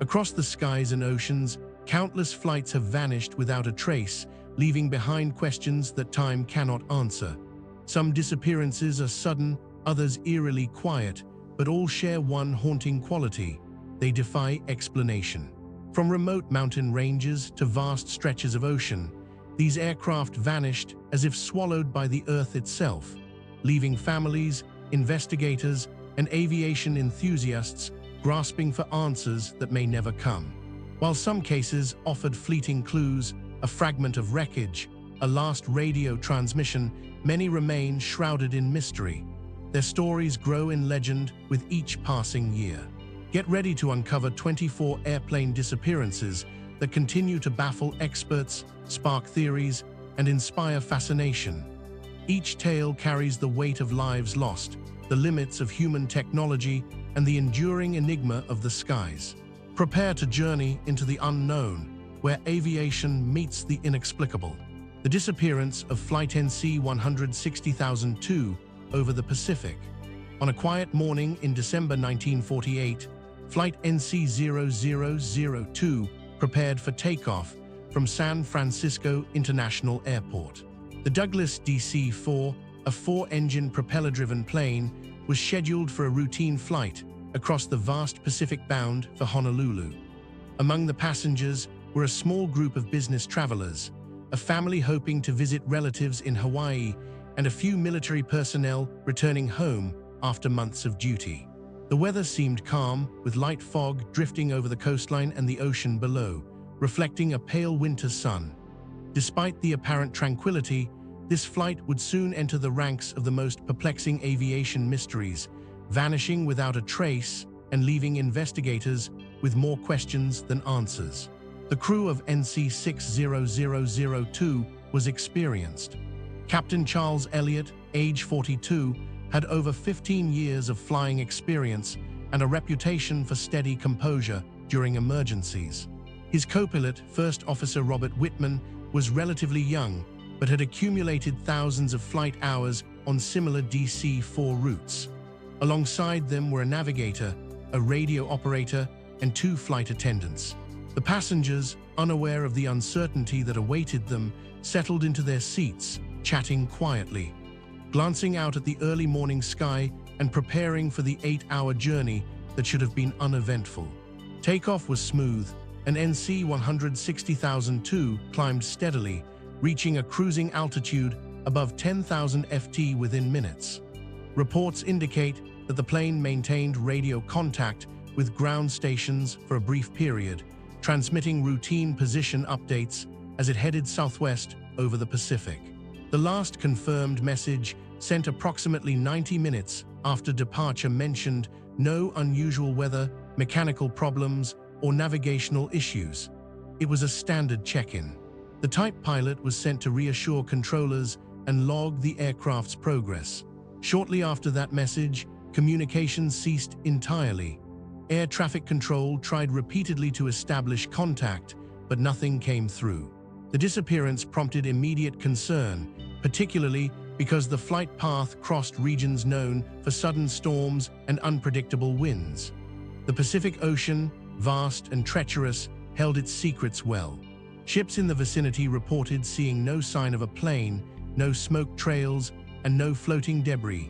Across the skies and oceans, countless flights have vanished without a trace, leaving behind questions that time cannot answer. Some disappearances are sudden, others eerily quiet, but all share one haunting quality: they defy explanation. From remote mountain ranges to vast stretches of ocean, these aircraft vanished as if swallowed by the Earth itself, leaving families, investigators, and aviation enthusiasts grasping for answers that may never come. While some cases offered fleeting clues, a fragment of wreckage, a last radio transmission, many remain shrouded in mystery. Their stories grow in legend with each passing year. Get ready to uncover 24 airplane disappearances that continue to baffle experts, spark theories, and inspire fascination. Each tale carries the weight of lives lost, the limits of human technology, and the enduring enigma of the skies. Prepare to journey into the unknown, where aviation meets the inexplicable. The disappearance of Flight NC 160,002 over the Pacific. On a quiet morning in December 1948, Flight NC 0002 prepared for takeoff from San Francisco International Airport. The Douglas DC-4, a four-engine propeller-driven plane, was scheduled for a routine flight across the vast Pacific bound for Honolulu. Among the passengers were a small group of business travelers, a family hoping to visit relatives in Hawaii, and a few military personnel returning home after months of duty. The weather seemed calm, with light fog drifting over the coastline and the ocean below, reflecting a pale winter sun. Despite the apparent tranquility, this flight would soon enter the ranks of the most perplexing aviation mysteries, vanishing without a trace and leaving investigators with more questions than answers. The crew of NC 60002 was experienced. Captain Charles Elliott, age 42, had over 15 years of flying experience and a reputation for steady composure during emergencies. His co-pilot, First Officer Robert Whitman, was relatively young, but had accumulated thousands of flight hours on similar DC-4 routes. Alongside them were a navigator, a radio operator, and two flight attendants. The passengers, unaware of the uncertainty that awaited them, settled into their seats, chatting quietly, glancing out at the early morning sky and preparing for the 8-hour journey that should have been uneventful. Takeoff was smooth, and NC 160,002 climbed steadily, reaching a cruising altitude above 10,000 ft within minutes. Reports indicate that the plane maintained radio contact with ground stations for a brief period, transmitting routine position updates as it headed southwest over the Pacific. The last confirmed message, sent approximately 90 minutes after departure, mentioned no unusual weather, mechanical problems, or navigational issues. It was a standard check-in. The type pilot was sent to reassure controllers and log the aircraft's progress. Shortly after that message, communications ceased entirely. Air traffic control tried repeatedly to establish contact, but nothing came through. The disappearance prompted immediate concern, particularly because the flight path crossed regions known for sudden storms and unpredictable winds. The Pacific Ocean, vast and treacherous, held its secrets well. Ships in the vicinity reported seeing no sign of a plane, no smoke trails, and no floating debris.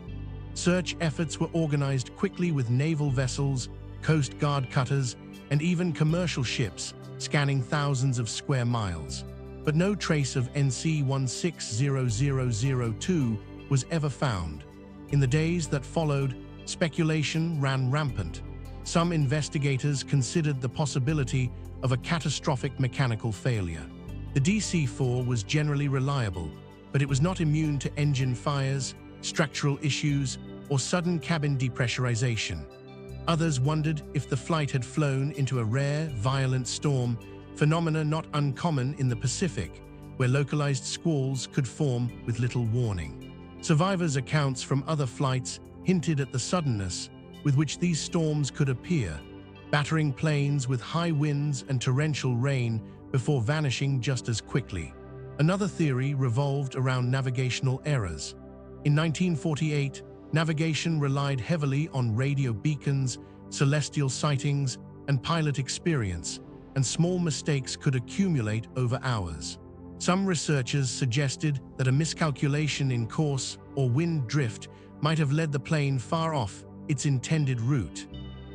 Search efforts were organized quickly with naval vessels, Coast Guard cutters, and even commercial ships scanning thousands of square miles. But no trace of NC 160,002 was ever found. In the days that followed, speculation ran rampant. Some investigators considered the possibility of a catastrophic mechanical failure. The DC-4 was generally reliable, but it was not immune to engine fires, structural issues, or sudden cabin depressurization. Others wondered if the flight had flown into a rare, violent storm, phenomena not uncommon in the Pacific, where localized squalls could form with little warning. Survivors' accounts from other flights hinted at the suddenness with which these storms could appear, battering planes with high winds and torrential rain before vanishing just as quickly. Another theory revolved around navigational errors. In 1948, navigation relied heavily on radio beacons, celestial sightings, and pilot experience, and small mistakes could accumulate over hours. Some researchers suggested that a miscalculation in course or wind drift might have led the plane far off its intended route,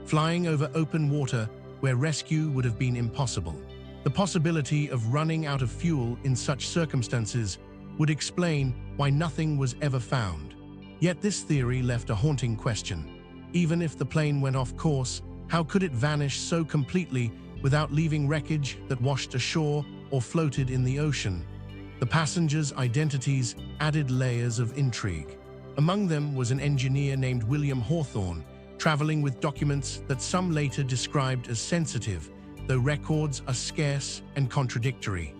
flying over open water where rescue would have been impossible. The possibility of running out of fuel in such circumstances would explain why nothing was ever found. Yet this theory left a haunting question. Even if the plane went off course, how could it vanish so completely without leaving wreckage that washed ashore or floated in the ocean? The passengers' identities added layers of intrigue. Among them was an engineer named William Hawthorne, traveling with documents that some later described as sensitive, though records are scarce and contradictory.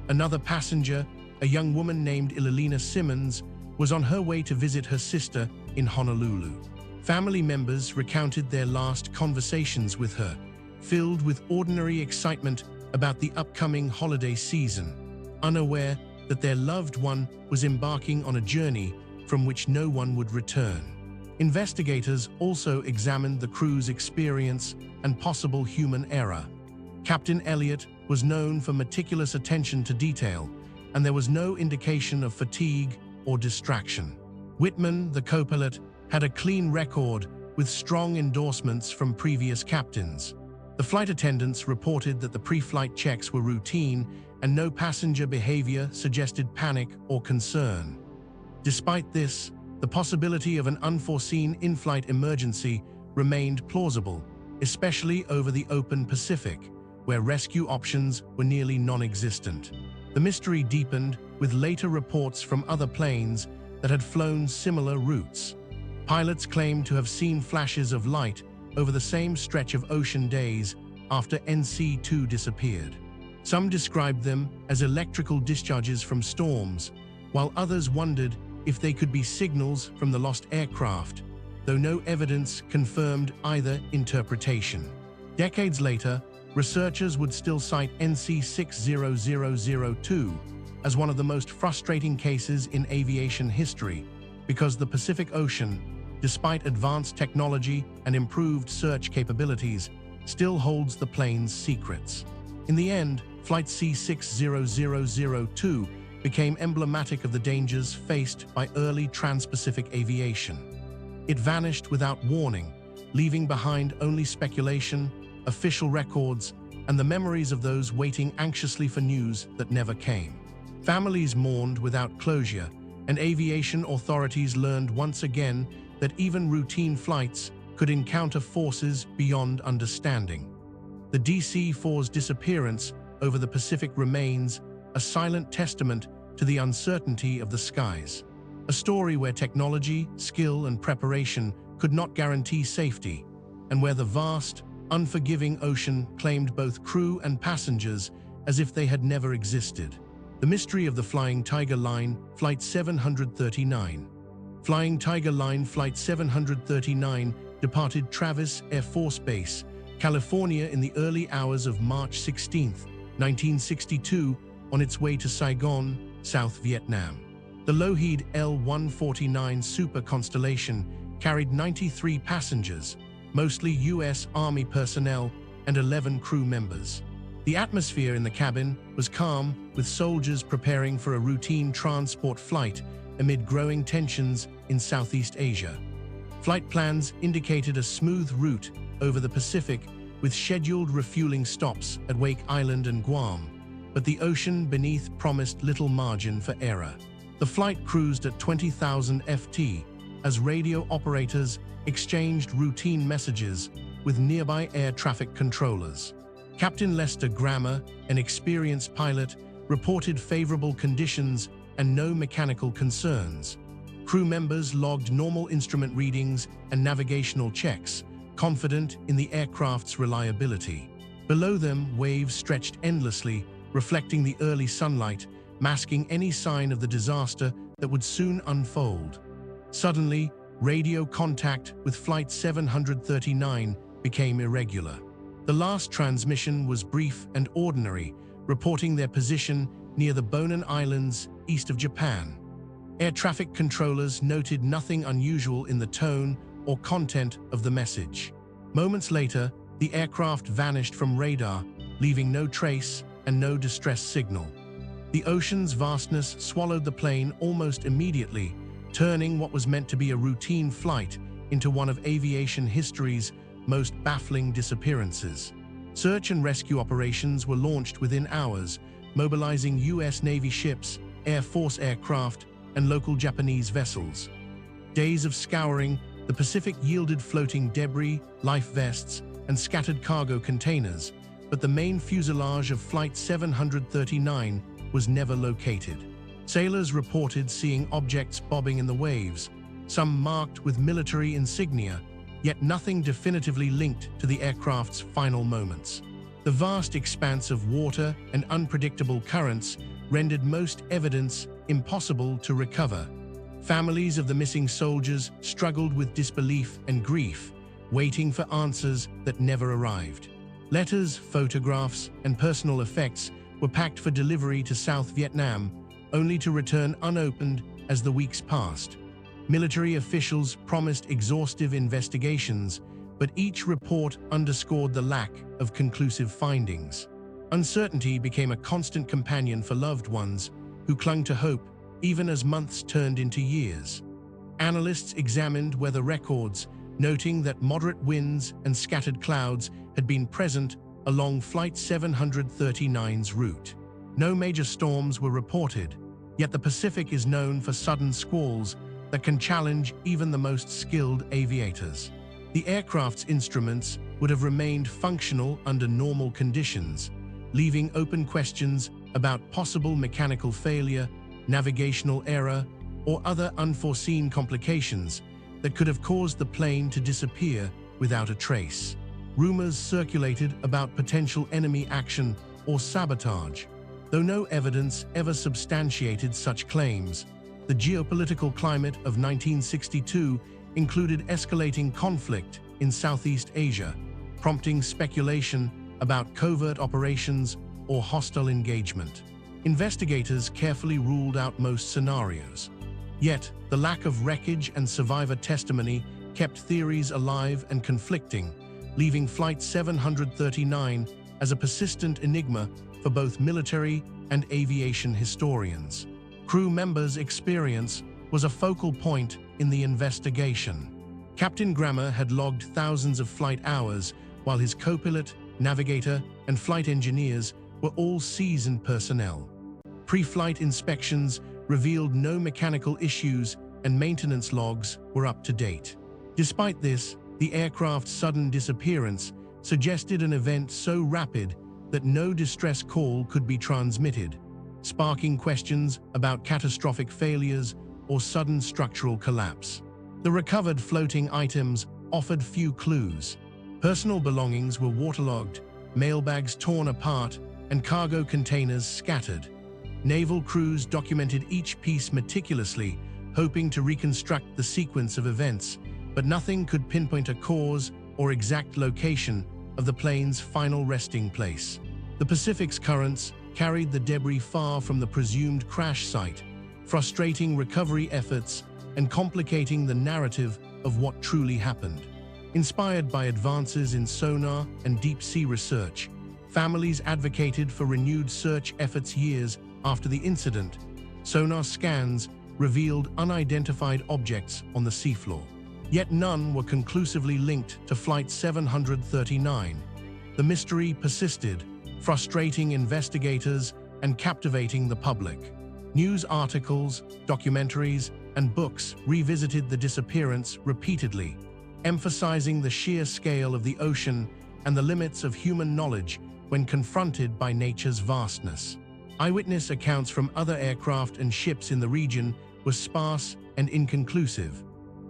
Another passenger, a young woman named Ilelina Simmons, was on her way to visit her sister in Honolulu. Family members recounted their last conversations with her, filled with ordinary excitement about the upcoming holiday season, unaware that their loved one was embarking on a journey from which no one would return. Investigators also examined the crew's experience and possible human error. Captain Elliot was known for meticulous attention to detail, and there was no indication of fatigue or distraction. Whitman, the co-pilot, had a clean record with strong endorsements from previous captains. The flight attendants reported that the pre-flight checks were routine and no passenger behavior suggested panic or concern. Despite this, the possibility of an unforeseen in-flight emergency remained plausible, especially over the open Pacific, where rescue options were nearly non-existent. The mystery deepened with later reports from other planes that had flown similar routes. Pilots claimed to have seen flashes of light over the same stretch of ocean days after NC-2 disappeared. Some described them as electrical discharges from storms, while others wondered if they could be signals from the lost aircraft, though no evidence confirmed either interpretation. Decades later, researchers would still cite NC-60002 as one of the most frustrating cases in aviation history, because the Pacific Ocean, despite advanced technology and improved search capabilities, still holds the plane's secrets. In the end, Flight C-60002 became emblematic of the dangers faced by early trans-Pacific aviation. It vanished without warning, leaving behind only speculation, official records, and the memories of those waiting anxiously for news that never came. Families mourned without closure, and aviation authorities learned once again that even routine flights could encounter forces beyond understanding. The DC-4's disappearance over the Pacific remains a silent testament to the uncertainty of the skies. A story where technology, skill, and preparation could not guarantee safety, and where the vast, unforgiving ocean claimed both crew and passengers as if they had never existed. The mystery of the Flying Tiger Line, Flight 739. Flying Tiger Line Flight 739 departed Travis Air Force Base, California in the early hours of March 16, 1962, on its way to Saigon, South Vietnam. The Lockheed L-149 Super Constellation carried 93 passengers, mostly U.S. Army personnel, and 11 crew members. The atmosphere in the cabin was calm, with soldiers preparing for a routine transport flight amid growing tensions in Southeast Asia. Flight plans indicated a smooth route over the Pacific, with scheduled refueling stops at Wake Island and Guam, but the ocean beneath promised little margin for error. The flight cruised at 20,000 FT as radio operators exchanged routine messages with nearby air traffic controllers. Captain Lester Grammer, an experienced pilot, reported favorable conditions and no mechanical concerns. Crew members logged normal instrument readings and navigational checks, confident in the aircraft's reliability. Below them, waves stretched endlessly, reflecting the early sunlight, masking any sign of the disaster that would soon unfold. Suddenly, radio contact with Flight 739 became irregular. The last transmission was brief and ordinary, reporting their position near the Bonin Islands east of Japan. Air traffic controllers noted nothing unusual in the tone or content of the message. Moments later, The aircraft vanished from radar, leaving no trace and no distress signal. The ocean's vastness swallowed the plane almost immediately, turning what was meant to be a routine flight into one of aviation history's most baffling disappearances. Search and rescue operations were launched within hours, mobilizing U.S. Navy ships, Air Force aircraft, and local Japanese vessels. Days of scouring, the Pacific yielded floating debris, life vests, and scattered cargo containers, but the main fuselage of Flight 739 was never located. Sailors reported seeing objects bobbing in the waves, some marked with military insignia, yet nothing definitively linked to the aircraft's final moments. The vast expanse of water and unpredictable currents rendered most evidence impossible to recover. Families of the missing soldiers struggled with disbelief and grief, waiting for answers that never arrived. Letters, photographs, and personal effects were packed for delivery to South Vietnam, only to return unopened as the weeks passed. Military officials promised exhaustive investigations, but each report underscored the lack of conclusive findings. Uncertainty became a constant companion for loved ones who clung to hope even as months turned into years. Analysts examined weather records, noting that moderate winds and scattered clouds had been present along Flight 739's route. No major storms were reported, yet the Pacific is known for sudden squalls that can challenge even the most skilled aviators. The aircraft's instruments would have remained functional under normal conditions, leaving open questions about possible mechanical failure, navigational error, or other unforeseen complications that could have caused the plane to disappear without a trace. Rumors circulated about potential enemy action or sabotage, though no evidence ever substantiated such claims. The geopolitical climate of 1962 included escalating conflict in Southeast Asia, prompting speculation about covert operations or hostile engagement. Investigators carefully ruled out most scenarios. Yet, the lack of wreckage and survivor testimony kept theories alive and conflicting, leaving Flight 739 as a persistent enigma for both military and aviation historians. Crew members' experience was a focal point in the investigation. Captain Grammer had logged thousands of flight hours, while his co-pilot, navigator, and flight engineers were all seasoned personnel. Pre-flight inspections revealed no mechanical issues and maintenance logs were up to date. Despite this, the aircraft's sudden disappearance suggested an event so rapid that no distress call could be transmitted, sparking questions about catastrophic failures or sudden structural collapse. The recovered floating items offered few clues. Personal belongings were waterlogged, mailbags torn apart, and cargo containers scattered. Naval crews documented each piece meticulously, hoping to reconstruct the sequence of events, but nothing could pinpoint a cause or exact location of the plane's final resting place. The Pacific's currents carried the debris far from the presumed crash site, frustrating recovery efforts and complicating the narrative of what truly happened. Inspired by advances in sonar and deep-sea research, families advocated for renewed search efforts years after the incident. Sonar scans revealed unidentified objects on the seafloor, yet none were conclusively linked to Flight 739. The mystery persisted, frustrating investigators and captivating the public. News articles, documentaries, and books revisited the disappearance repeatedly, emphasizing the sheer scale of the ocean and the limits of human knowledge when confronted by nature's vastness. Eyewitness accounts from other aircraft and ships in the region were sparse and inconclusive.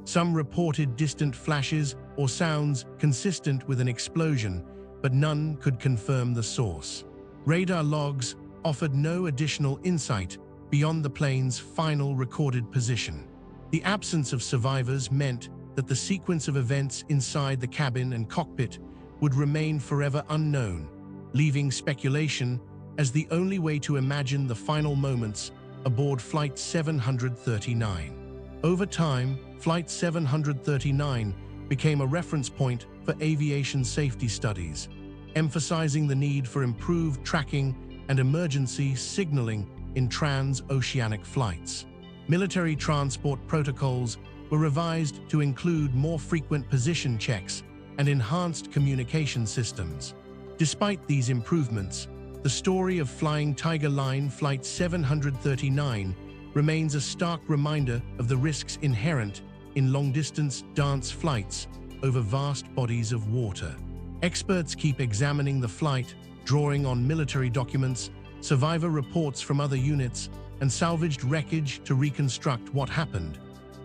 Some reported distant flashes or sounds consistent with an explosion, but none could confirm the source. Radar logs offered no additional insight beyond the plane's final recorded position. The absence of survivors meant that the sequence of events inside the cabin and cockpit would remain forever unknown, leaving speculation as the only way to imagine the final moments aboard Flight 739. Over time, Flight 739 became a reference point for aviation safety studies, emphasizing the need for improved tracking and emergency signaling in transoceanic flights. Military transport protocols were revised to include more frequent position checks and enhanced communication systems. Despite these improvements, the story of Flying Tiger Line Flight 739 remains a stark reminder of the risks inherent in long-distance dance flights over vast bodies of water. Experts keep examining the flight, drawing on military documents, survivor reports from other units, and salvaged wreckage to reconstruct what happened.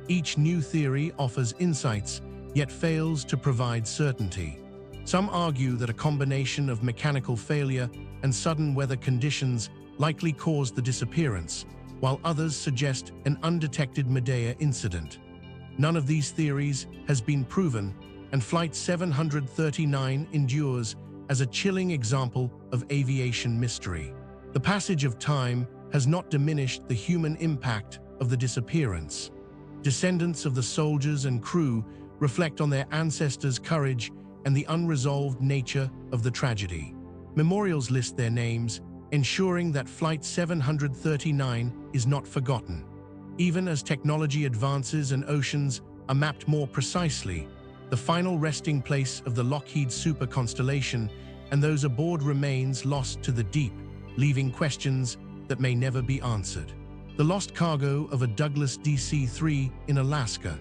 Each new theory offers insights, yet fails to provide certainty. Some argue that a combination of mechanical failure and sudden weather conditions likely caused the disappearance, while others suggest an undetected Medea incident. None of these theories has been proven, and Flight 739 endures as a chilling example of aviation mystery. The passage of time has not diminished the human impact of the disappearance. Descendants of the soldiers and crew reflect on their ancestors' courage and the unresolved nature of the tragedy. Memorials list their names, ensuring that Flight 739 is not forgotten. Even as technology advances and oceans are mapped more precisely, the final resting place of the Lockheed Super Constellation and those aboard remains lost to the deep, leaving questions that may never be answered. The lost cargo of a Douglas DC-3 in Alaska.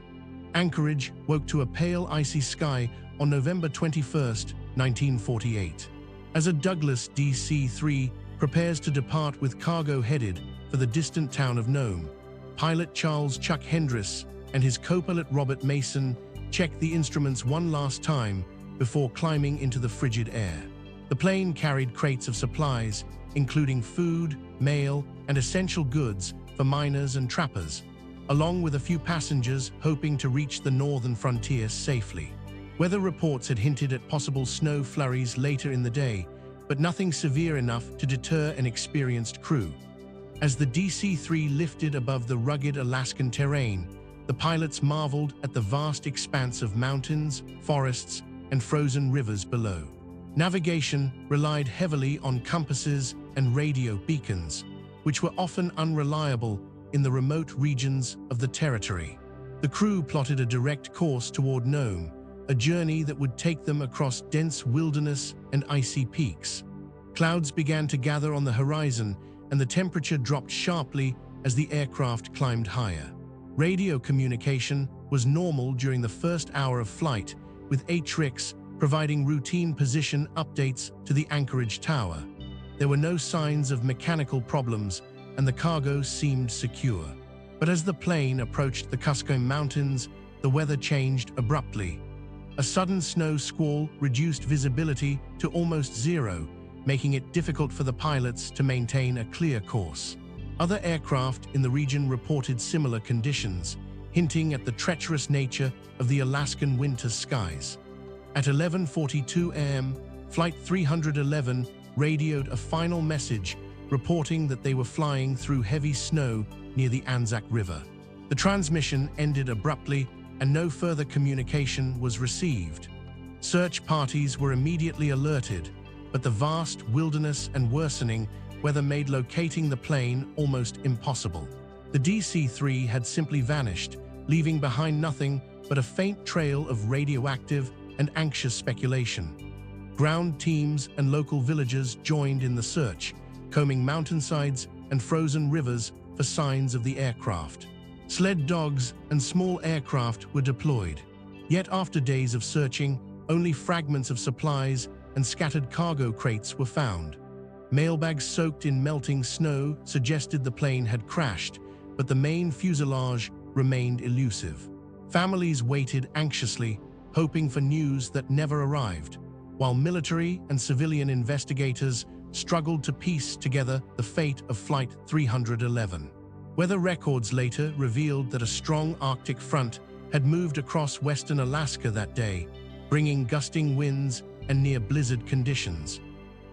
Anchorage woke to a pale icy sky on November 21, 1948. As a Douglas DC-3 prepares to depart with cargo headed for the distant town of Nome, pilot Charles Chuck Hendris and his co-pilot Robert Mason checked the instruments one last time before climbing into the frigid air. The plane carried crates of supplies, including food, mail, and essential goods for miners and trappers, along with a few passengers hoping to reach the northern frontier safely. Weather reports had hinted at possible snow flurries later in the day, but nothing severe enough to deter an experienced crew. As the DC-3 lifted above the rugged Alaskan terrain, the pilots marveled at the vast expanse of mountains, forests, and frozen rivers below. Navigation relied heavily on compasses and radio beacons, which were often unreliable in the remote regions of the territory. The crew plotted a direct course toward Nome, a journey that would take them across dense wilderness and icy peaks. Clouds began to gather on the horizon, and the temperature dropped sharply as the aircraft climbed higher. Radio communication was normal during the first hour of flight, with HRIX providing routine position updates to the Anchorage Tower. There were no signs of mechanical problems, and the cargo seemed secure. But as the plane approached the Cusco Mountains, the weather changed abruptly. A sudden snow squall reduced visibility to almost zero, making it difficult for the pilots to maintain a clear course. Other aircraft in the region reported similar conditions, hinting at the treacherous nature of the Alaskan winter skies. At 11:42 a.m., Flight 311 radioed a final message reporting that they were flying through heavy snow near the Anzac River. The transmission ended abruptly, and no further communication was received. Search parties were immediately alerted, but the vast wilderness and worsening weather made locating the plane almost impossible. The DC-3 had simply vanished, leaving behind nothing but a faint trail of radioactive and anxious speculation. Ground teams and local villagers joined in the search, combing mountainsides and frozen rivers for signs of the aircraft. Sled dogs and small aircraft were deployed. Yet after days of searching, only fragments of supplies and scattered cargo crates were found. Mailbags soaked in melting snow suggested the plane had crashed, but the main fuselage remained elusive. Families waited anxiously, hoping for news that never arrived, while military and civilian investigators struggled to piece together the fate of Flight 311. Weather records later revealed that a strong Arctic front had moved across western Alaska that day, bringing gusting winds and near-blizzard conditions.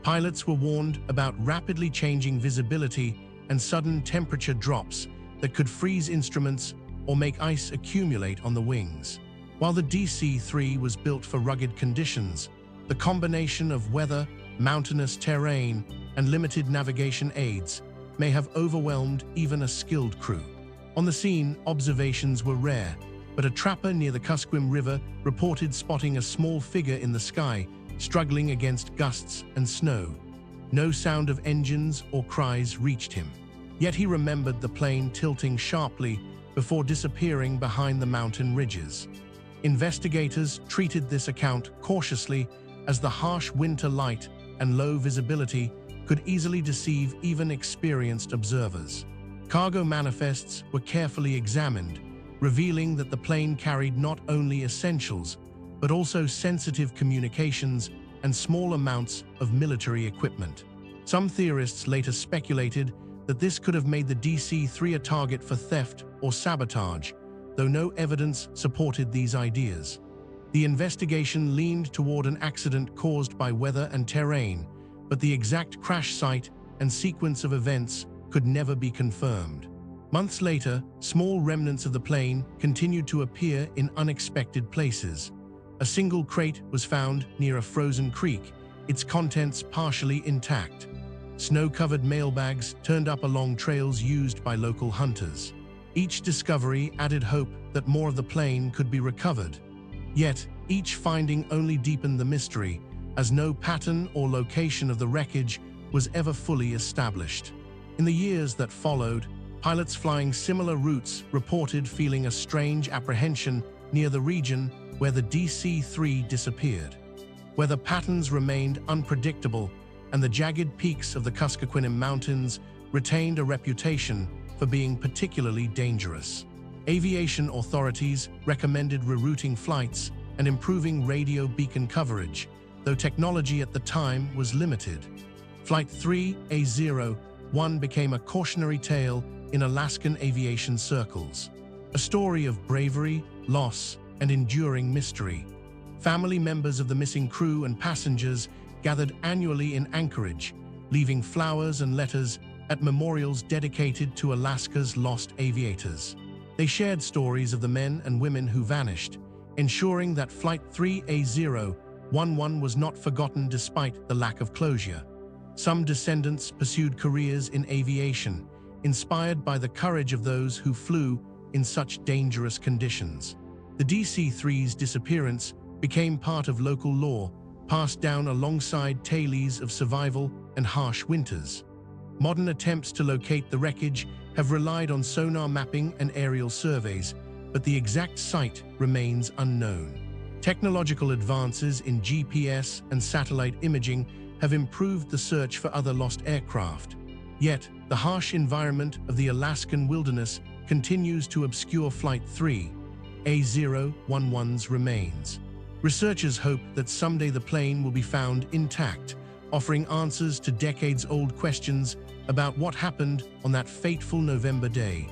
Pilots were warned about rapidly changing visibility and sudden temperature drops that could freeze instruments or make ice accumulate on the wings. While the DC-3 was built for rugged conditions, the combination of weather, mountainous terrain, and limited navigation aids may have overwhelmed even a skilled crew. On the scene, observations were rare, but a trapper near the Kuskokwim River reported spotting a small figure in the sky, struggling against gusts and snow. No sound of engines or cries reached him. Yet he remembered the plane tilting sharply before disappearing behind the mountain ridges. Investigators treated this account cautiously, as the harsh winter light and low visibility could easily deceive even experienced observers. Cargo manifests were carefully examined, revealing that the plane carried not only essentials, but also sensitive communications and small amounts of military equipment. Some theorists later speculated that this could have made the DC-3 a target for theft or sabotage, though no evidence supported these ideas. The investigation leaned toward an accident caused by weather and terrain, but the exact crash site and sequence of events could never be confirmed. Months later, small remnants of the plane continued to appear in unexpected places. A single crate was found near a frozen creek, its contents partially intact. Snow-covered mailbags turned up along trails used by local hunters. Each discovery added hope that more of the plane could be recovered. Yet, each finding only deepened the mystery, as no pattern or location of the wreckage was ever fully established. In the years that followed, pilots flying similar routes reported feeling a strange apprehension near the region where the DC-3 disappeared. Weather patterns remained unpredictable, and the jagged peaks of the Kuskokwim Mountains retained a reputation for being particularly dangerous. Aviation authorities recommended rerouting flights and improving radio beacon coverage, though technology at the time was limited. Flight 3A01 became a cautionary tale in Alaskan aviation circles, a story of bravery, loss, and enduring mystery. Family members of the missing crew and passengers gathered annually in Anchorage, leaving flowers and letters at memorials dedicated to Alaska's lost aviators. They shared stories of the men and women who vanished, ensuring that Flight 3A011 was not forgotten despite the lack of closure. Some descendants pursued careers in aviation, inspired by the courage of those who flew in such dangerous conditions. The DC-3's disappearance became part of local lore, passed down alongside tales of survival and harsh winters. Modern attempts to locate the wreckage have relied on sonar mapping and aerial surveys, but the exact site remains unknown. Technological advances in GPS and satellite imaging have improved the search for other lost aircraft. Yet, the harsh environment of the Alaskan wilderness continues to obscure Flight 3A011's remains. Researchers hope that someday the plane will be found intact, offering answers to decades-old questions about what happened on that fateful November day.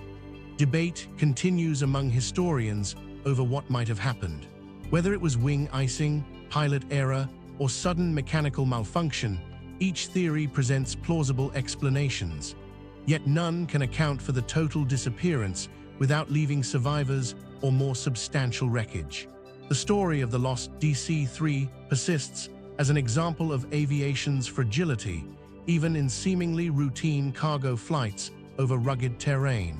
Debate continues among historians over what might have happened. Whether it was wing icing, pilot error, or sudden mechanical malfunction, each theory presents plausible explanations. Yet none can account for the total disappearance without leaving survivors or more substantial wreckage. The story of the lost DC-3 persists as an example of aviation's fragility, even in seemingly routine cargo flights over rugged terrain.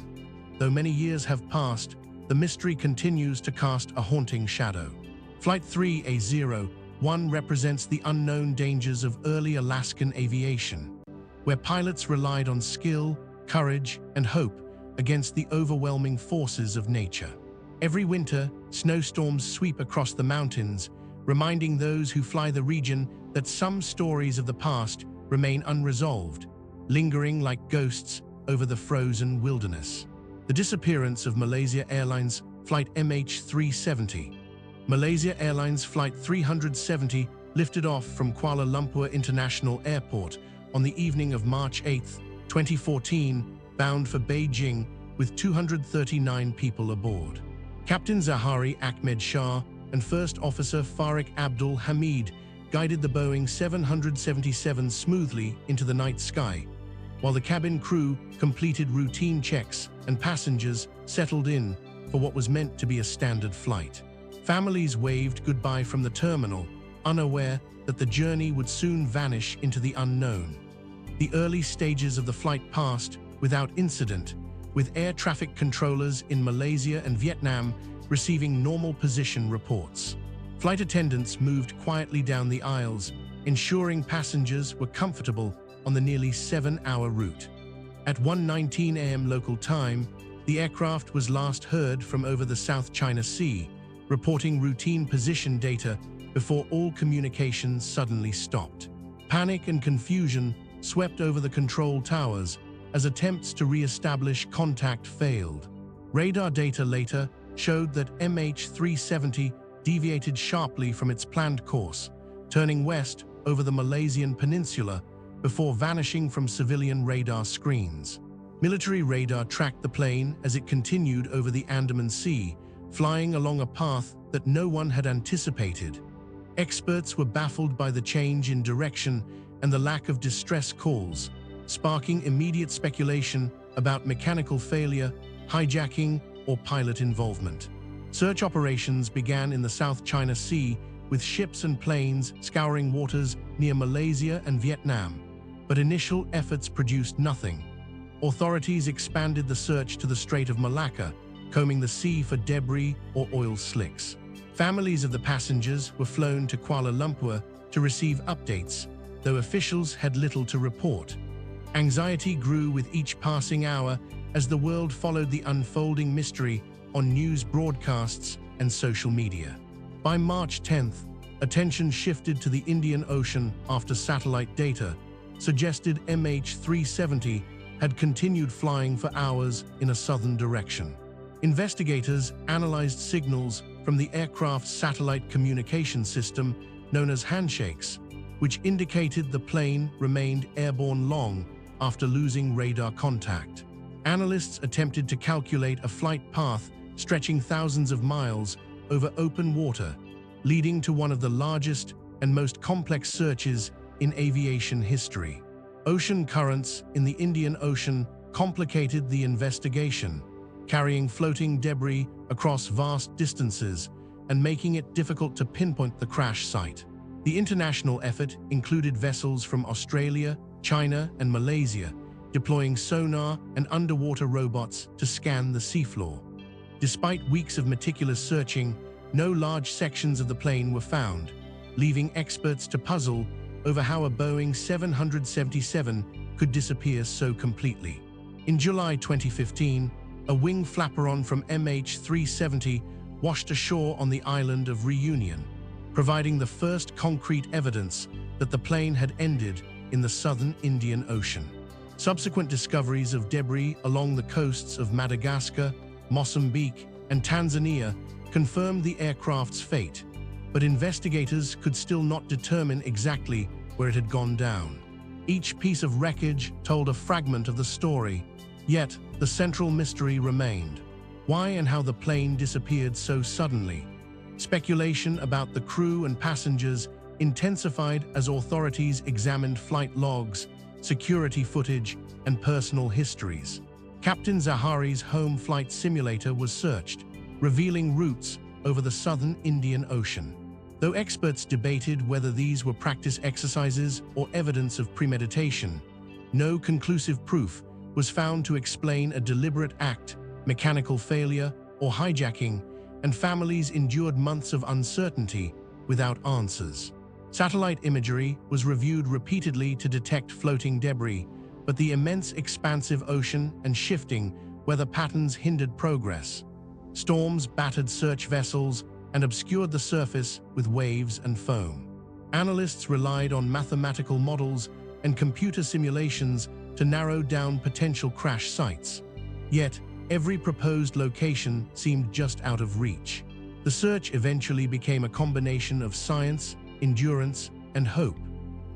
Though many years have passed, the mystery continues to cast a haunting shadow. Flight 3A01 represents the unknown dangers of early Alaskan aviation, where pilots relied on skill, courage, and hope against the overwhelming forces of nature. Every winter, snowstorms sweep across the mountains, reminding those who fly the region that some stories of the past remain unresolved, lingering like ghosts over the frozen wilderness. The disappearance of Malaysia Airlines Flight MH370. Malaysia Airlines Flight 370 lifted off from Kuala Lumpur International Airport on the evening of March 8, 2014, bound for Beijing with 239 people aboard. Captain Zahari Ahmed Shah and First Officer Farik Abdul Hamid guided the Boeing 777 smoothly into the night sky, while the cabin crew completed routine checks and passengers settled in for what was meant to be a standard flight. Families waved goodbye from the terminal, unaware that the journey would soon vanish into the unknown. The early stages of the flight passed without incident, with air traffic controllers in Malaysia and Vietnam receiving normal position reports. Flight attendants moved quietly down the aisles, ensuring passengers were comfortable on the nearly 7-hour route. At 1:19 a.m. local time, the aircraft was last heard from over the South China Sea, reporting routine position data before all communications suddenly stopped. Panic and confusion swept over the control towers as attempts to re-establish contact failed. Radar data later showed that MH370 deviated sharply from its planned course, turning west over the Malaysian peninsula before vanishing from civilian radar screens. Military radar tracked the plane as it continued over the Andaman Sea, flying along a path that no one had anticipated. Experts were baffled by the change in direction and the lack of distress calls, sparking immediate speculation about mechanical failure, hijacking, or pilot involvement. Search operations began in the South China Sea, with ships and planes scouring waters near Malaysia and Vietnam, but initial efforts produced nothing. Authorities expanded the search to the Strait of Malacca, combing the sea for debris or oil slicks. Families of the passengers were flown to Kuala Lumpur to receive updates, though officials had little to report. Anxiety grew with each passing hour as the world followed the unfolding mystery on news broadcasts and social media. By March 10th, attention shifted to the Indian Ocean after satellite data suggested MH370 had continued flying for hours in a southern direction. Investigators analyzed signals from the aircraft's satellite communication system known as handshakes, which indicated the plane remained airborne long after losing radar contact. Analysts attempted to calculate a flight path stretching thousands of miles over open water, leading to one of the largest and most complex searches in aviation history. Ocean currents in the Indian Ocean complicated the investigation, carrying floating debris across vast distances and making it difficult to pinpoint the crash site. The international effort included vessels from Australia, China, and Malaysia, deploying sonar and underwater robots to scan the seafloor. Despite weeks of meticulous searching, no large sections of the plane were found, leaving experts to puzzle over how a Boeing 777 could disappear so completely. In July 2015, a wing flaperon from MH370 washed ashore on the island of Reunion, providing the first concrete evidence that the plane had ended in the southern Indian Ocean. Subsequent discoveries of debris along the coasts of Madagascar, Mozambique, and Tanzania confirmed the aircraft's fate, but investigators could still not determine exactly where it had gone down. Each piece of wreckage told a fragment of the story, yet the central mystery remained: why and how the plane disappeared so suddenly. Speculation about the crew and passengers intensified as authorities examined flight logs, security footage, and personal histories. Captain Zahari's home flight simulator was searched, revealing routes over the southern Indian Ocean. Though experts debated whether these were practice exercises or evidence of premeditation, no conclusive proof was found to explain a deliberate act, mechanical failure, or hijacking, and families endured months of uncertainty without answers. Satellite imagery was reviewed repeatedly to detect floating debris, but the immense expansive ocean and shifting weather patterns hindered progress. Storms battered search vessels and obscured the surface with waves and foam. Analysts relied on mathematical models and computer simulations to narrow down potential crash sites. Yet, every proposed location seemed just out of reach. The search eventually became a combination of science, endurance, and hope.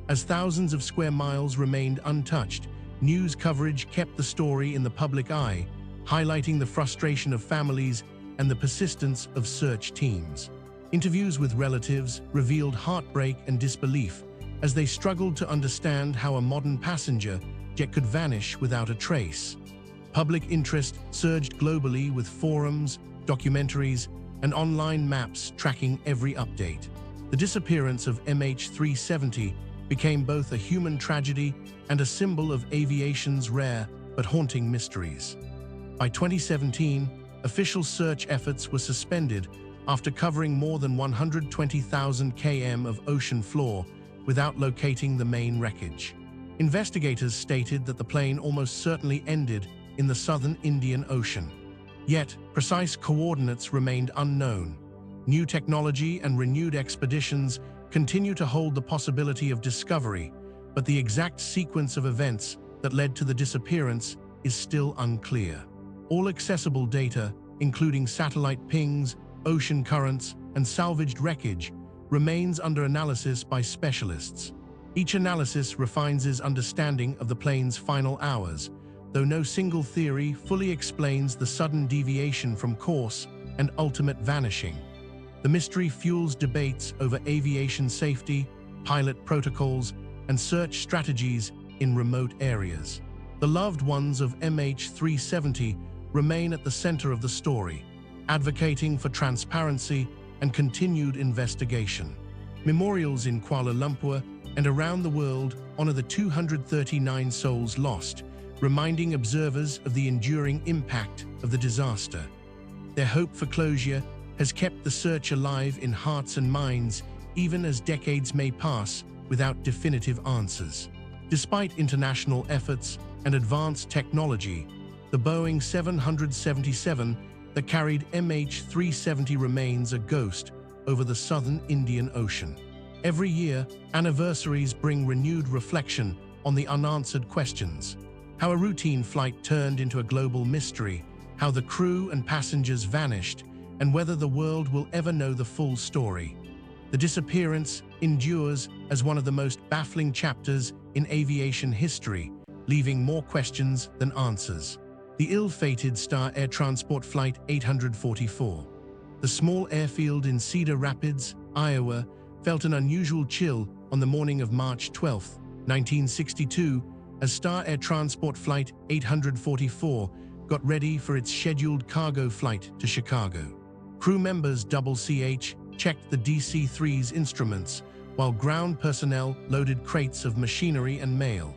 As thousands of square miles remained untouched, news coverage kept the story in the public eye, highlighting the frustration of families and the persistence of search teams. Interviews with relatives revealed heartbreak and disbelief as they struggled to understand how a modern passenger jet could vanish without a trace. Public interest surged globally with forums, documentaries, and online maps tracking every update. The disappearance of MH370 became both a human tragedy and a symbol of aviation's rare but haunting mysteries. By 2017, official search efforts were suspended after covering more than 120,000 km of ocean floor without locating the main wreckage. Investigators stated that the plane almost certainly ended in the southern Indian Ocean. Yet, precise coordinates remained unknown. New technology and renewed expeditions continue to hold the possibility of discovery, but the exact sequence of events that led to the disappearance is still unclear. All accessible data, including satellite pings, ocean currents, and salvaged wreckage, remains under analysis by specialists. Each analysis refines its understanding of the plane's final hours, though no single theory fully explains the sudden deviation from course and ultimate vanishing. The mystery fuels debates over aviation safety, pilot protocols, and search strategies in remote areas. The loved ones of MH370 remain at the center of the story, advocating for transparency and continued investigation. Memorials in Kuala Lumpur and around the world honor the 239 souls lost, reminding observers of the enduring impact of the disaster. Their hope for closure has kept the search alive in hearts and minds, even as decades may pass without definitive answers. Despite international efforts and advanced technology, the Boeing 777 that carried MH370 remains a ghost over the southern Indian Ocean. Every year, anniversaries bring renewed reflection on the unanswered questions: how a routine flight turned into a global mystery, how the crew and passengers vanished, and whether the world will ever know the full story. The disappearance endures as one of the most baffling chapters in aviation history, leaving more questions than answers. The ill-fated Star Air Transport Flight 844. The small airfield in Cedar Rapids, Iowa, felt an unusual chill on the morning of March 12, 1962, as Star Air Transport Flight 844 got ready for its scheduled cargo flight to Chicago. Crew members CH checked the DC-3's instruments, while ground personnel loaded crates of machinery and mail.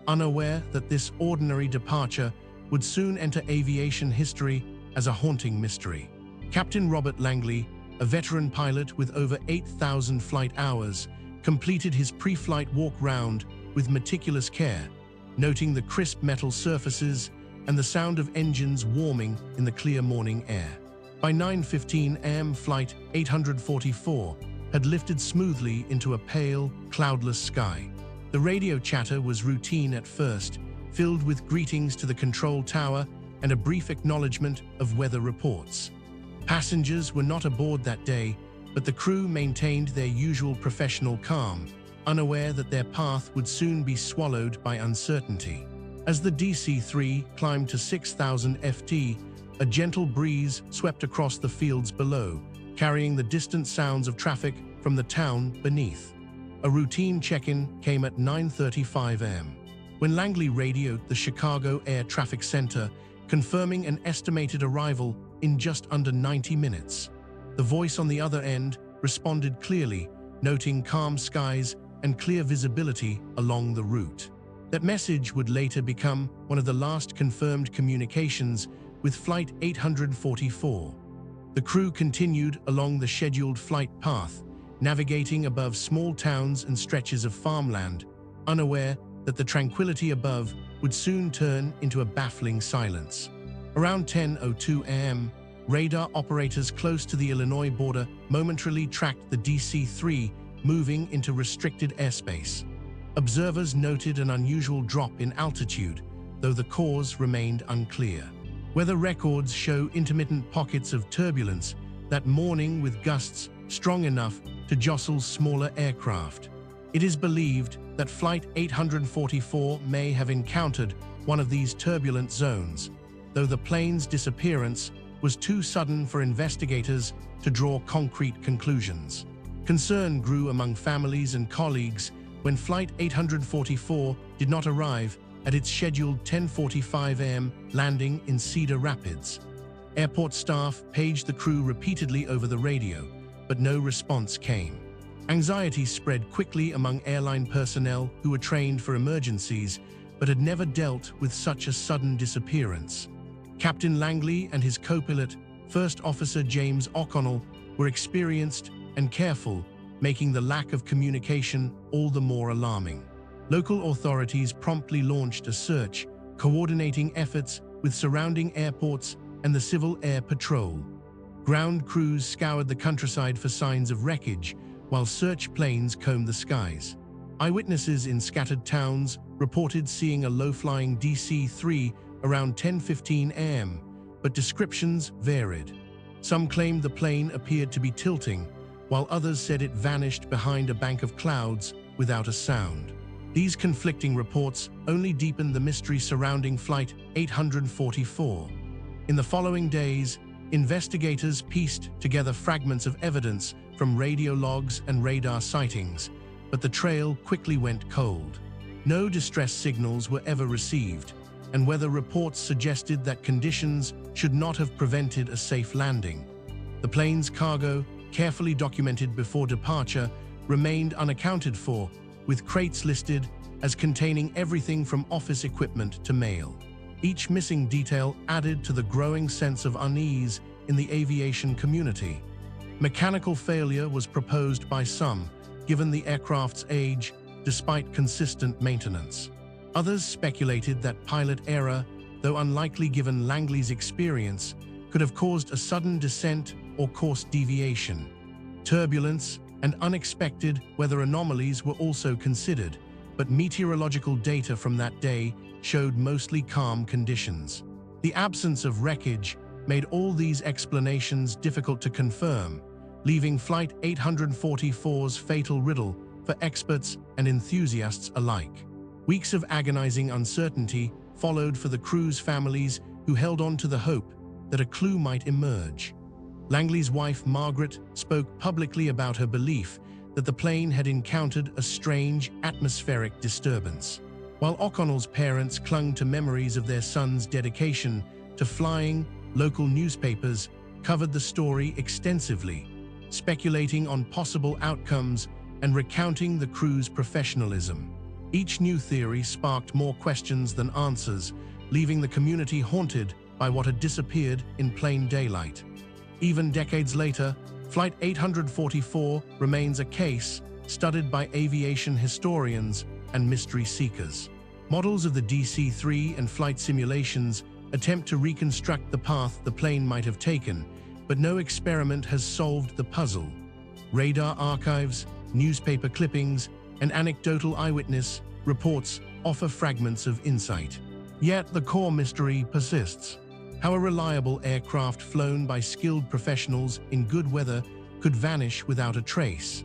Unaware that this ordinary departure would soon enter aviation history as a haunting mystery. Captain Robert Langley, a veteran pilot with over 8,000 flight hours, completed his pre-flight walk round with meticulous care, noting the crisp metal surfaces and the sound of engines warming in the clear morning air. By 9:15 a.m., Flight 844 had lifted smoothly into a pale, cloudless sky. The radio chatter was routine at first, filled with greetings to the control tower and a brief acknowledgement of weather reports. Passengers were not aboard that day, but the crew maintained their usual professional calm, unaware that their path would soon be swallowed by uncertainty. As the DC-3 climbed to 6,000 ft, a gentle breeze swept across the fields below, carrying the distant sounds of traffic from the town beneath. A routine check-in came at 9:35 a.m. when Langley radioed the Chicago Air Traffic Center, confirming an estimated arrival in just under 90 minutes. The voice on the other end responded clearly, noting calm skies and clear visibility along the route. That message would later become one of the last confirmed communications with Flight 844. The crew continued along the scheduled flight path, navigating above small towns and stretches of farmland, unaware that the tranquility above would soon turn into a baffling silence. Around 10:02 a.m., radar operators close to the Illinois border momentarily tracked the DC-3 moving into restricted airspace. Observers noted an unusual drop in altitude, though the cause remained unclear. Weather records show intermittent pockets of turbulence that morning with gusts strong enough to jostle smaller aircraft. It is believed that Flight 844 may have encountered one of these turbulent zones, though the plane's disappearance was too sudden for investigators to draw concrete conclusions. Concern grew among families and colleagues when Flight 844 did not arrive at its scheduled 10:45 a.m. landing in Cedar Rapids. Airport staff paged the crew repeatedly over the radio, but no response came. Anxiety spread quickly among airline personnel who were trained for emergencies, but had never dealt with such a sudden disappearance. Captain Langley and his co-pilot, First Officer James O'Connell, were experienced and careful, making the lack of communication all the more alarming. Local authorities promptly launched a search, coordinating efforts with surrounding airports and the Civil Air Patrol. Ground crews scoured the countryside for signs of wreckage, while search planes combed the skies. Eyewitnesses in scattered towns reported seeing a low-flying DC-3 around 10:15 a.m., but descriptions varied. Some claimed the plane appeared to be tilting, while others said it vanished behind a bank of clouds without a sound. These conflicting reports only deepened the mystery surrounding Flight 844. In the following days, investigators pieced together fragments of evidence from radio logs and radar sightings, but the trail quickly went cold. No distress signals were ever received, and weather reports suggested that conditions should not have prevented a safe landing. The plane's cargo, carefully documented before departure, remained unaccounted for, with crates listed as containing everything from office equipment to mail. Each missing detail added to the growing sense of unease in the aviation community. Mechanical failure was proposed by some, given the aircraft's age, despite consistent maintenance. Others speculated that pilot error, though unlikely given Langley's experience, could have caused a sudden descent or course deviation. Turbulence and unexpected weather anomalies were also considered, but meteorological data from that day showed mostly calm conditions. The absence of wreckage made all these explanations difficult to confirm, leaving Flight 844's fatal riddle for experts and enthusiasts alike. Weeks of agonizing uncertainty followed for the crew's families who held on to the hope that a clue might emerge. Langley's wife, Margaret, spoke publicly about her belief that the plane had encountered a strange atmospheric disturbance, while O'Connell's parents clung to memories of their son's dedication to flying. Local newspapers covered the story extensively, speculating on possible outcomes and recounting the crew's professionalism. Each new theory sparked more questions than answers, leaving the community haunted by what had disappeared in plain daylight. Even decades later, Flight 844 remains a case studied by aviation historians and mystery seekers. Models of the DC-3 and flight simulations attempt to reconstruct the path the plane might have taken, but no experiment has solved the puzzle. Radar archives, newspaper clippings, and anecdotal eyewitness reports offer fragments of insight. Yet the core mystery persists: how a reliable aircraft flown by skilled professionals in good weather could vanish without a trace.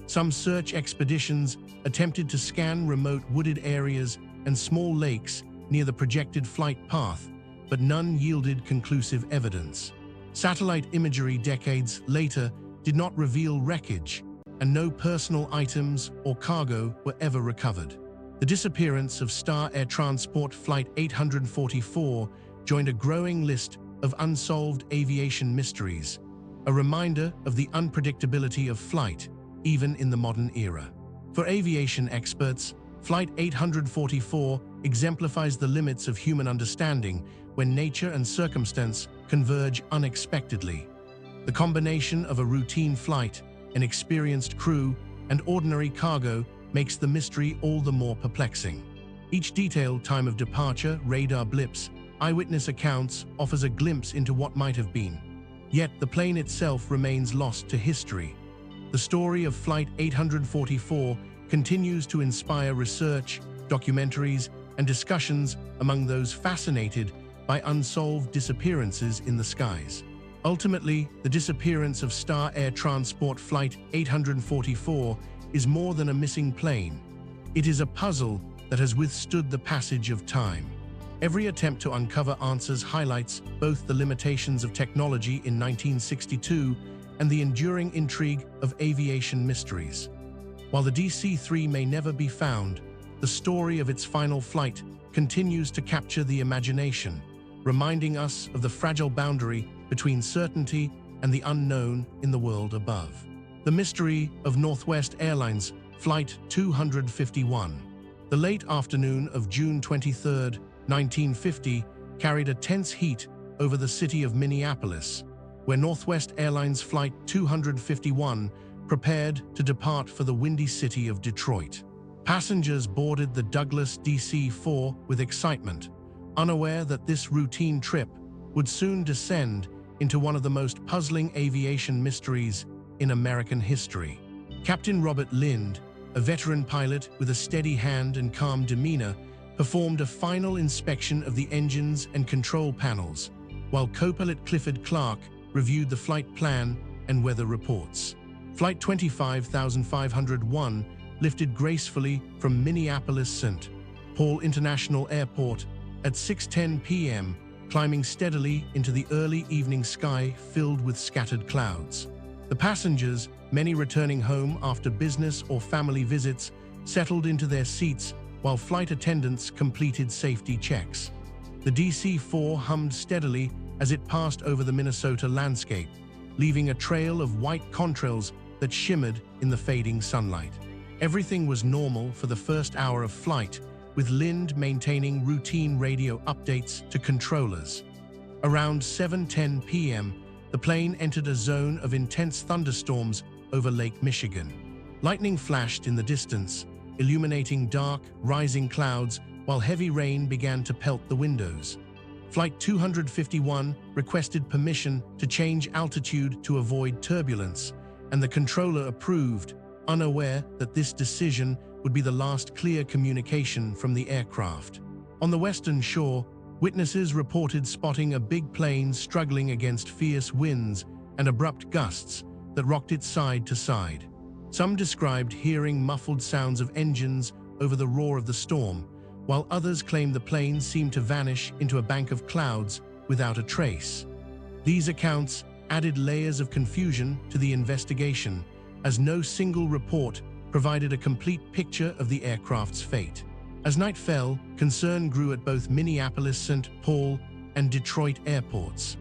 Some search expeditions attempted to scan remote wooded areas and small lakes near the projected flight path, but none yielded conclusive evidence. Satellite imagery decades later did not reveal wreckage, and no personal items or cargo were ever recovered. The disappearance of Star Air Transport Flight 844 joined a growing list of unsolved aviation mysteries, a reminder of the unpredictability of flight, even in the modern era. For aviation experts, Flight 844 exemplifies the limits of human understanding when nature and circumstance converge unexpectedly. The combination of a routine flight, an experienced crew, and ordinary cargo makes the mystery all the more perplexing. Each detail, time of departure, radar blips, eyewitness accounts offers a glimpse into what might have been. Yet the plane itself remains lost to history. The story of Flight 844 continues to inspire research, documentaries, and discussions among those fascinated by unsolved disappearances in the skies. Ultimately, the disappearance of Star Air Transport Flight 844 is more than a missing plane. It is a puzzle that has withstood the passage of time. Every attempt to uncover answers highlights both the limitations of technology in 1962 and the enduring intrigue of aviation mysteries. While the DC-3 may never be found, the story of its final flight continues to capture the imagination, reminding us of the fragile boundary between certainty and the unknown in the world above. The mystery of Northwest Airlines Flight 251. The late afternoon of June 23, 1950, carried a tense heat over the city of Minneapolis, where Northwest Airlines Flight 251 prepared to depart for the windy city of Detroit. Passengers boarded the Douglas DC-4 with excitement, unaware that this routine trip would soon descend into one of the most puzzling aviation mysteries in American history. Captain Robert Lind, a veteran pilot with a steady hand and calm demeanor, performed a final inspection of the engines and control panels, while co-pilot Clifford Clark reviewed the flight plan and weather reports. Flight 25501 lifted gracefully from Minneapolis-St. Paul International Airport at 6:10 p.m., climbing steadily into the early evening sky filled with scattered clouds. The passengers, many returning home after business or family visits, settled into their seats while flight attendants completed safety checks. The DC-4 hummed steadily as it passed over the Minnesota landscape, leaving a trail of white contrails that shimmered in the fading sunlight. Everything was normal for the first hour of flight, with Lind maintaining routine radio updates to controllers. Around 7:10 p.m., the plane entered a zone of intense thunderstorms over Lake Michigan. Lightning flashed in the distance, illuminating dark, rising clouds, while heavy rain began to pelt the windows. Flight 251 requested permission to change altitude to avoid turbulence, and the controller approved, unaware that this decision would be the last clear communication from the aircraft. On the western shore, witnesses reported spotting a big plane struggling against fierce winds and abrupt gusts that rocked it side to side. Some described hearing muffled sounds of engines over the roar of the storm, while others claimed the plane seemed to vanish into a bank of clouds without a trace. These accounts added layers of confusion to the investigation, as no single report provided a complete picture of the aircraft's fate. As night fell, concern grew at both Minneapolis-St. Paul and Detroit airports.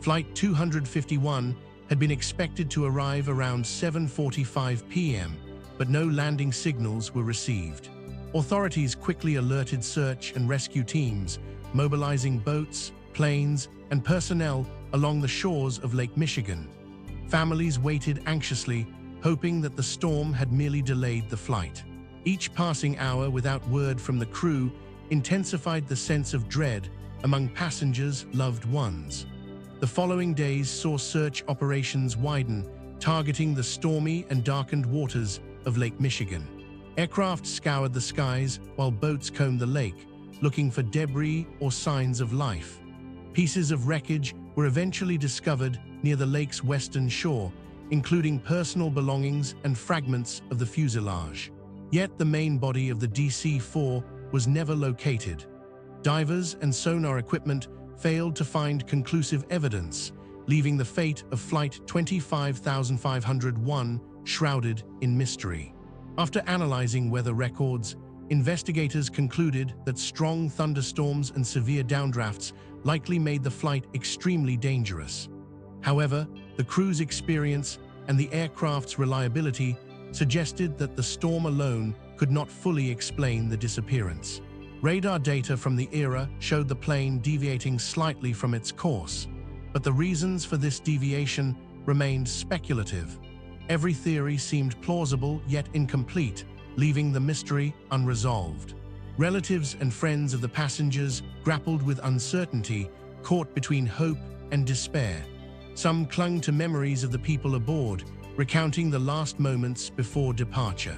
Flight 251 had been expected to arrive around 7:45 p.m., but no landing signals were received. Authorities quickly alerted search and rescue teams, mobilizing boats, planes, and personnel along the shores of Lake Michigan. Families waited anxiously, hoping that the storm had merely delayed the flight. Each passing hour without word from the crew intensified the sense of dread among passengers' loved ones. The following days saw search operations widen, targeting the stormy and darkened waters of Lake Michigan. Aircraft scoured the skies while boats combed the lake, looking for debris or signs of life. Pieces of wreckage were eventually discovered near the lake's western shore, including personal belongings and fragments of the fuselage. Yet the main body of the DC-4 was never located. Divers and sonar equipment failed to find conclusive evidence, leaving the fate of Flight 25501 shrouded in mystery. After analyzing weather records, investigators concluded that strong thunderstorms and severe downdrafts likely made the flight extremely dangerous. However, the crew's experience and the aircraft's reliability suggested that the storm alone could not fully explain the disappearance. Radar data from the era showed the plane deviating slightly from its course, but the reasons for this deviation remained speculative. Every theory seemed plausible yet incomplete, leaving the mystery unresolved. Relatives and friends of the passengers grappled with uncertainty, caught between hope and despair. Some clung to memories of the people aboard, recounting the last moments before departure.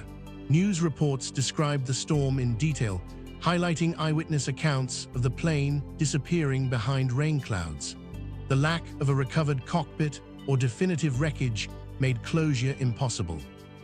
News reports described the storm in detail, highlighting eyewitness accounts of the plane disappearing behind rain clouds. The lack of a recovered cockpit or definitive wreckage made closure impossible.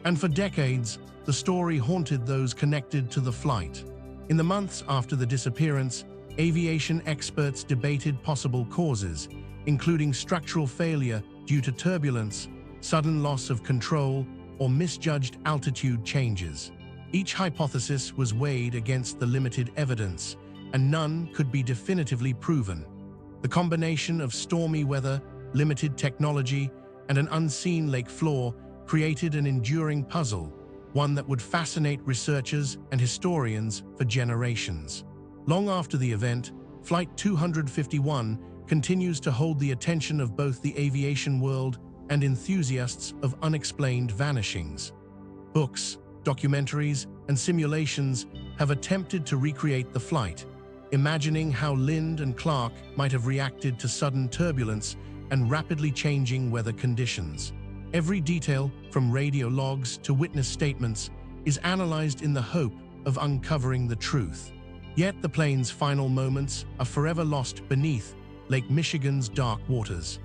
And for decades, the story haunted those connected to the flight. In the months after the disappearance, aviation experts debated possible causes, including structural failure due to turbulence, sudden loss of control, or misjudged altitude changes. Each hypothesis was weighed against the limited evidence, and none could be definitively proven. The combination of stormy weather, limited technology, and an unseen lake floor created an enduring puzzle, one that would fascinate researchers and historians for generations. Long after the event, Flight 251 continues to hold the attention of both the aviation world and enthusiasts of unexplained vanishings. Books, documentaries, and simulations have attempted to recreate the flight, imagining how Lind and Clark might have reacted to sudden turbulence and rapidly changing weather conditions. Every detail, from radio logs to witness statements, is analyzed in the hope of uncovering the truth. Yet the plane's final moments are forever lost beneath Lake Michigan's dark waters.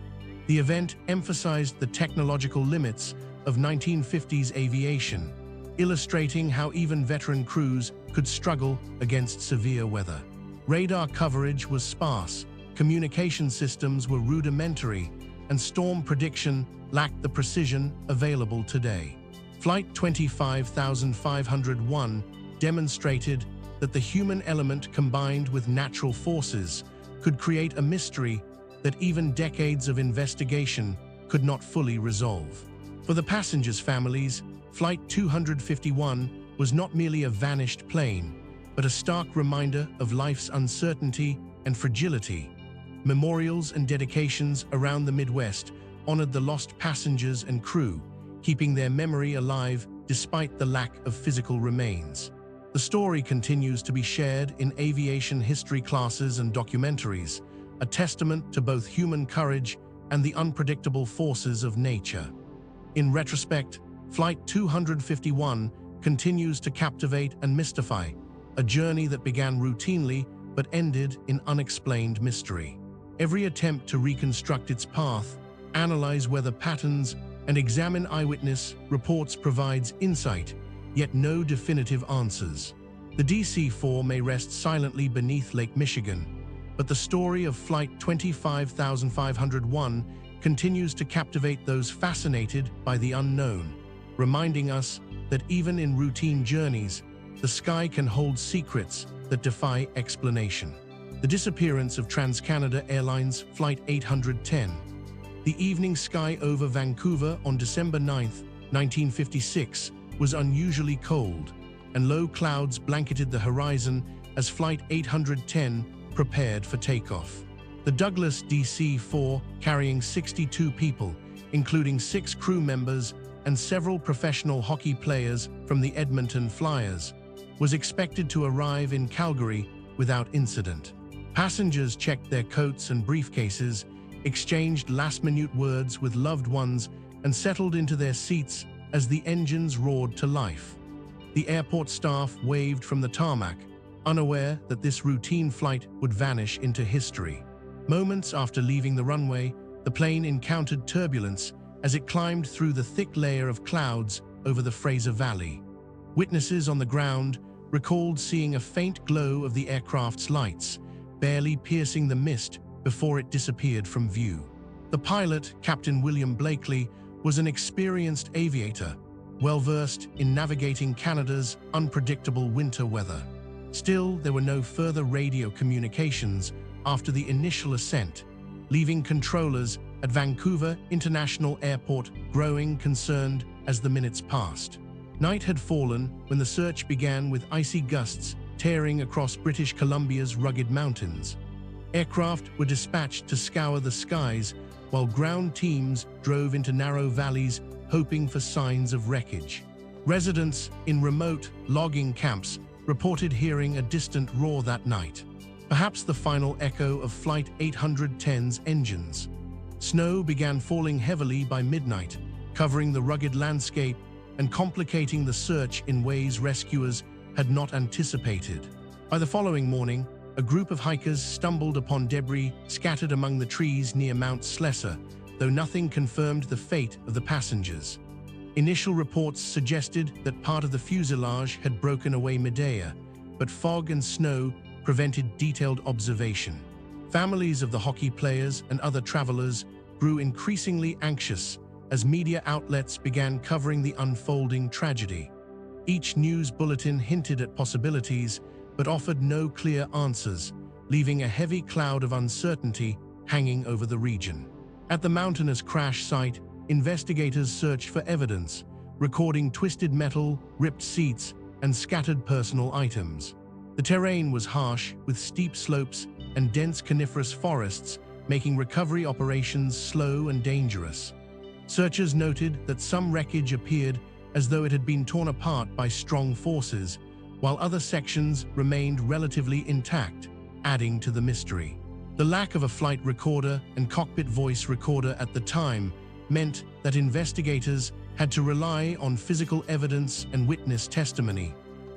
The event emphasized the technological limits of 1950s aviation, illustrating how even veteran crews could struggle against severe weather. Radar coverage was sparse, communication systems were rudimentary, and storm prediction lacked the precision available today. Flight 25501 demonstrated that the human element combined with natural forces could create a mystery that even decades of investigation could not fully resolve. For the passengers' families, Flight 251 was not merely a vanished plane, but a stark reminder of life's uncertainty and fragility. Memorials and dedications around the Midwest honored the lost passengers and crew, keeping their memory alive despite the lack of physical remains. The story continues to be shared in aviation history classes and documentaries, a testament to both human courage and the unpredictable forces of nature. In retrospect, Flight 251 continues to captivate and mystify, a journey that began routinely but ended in unexplained mystery. Every attempt to reconstruct its path, analyze weather patterns, and examine eyewitness reports provides insight, yet no definitive answers. The DC-4 may rest silently beneath Lake Michigan, but the story of Flight 25501 continues to captivate those fascinated by the unknown, reminding us that even in routine journeys, the sky can hold secrets that defy explanation. The disappearance of TransCanada Airlines Flight 810. The evening sky over Vancouver on December 9, 1956, was unusually cold, and low clouds blanketed the horizon as Flight 810 prepared for takeoff. The Douglas DC-4, carrying 62 people, including 6 crew members and several professional hockey players from the Edmonton Flyers, was expected to arrive in Calgary without incident. Passengers checked their coats and briefcases, exchanged last-minute words with loved ones, and settled into their seats as the engines roared to life. The airport staff waved from the tarmac, unaware that this routine flight would vanish into history. Moments after leaving the runway, the plane encountered turbulence as it climbed through the thick layer of clouds over the Fraser Valley. Witnesses on the ground recalled seeing a faint glow of the aircraft's lights, barely piercing the mist before it disappeared from view. The pilot, Captain William Blakely, was an experienced aviator, well-versed in navigating Canada's unpredictable winter weather. Still, there were no further radio communications after the initial ascent, leaving controllers at Vancouver International Airport growing concerned as the minutes passed. Night had fallen when the search began, with icy gusts tearing across British Columbia's rugged mountains. Aircraft were dispatched to scour the skies, while ground teams drove into narrow valleys hoping for signs of wreckage. Residents in remote logging camps reported hearing a distant roar that night, perhaps the final echo of Flight 810's engines. Snow began falling heavily by midnight, covering the rugged landscape and complicating the search in ways rescuers had not anticipated. By the following morning, a group of hikers stumbled upon debris scattered among the trees near Mount Slessor, though nothing confirmed the fate of the passengers. Initial reports suggested that part of the fuselage had broken away midair, but fog and snow prevented detailed observation. Families of the hockey players and other travelers grew increasingly anxious as media outlets began covering the unfolding tragedy. Each news bulletin hinted at possibilities, but offered no clear answers, leaving a heavy cloud of uncertainty hanging over the region. At the mountainous crash site, investigators searched for evidence, recording twisted metal, ripped seats, and scattered personal items. The terrain was harsh, with steep slopes and dense coniferous forests, making recovery operations slow and dangerous. Searchers noted that some wreckage appeared as though it had been torn apart by strong forces, while other sections remained relatively intact, adding to the mystery. The lack of a flight recorder and cockpit voice recorder at the time meant that investigators had to rely on physical evidence and witness testimony,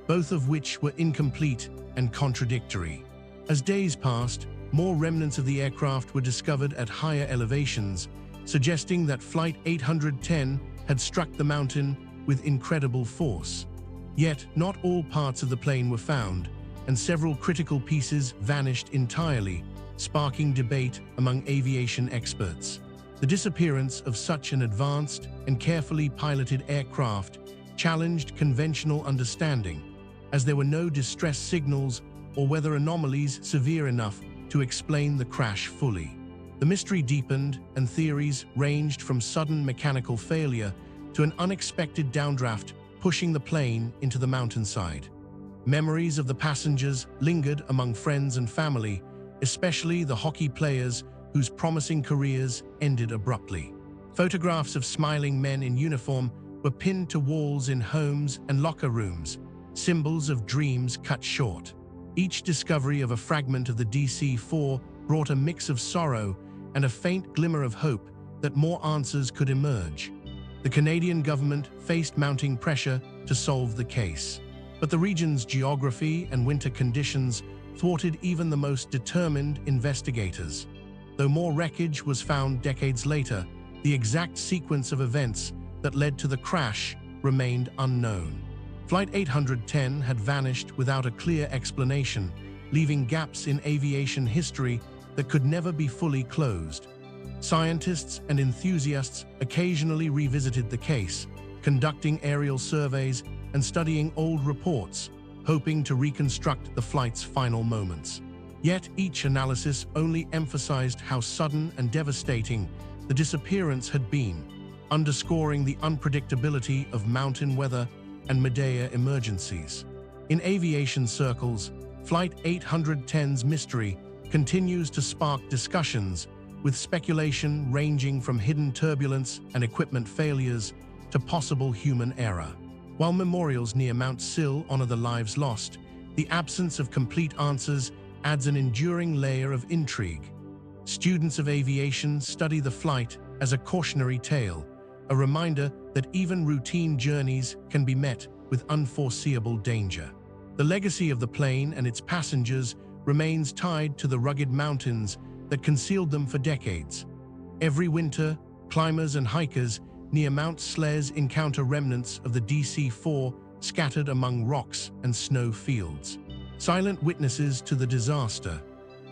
both of which were incomplete and contradictory. As days passed, more remnants of the aircraft were discovered at higher elevations, suggesting that Flight 810 had struck the mountain with incredible force. Yet, not all parts of the plane were found, and several critical pieces vanished entirely, sparking debate among aviation experts. The disappearance of such an advanced and carefully piloted aircraft challenged conventional understanding, as there were no distress signals or weather anomalies severe enough to explain the crash fully. The mystery deepened, and theories ranged from sudden mechanical failure to an unexpected downdraft pushing the plane into the mountainside. Memories of the passengers lingered among friends and family, especially the hockey players whose promising careers ended abruptly. Photographs of smiling men in uniform were pinned to walls in homes and locker rooms, symbols of dreams cut short. Each discovery of a fragment of the DC-4 brought a mix of sorrow and a faint glimmer of hope that more answers could emerge. The Canadian government faced mounting pressure to solve the case, but the region's geography and winter conditions thwarted even the most determined investigators. Though more wreckage was found decades later, the exact sequence of events that led to the crash remained unknown. Flight 810 had vanished without a clear explanation, leaving gaps in aviation history that could never be fully closed. Scientists and enthusiasts occasionally revisited the case, conducting aerial surveys and studying old reports, hoping to reconstruct the flight's final moments. Yet each analysis only emphasized how sudden and devastating the disappearance had been, underscoring the unpredictability of mountain weather and Medea emergencies. In aviation circles, Flight 810's mystery continues to spark discussions, with speculation ranging from hidden turbulence and equipment failures to possible human error. While memorials near Mount Sill honor the lives lost, the absence of complete answers adds an enduring layer of intrigue. Students of aviation study the flight as a cautionary tale, a reminder that even routine journeys can be met with unforeseeable danger. The legacy of the plane and its passengers remains tied to the rugged mountains that concealed them for decades. Every winter, climbers and hikers near Mount Slees encounter remnants of the DC-4 scattered among rocks and snow fields. Silent witnesses to the disaster,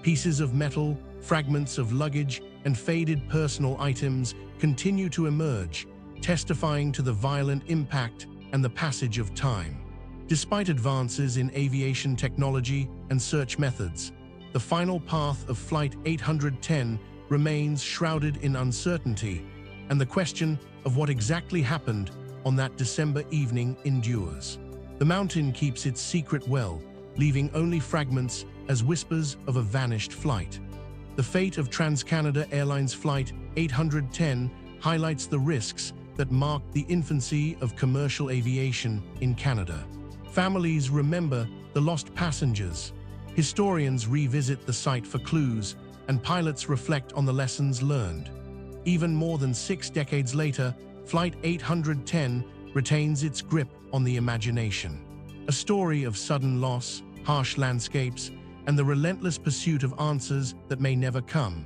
pieces of metal, fragments of luggage, and faded personal items continue to emerge, testifying to the violent impact and the passage of time. Despite advances in aviation technology and search methods, the final path of Flight 810 remains shrouded in uncertainty, and the question of what exactly happened on that December evening endures. The mountain keeps its secret well, leaving only fragments as whispers of a vanished flight. The fate of TransCanada Airlines Flight 810 highlights the risks that marked the infancy of commercial aviation in Canada. Families remember the lost passengers. Historians revisit the site for clues, and pilots reflect on the lessons learned. Even more than 6 decades later, Flight 810 retains its grip on the imagination. A story of sudden loss, harsh landscapes, and the relentless pursuit of answers that may never come.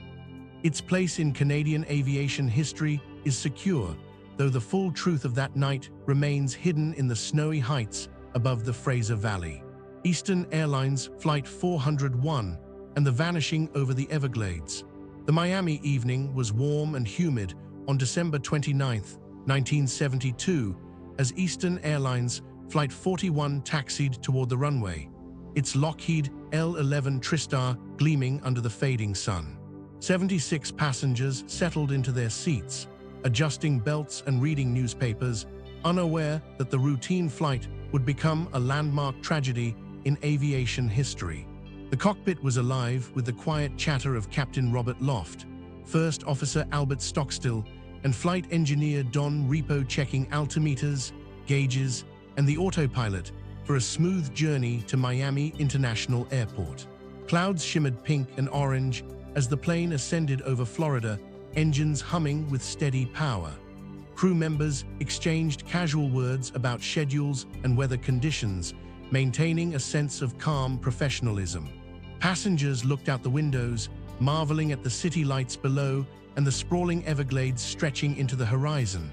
Its place in Canadian aviation history is secure, though the full truth of that night remains hidden in the snowy heights above the Fraser Valley. Eastern Airlines Flight 401 and the vanishing over the Everglades. The Miami evening was warm and humid on December 29, 1972, as Eastern Airlines Flight 41 taxied toward the runway, its Lockheed L-11 TriStar gleaming under the fading sun. 76 passengers settled into their seats, adjusting belts and reading newspapers, unaware that the routine flight would become a landmark tragedy in aviation history. The cockpit was alive with the quiet chatter of Captain Robert Loft, First Officer Albert Stockstill, and Flight Engineer Don Repo checking altimeters, gauges, and the autopilot for a smooth journey to Miami International Airport. Clouds shimmered pink and orange as the plane ascended over Florida, engines humming with steady power. Crew members exchanged casual words about schedules and weather conditions, maintaining a sense of calm professionalism. Passengers looked out the windows, marveling at the city lights below and the sprawling Everglades stretching into the horizon.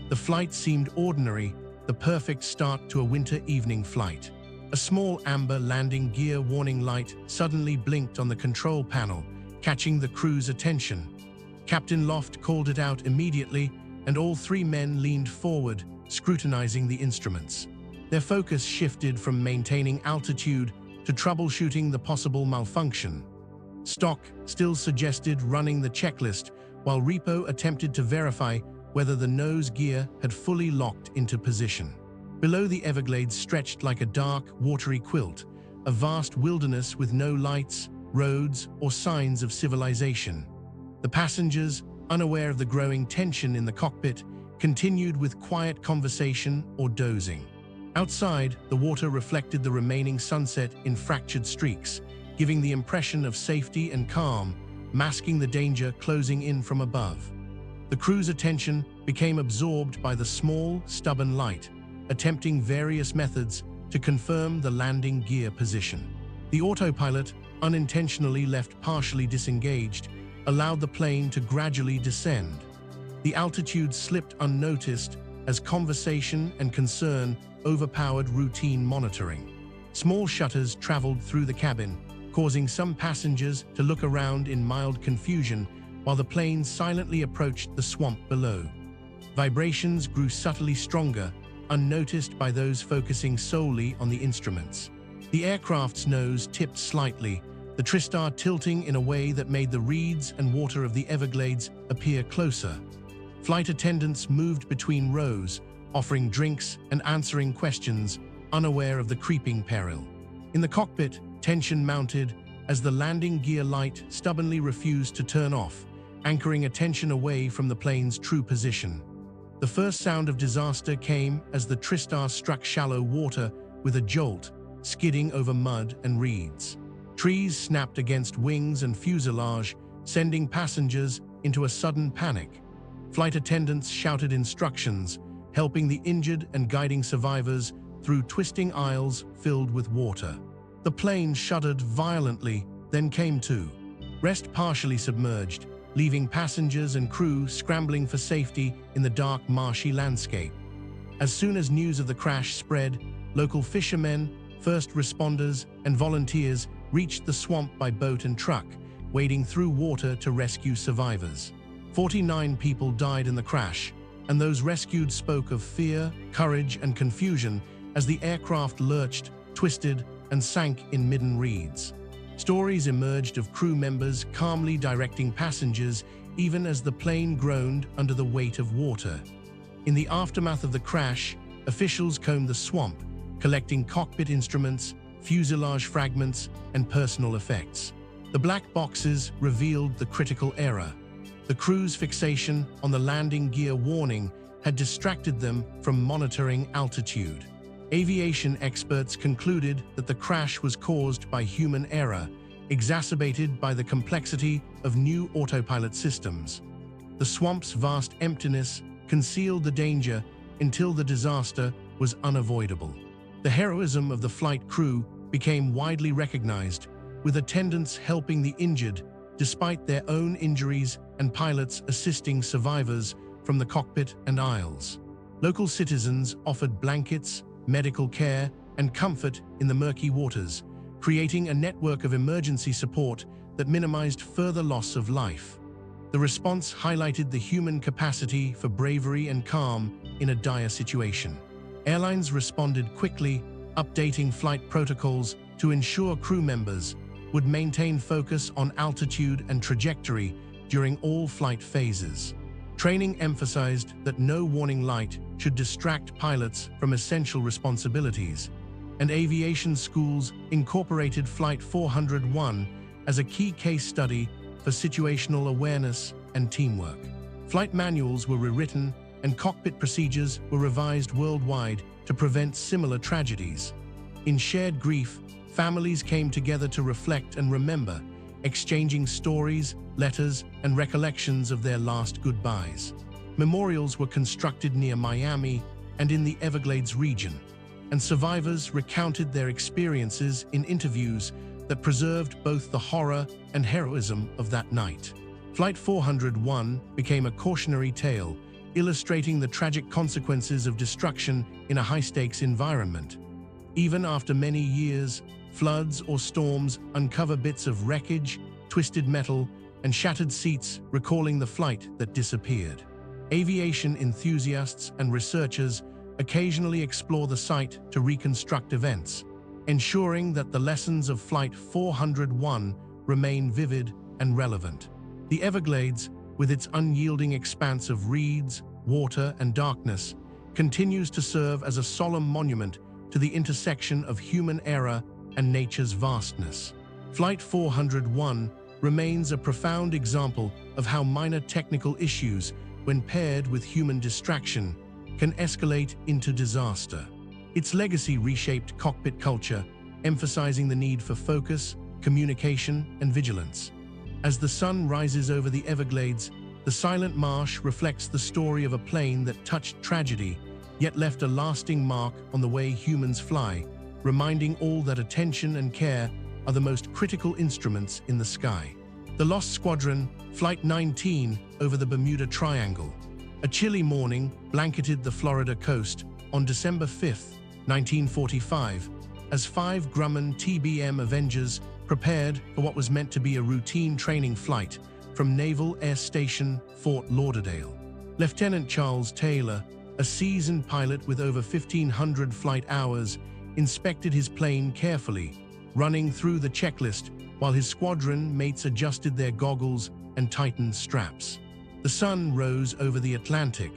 The flight seemed ordinary, the perfect start to a winter evening flight. A small amber landing gear warning light suddenly blinked on the control panel, catching the crew's attention. Captain Loft called it out immediately, and all three men leaned forward, scrutinizing the instruments. Their focus shifted from maintaining altitude to troubleshooting the possible malfunction. Stock still suggested running the checklist, while Repo attempted to verify whether the nose gear had fully locked into position. Below, the Everglades stretched like a dark, watery quilt, a vast wilderness with no lights, roads, or signs of civilization. The passengers, unaware of the growing tension in the cockpit, continued with quiet conversation or dozing. Outside, the water reflected the remaining sunset in fractured streaks, giving the impression of safety and calm, masking the danger closing in from above. The crew's attention became absorbed by the small, stubborn light, attempting various methods to confirm the landing gear position. The autopilot, unintentionally left partially disengaged, allowed the plane to gradually descend. The altitude slipped unnoticed as conversation and concern overpowered routine monitoring. Small shutters traveled through the cabin, causing some passengers to look around in mild confusion while the plane silently approached the swamp below. Vibrations grew subtly stronger, unnoticed by those focusing solely on the instruments. The aircraft's nose tipped slightly, the TriStar tilting in a way that made the reeds and water of the Everglades appear closer. Flight attendants moved between rows, offering drinks and answering questions, unaware of the creeping peril. In the cockpit, tension mounted as the landing gear light stubbornly refused to turn off, anchoring attention away from the plane's true position. The first sound of disaster came as the TriStar struck shallow water with a jolt, skidding over mud and reeds. Trees snapped against wings and fuselage, sending passengers into a sudden panic. Flight attendants shouted instructions, helping the injured and guiding survivors through twisting aisles filled with water. The plane shuddered violently, then came to rest partially submerged, leaving passengers and crew scrambling for safety in the dark, marshy landscape. As soon as news of the crash spread, local fishermen, first responders, and volunteers reached the swamp by boat and truck, wading through water to rescue survivors. 49 people died in the crash, and those rescued spoke of fear, courage, and confusion as the aircraft lurched, twisted, and sank in midden reeds. Stories emerged of crew members calmly directing passengers even as the plane groaned under the weight of water. In the aftermath of the crash, officials combed the swamp, collecting cockpit instruments, fuselage fragments, and personal effects. The black boxes revealed the critical error. The crew's fixation on the landing gear warning had distracted them from monitoring altitude. Aviation experts concluded that the crash was caused by human error, exacerbated by the complexity of new autopilot systems. The swamp's vast emptiness concealed the danger until the disaster was unavoidable. The heroism of the flight crew became widely recognized, with attendants helping the injured despite their own injuries and pilots assisting survivors from the cockpit and aisles. Local citizens offered blankets, medical care, and comfort in the murky waters, creating a network of emergency support that minimized further loss of life. The response highlighted the human capacity for bravery and calm in a dire situation. Airlines responded quickly, updating flight protocols to ensure crew members would maintain focus on altitude and trajectory during all flight phases. Training emphasized that no warning light should distract pilots from essential responsibilities, and aviation schools incorporated Flight 401 as a key case study for situational awareness and teamwork. Flight manuals were rewritten and cockpit procedures were revised worldwide to prevent similar tragedies. In shared grief, families came together to reflect and remember, exchanging stories, letters, and recollections of their last goodbyes. Memorials were constructed near Miami and in the Everglades region, and survivors recounted their experiences in interviews that preserved both the horror and heroism of that night. Flight 401 became a cautionary tale, illustrating the tragic consequences of destruction in a high-stakes environment. Even after many years, floods or storms uncover bits of wreckage, twisted metal, and shattered seats, recalling the flight that disappeared. Aviation enthusiasts and researchers occasionally explore the site to reconstruct events, ensuring that the lessons of Flight 401 remain vivid and relevant. The Everglades, with its unyielding expanse of reeds, water, and darkness, continues to serve as a solemn monument to the intersection of human error and nature's vastness. Flight 401 remains a profound example of how minor technical issues, when paired with human distraction, can escalate into disaster. Its legacy reshaped cockpit culture, emphasizing the need for focus, communication, and vigilance. As the sun rises over the Everglades, the silent marsh reflects the story of a plane that touched tragedy, yet left a lasting mark on the way humans fly, reminding all that attention and care are the most critical instruments in the sky. The Lost Squadron, Flight 19, over the Bermuda Triangle. A chilly morning blanketed the Florida coast on December 5, 1945, as 5 Grumman TBM Avengers prepared for what was meant to be a routine training flight from Naval Air Station Fort Lauderdale. Lieutenant Charles Taylor, a seasoned pilot with over 1,500 flight hours, inspected his plane carefully, running through the checklist while his squadron mates adjusted their goggles and tightened straps. The sun rose over the Atlantic,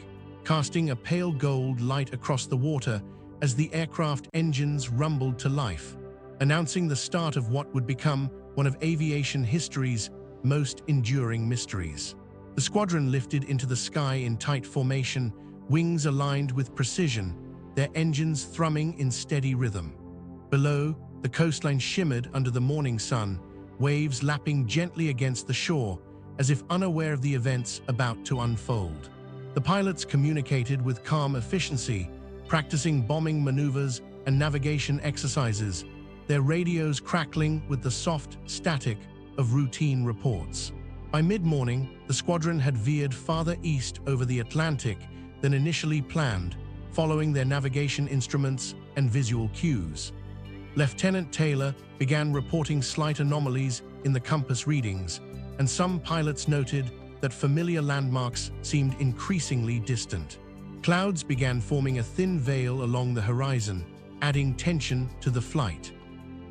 casting a pale gold light across the water as the aircraft engines rumbled to life, announcing the start of what would become one of aviation history's most enduring mysteries. The squadron lifted into the sky in tight formation, wings aligned with precision, their engines thrumming in steady rhythm. Below, the coastline shimmered under the morning sun, waves lapping gently against the shore, as if unaware of the events about to unfold. The pilots communicated with calm efficiency, practicing bombing maneuvers and navigation exercises, their radios crackling with the soft static of routine reports. By mid-morning, the squadron had veered farther east over the Atlantic than initially planned, following their navigation instruments and visual cues. Lieutenant Taylor began reporting slight anomalies in the compass readings, and some pilots noted that familiar landmarks seemed increasingly distant. Clouds began forming a thin veil along the horizon, adding tension to the flight.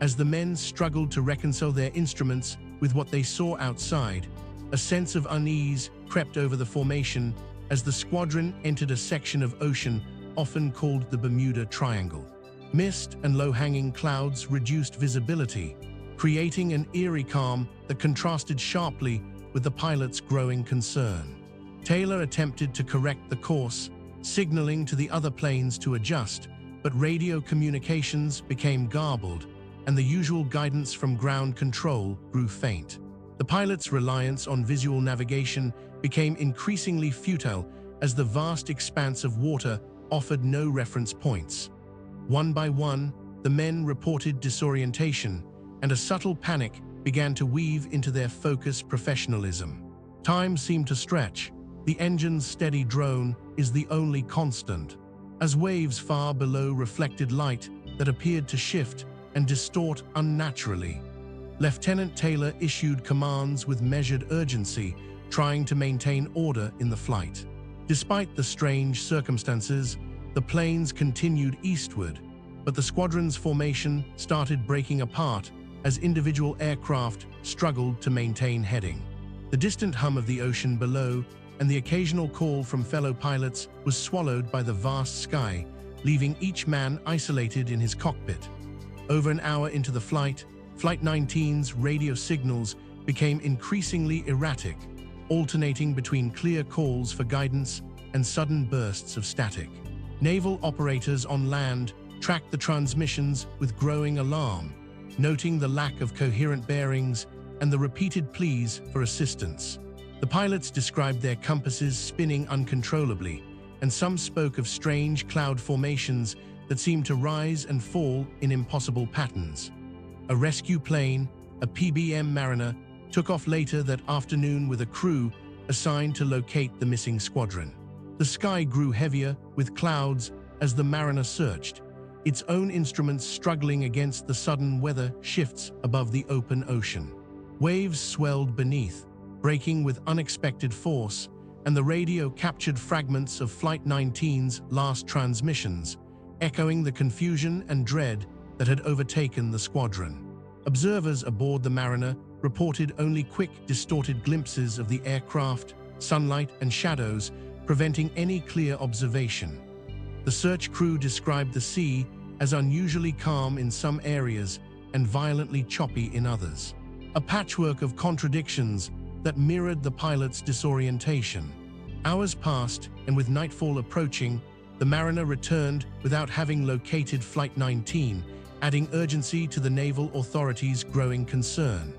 As the men struggled to reconcile their instruments with what they saw outside, a sense of unease crept over the formation as the squadron entered a section of ocean often called the Bermuda Triangle. Mist and low-hanging clouds reduced visibility, creating an eerie calm that contrasted sharply with the pilot's growing concern. Taylor attempted to correct the course, signaling to the other planes to adjust, but radio communications became garbled, and the usual guidance from ground control grew faint. The pilot's reliance on visual navigation became increasingly futile as the vast expanse of water offered no reference points. One by one, the men reported disorientation, and a subtle panic began to weave into their focused professionalism. Time seemed to stretch. The engine's steady drone is the only constant, as waves far below reflected light that appeared to shift and distort unnaturally. Lieutenant Taylor issued commands with measured urgency, trying to maintain order in the flight. Despite the strange circumstances, the planes continued eastward, but the squadron's formation started breaking apart as individual aircraft struggled to maintain heading. The distant hum of the ocean below and the occasional call from fellow pilots was swallowed by the vast sky, leaving each man isolated in his cockpit. Over an hour into the flight, Flight 19's radio signals became increasingly erratic, alternating between clear calls for guidance and sudden bursts of static. Naval operators on land tracked the transmissions with growing alarm, noting the lack of coherent bearings and the repeated pleas for assistance. The pilots described their compasses spinning uncontrollably, and some spoke of strange cloud formations that seemed to rise and fall in impossible patterns. A rescue plane, a PBM Mariner, took off later that afternoon with a crew assigned to locate the missing squadron. The sky grew heavier with clouds as the Mariner searched, its own instruments struggling against the sudden weather shifts above the open ocean. Waves swelled beneath, breaking with unexpected force, and the radio captured fragments of Flight 19's last transmissions, echoing the confusion and dread that had overtaken the squadron. Observers aboard the Mariner reported only quick, distorted glimpses of the aircraft, sunlight and shadows, preventing any clear observation. The search crew described the sea as unusually calm in some areas and violently choppy in others. A patchwork of contradictions that mirrored the pilot's disorientation. Hours passed, and with nightfall approaching, the Mariner returned without having located Flight 19, adding urgency to the naval authorities' growing concern.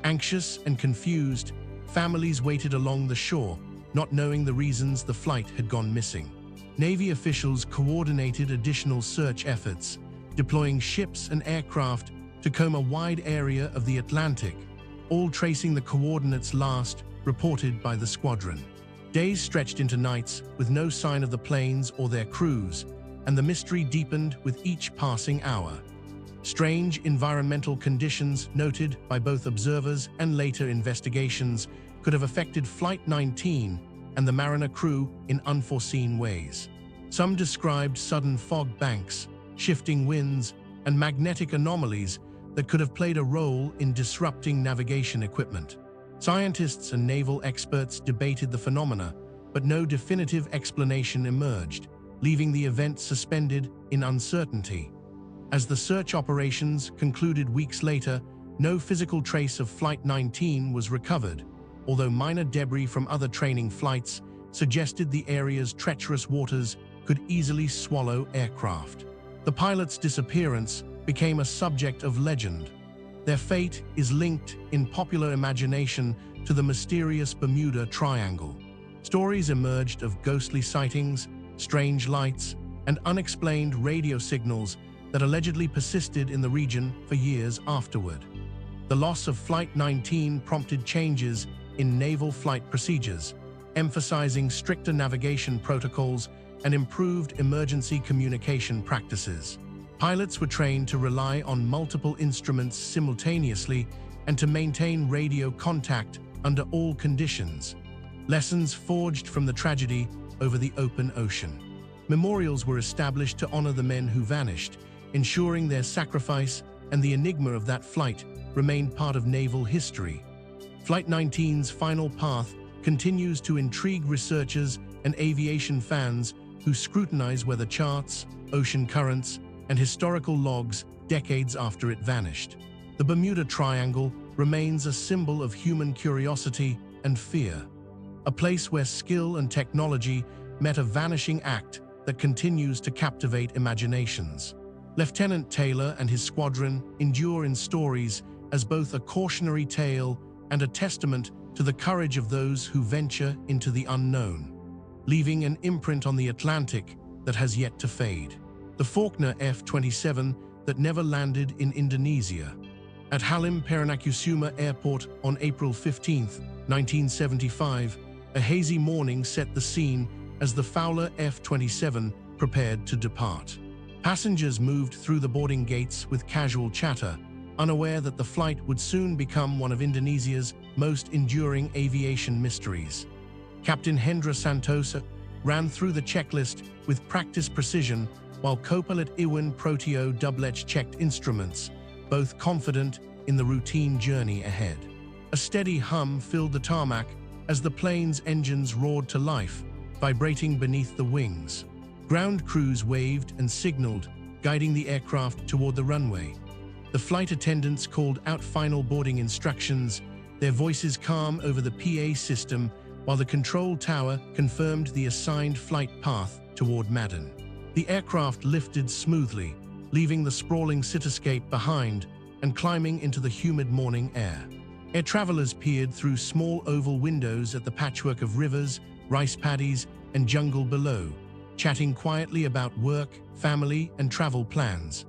Anxious and confused, families waited along the shore, not knowing the reasons the flight had gone missing. Navy officials coordinated additional search efforts, deploying ships and aircraft to comb a wide area of the Atlantic, all tracing the coordinates last reported by the squadron. Days stretched into nights with no sign of the planes or their crews, and the mystery deepened with each passing hour. Strange environmental conditions noted by both observers and later investigations could have affected Flight 19 and the Mariner crew in unforeseen ways. Some described sudden fog banks, shifting winds, and magnetic anomalies that could have played a role in disrupting navigation equipment. Scientists and naval experts debated the phenomena, but no definitive explanation emerged, leaving the event suspended in uncertainty. As the search operations concluded weeks later, no physical trace of Flight 19 was recovered, although minor debris from other training flights suggested the area's treacherous waters could easily swallow aircraft. The pilot's disappearance became a subject of legend. Their fate is linked in popular imagination to the mysterious Bermuda Triangle. Stories emerged of ghostly sightings, strange lights, and unexplained radio signals that allegedly persisted in the region for years afterward. The loss of Flight 19 prompted changes in naval flight procedures, emphasizing stricter navigation protocols and improved emergency communication practices. Pilots were trained to rely on multiple instruments simultaneously and to maintain radio contact under all conditions. Lessons forged from the tragedy over the open ocean. Memorials were established to honor the men who vanished, ensuring their sacrifice and the enigma of that flight remained part of naval history. Flight 19's final path continues to intrigue researchers and aviation fans who scrutinize weather charts, ocean currents, and historical logs decades after it vanished. The Bermuda Triangle remains a symbol of human curiosity and fear, a place where skill and technology met a vanishing act that continues to captivate imaginations. Lieutenant Taylor and his squadron endure in stories as both a cautionary tale and a testament to the courage of those who venture into the unknown, leaving an imprint on the Atlantic that has yet to fade. The Faulkner F-27 that never landed in Indonesia. At Halim Peranakusuma Airport on April 15, 1975, a hazy morning set the scene as the Fowler F-27 prepared to depart. Passengers moved through the boarding gates with casual chatter, unaware that the flight would soon become one of Indonesia's most enduring aviation mysteries. Captain Hendra Santosa ran through the checklist with practiced precision, while co-pilot Iwan Protio double-checked instruments, both confident in the routine journey ahead. A steady hum filled the tarmac as the plane's engines roared to life, vibrating beneath the wings. Ground crews waved and signaled, guiding the aircraft toward the runway. The flight attendants called out final boarding instructions, their voices calm over the PA system, while the control tower confirmed the assigned flight path toward Madden. The aircraft lifted smoothly, leaving the sprawling cityscape behind and climbing into the humid morning air. Air travelers peered through small oval windows at the patchwork of rivers, rice paddies, and jungle below, chatting quietly about work, family, and travel plans.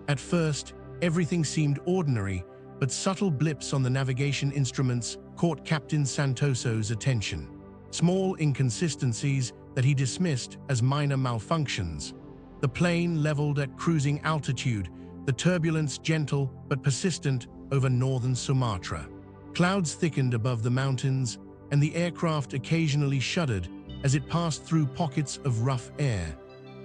At first, everything seemed ordinary, but subtle blips on the navigation instruments caught Captain Santoso's attention. Small inconsistencies that he dismissed as minor malfunctions. The plane leveled at cruising altitude, the turbulence gentle but persistent over northern Sumatra. Clouds thickened above the mountains, and the aircraft occasionally shuddered as it passed through pockets of rough air.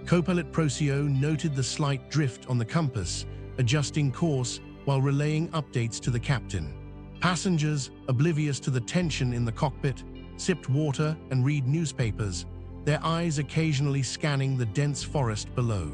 Co-pilot Procio noted the slight drift on the compass, adjusting course while relaying updates to the captain. Passengers, oblivious to the tension in the cockpit, sipped water and read newspapers, their eyes occasionally scanning the dense forest below.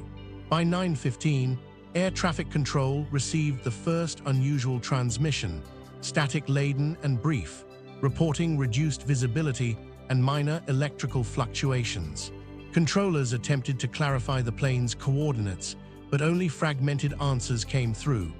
By 9:15, air traffic control received the first unusual transmission, static-laden and brief, reporting reduced visibility and minor electrical fluctuations. Controllers attempted to clarify the plane's coordinates, but only fragmented answers came through.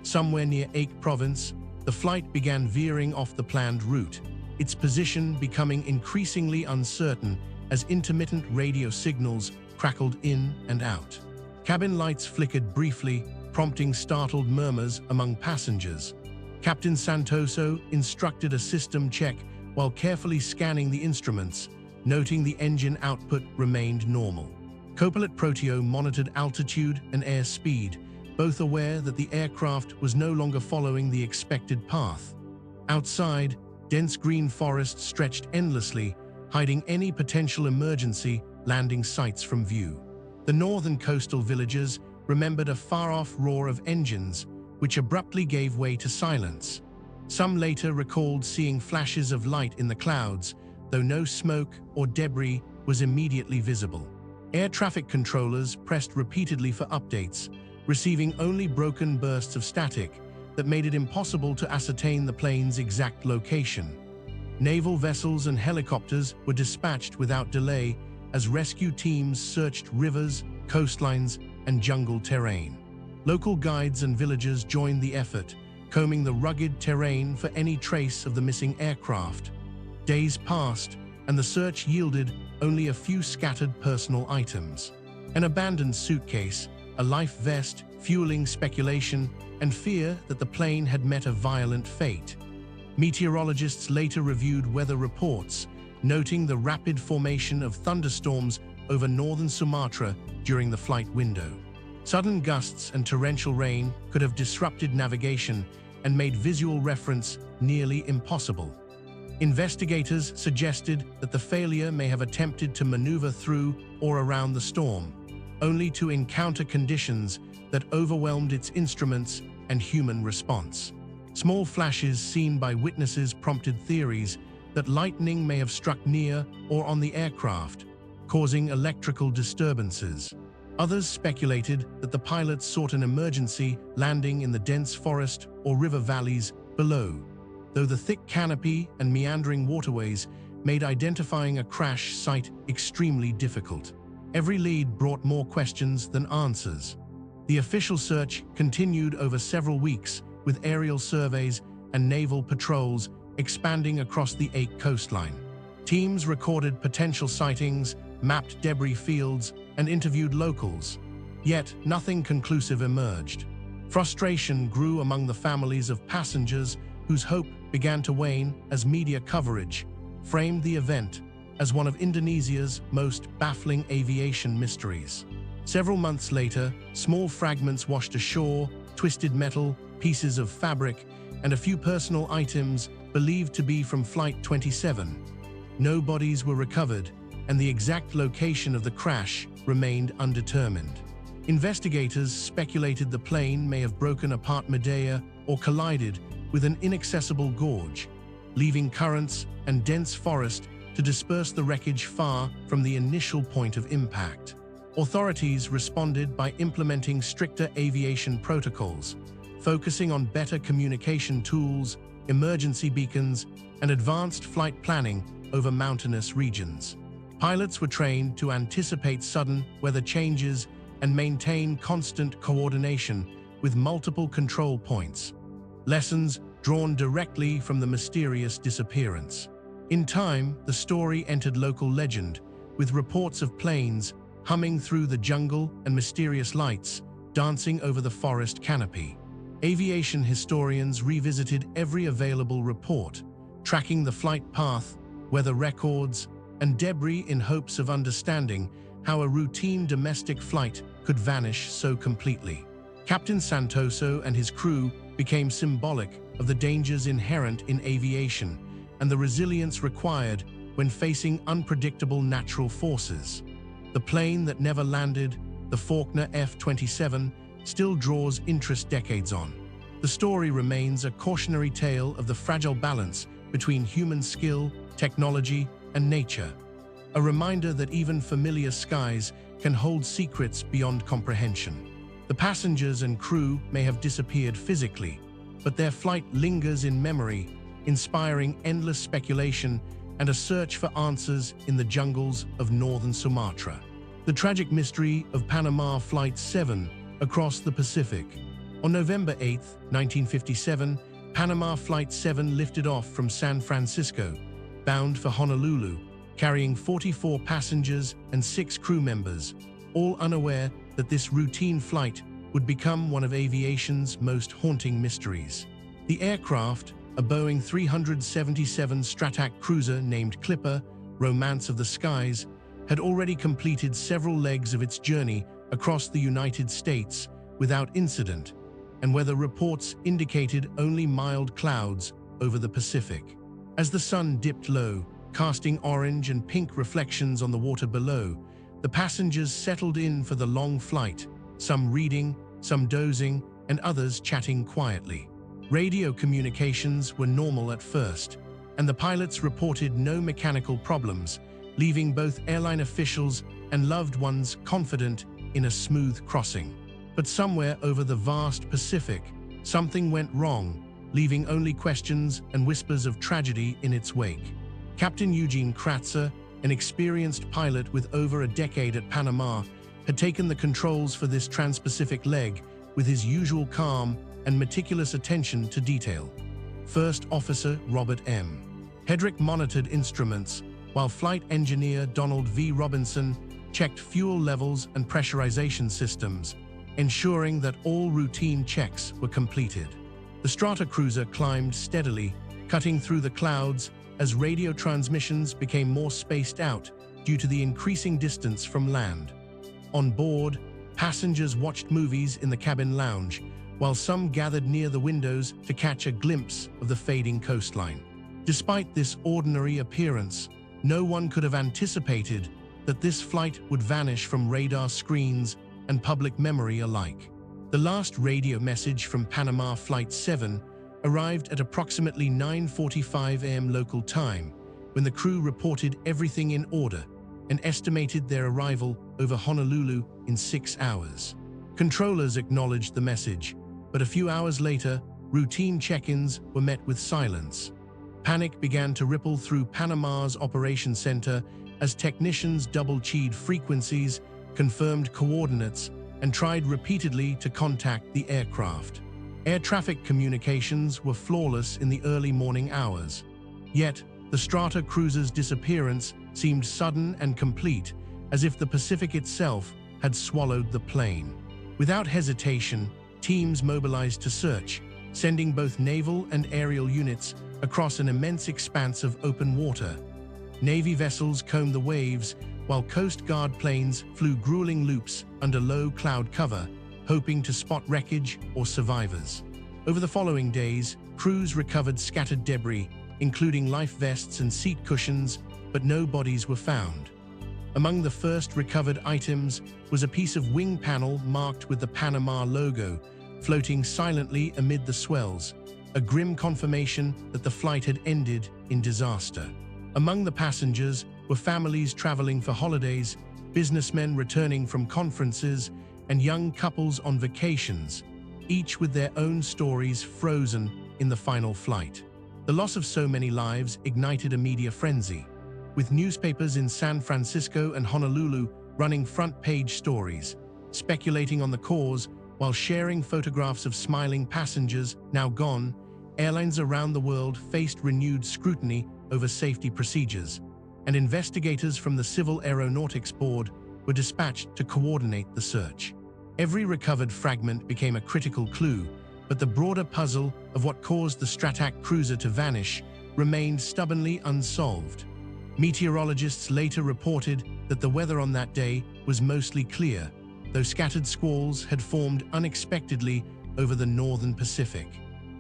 Somewhere near Acre Province, the flight began veering off the planned route, its position becoming increasingly uncertain as intermittent radio signals crackled in and out. Cabin lights flickered briefly, prompting startled murmurs among passengers. Captain Santoso instructed a system check while carefully scanning the instruments, noting the engine output remained normal. Co-pilot Procio monitored altitude and airspeed, both aware that the aircraft was no longer following the expected path. Outside, dense green forest stretched endlessly, hiding any potential emergency landing sites from view. The northern coastal villages remembered a far-off roar of engines, which abruptly gave way to silence. Some later recalled seeing flashes of light in the clouds, though no smoke or debris was immediately visible. Air traffic controllers pressed repeatedly for updates, receiving only broken bursts of static that made it impossible to ascertain the plane's exact location. Naval vessels and helicopters were dispatched without delay as rescue teams searched rivers, coastlines, and jungle terrain. Local guides and villagers joined the effort, combing the rugged terrain for any trace of the missing aircraft. Days passed, and the search yielded only a few scattered personal items. An abandoned suitcase, a life vest, fueling speculation and fear that the plane had met a violent fate. Meteorologists later reviewed weather reports, noting the rapid formation of thunderstorms over northern Sumatra during the flight window. Sudden gusts and torrential rain could have disrupted navigation and made visual reference nearly impossible. Investigators suggested that the failure may have attempted to maneuver through or around the storm, only to encounter conditions that overwhelmed its instruments and human response. Small flashes seen by witnesses prompted theories that lightning may have struck near or on the aircraft, causing electrical disturbances. Others speculated that the pilots sought an emergency landing in the dense forest or river valleys below, though the thick canopy and meandering waterways made identifying a crash site extremely difficult. Every lead brought more questions than answers. The official search continued over several weeks, with aerial surveys and naval patrols expanding across the Acre coastline. Teams recorded potential sightings, mapped debris fields, and interviewed locals. Yet, nothing conclusive emerged. Frustration grew among the families of passengers whose hope began to wane as media coverage framed the event as one of Indonesia's most baffling aviation mysteries. Several months later, small fragments washed ashore, twisted metal, pieces of fabric, and a few personal items believed to be from Flight 27. No bodies were recovered, and the exact location of the crash remained undetermined. Investigators speculated the plane may have broken apart Medea or collided with an inaccessible gorge, leaving currents and dense forest to disperse the wreckage far from the initial point of impact. Authorities responded by implementing stricter aviation protocols, focusing on better communication tools, emergency beacons, and advanced flight planning over mountainous regions. Pilots were trained to anticipate sudden weather changes and maintain constant coordination with multiple control points. Lessons drawn directly from the mysterious disappearance. In time, the story entered local legend, with reports of planes humming through the jungle and mysterious lights dancing over the forest canopy. Aviation historians revisited every available report, tracking the flight path, weather records, and debris in hopes of understanding how a routine domestic flight could vanish so completely. Captain Santoso and his crew became symbolic of the dangers inherent in aviation and the resilience required when facing unpredictable natural forces. The plane that never landed, the Faulkner F-27, still draws interest decades on. The story remains a cautionary tale of the fragile balance between human skill, technology, and nature. A reminder that even familiar skies can hold secrets beyond comprehension. The passengers and crew may have disappeared physically, but their flight lingers in memory, inspiring endless speculation and a search for answers in the jungles of northern Sumatra. The tragic mystery of Panama Flight 7 across the Pacific. On November 8, 1957, Panama Flight 7 lifted off from San Francisco, bound for Honolulu, carrying 44 passengers and 6 crew members, all unaware that this routine flight would become one of aviation's most haunting mysteries. The aircraft, a Boeing 377 Stratac cruiser named Clipper, Romance of the Skies, had already completed several legs of its journey across the United States without incident, and weather reports indicated only mild clouds over the Pacific. As the sun dipped low, casting orange and pink reflections on the water below, the passengers settled in for the long flight, some reading, some dozing, and others chatting quietly. Radio communications were normal at first, and the pilots reported no mechanical problems, leaving both airline officials and loved ones confident in a smooth crossing. But somewhere over the vast Pacific, something went wrong, leaving only questions and whispers of tragedy in its wake. Captain Eugene Kratzer, an experienced pilot with over a decade at Panama, had taken the controls for this trans-Pacific leg with his usual calm and meticulous attention to detail. First Officer Robert M. Hedrick monitored instruments, while Flight Engineer Donald V. Robinson checked fuel levels and pressurization systems, ensuring that all routine checks were completed. The Strata cruiser climbed steadily, cutting through the clouds as radio transmissions became more spaced out due to the increasing distance from land. On board, passengers watched movies in the cabin lounge, while some gathered near the windows to catch a glimpse of the fading coastline. Despite this ordinary appearance, no one could have anticipated that this flight would vanish from radar screens and public memory alike. The last radio message from Panama Flight 7 arrived at approximately 9:45 a.m. local time, when the crew reported everything in order and estimated their arrival over Honolulu in 6 hours. Controllers acknowledged the message, but a few hours later, routine check-ins were met with silence. Panic began to ripple through Panama's operations center as technicians double-checked frequencies, confirmed coordinates, and tried repeatedly to contact the aircraft. Air traffic communications were flawless in the early morning hours. Yet, the Strata cruiser's disappearance seemed sudden and complete, as if the Pacific itself had swallowed the plane. Without hesitation, teams mobilized to search, sending both naval and aerial units across an immense expanse of open water. Navy vessels combed the waves, while Coast Guard planes flew grueling loops under low cloud cover, hoping to spot wreckage or survivors. Over the following days, crews recovered scattered debris, including life vests and seat cushions, but no bodies were found. Among the first recovered items was a piece of wing panel marked with the Panama logo, floating silently amid the swells, a grim confirmation that the flight had ended in disaster. Among the passengers were families traveling for holidays, businessmen returning from conferences, and young couples on vacations, each with their own stories frozen in the final flight. The loss of so many lives ignited a media frenzy, with newspapers in San Francisco and Honolulu running front-page stories, speculating on the cause while sharing photographs of smiling passengers now gone. Airlines around the world faced renewed scrutiny over safety procedures, and investigators from the Civil Aeronautics Board were dispatched to coordinate the search. Every recovered fragment became a critical clue, but the broader puzzle of what caused the Stratak cruiser to vanish remained stubbornly unsolved. Meteorologists later reported that the weather on that day was mostly clear, though scattered squalls had formed unexpectedly over the northern Pacific.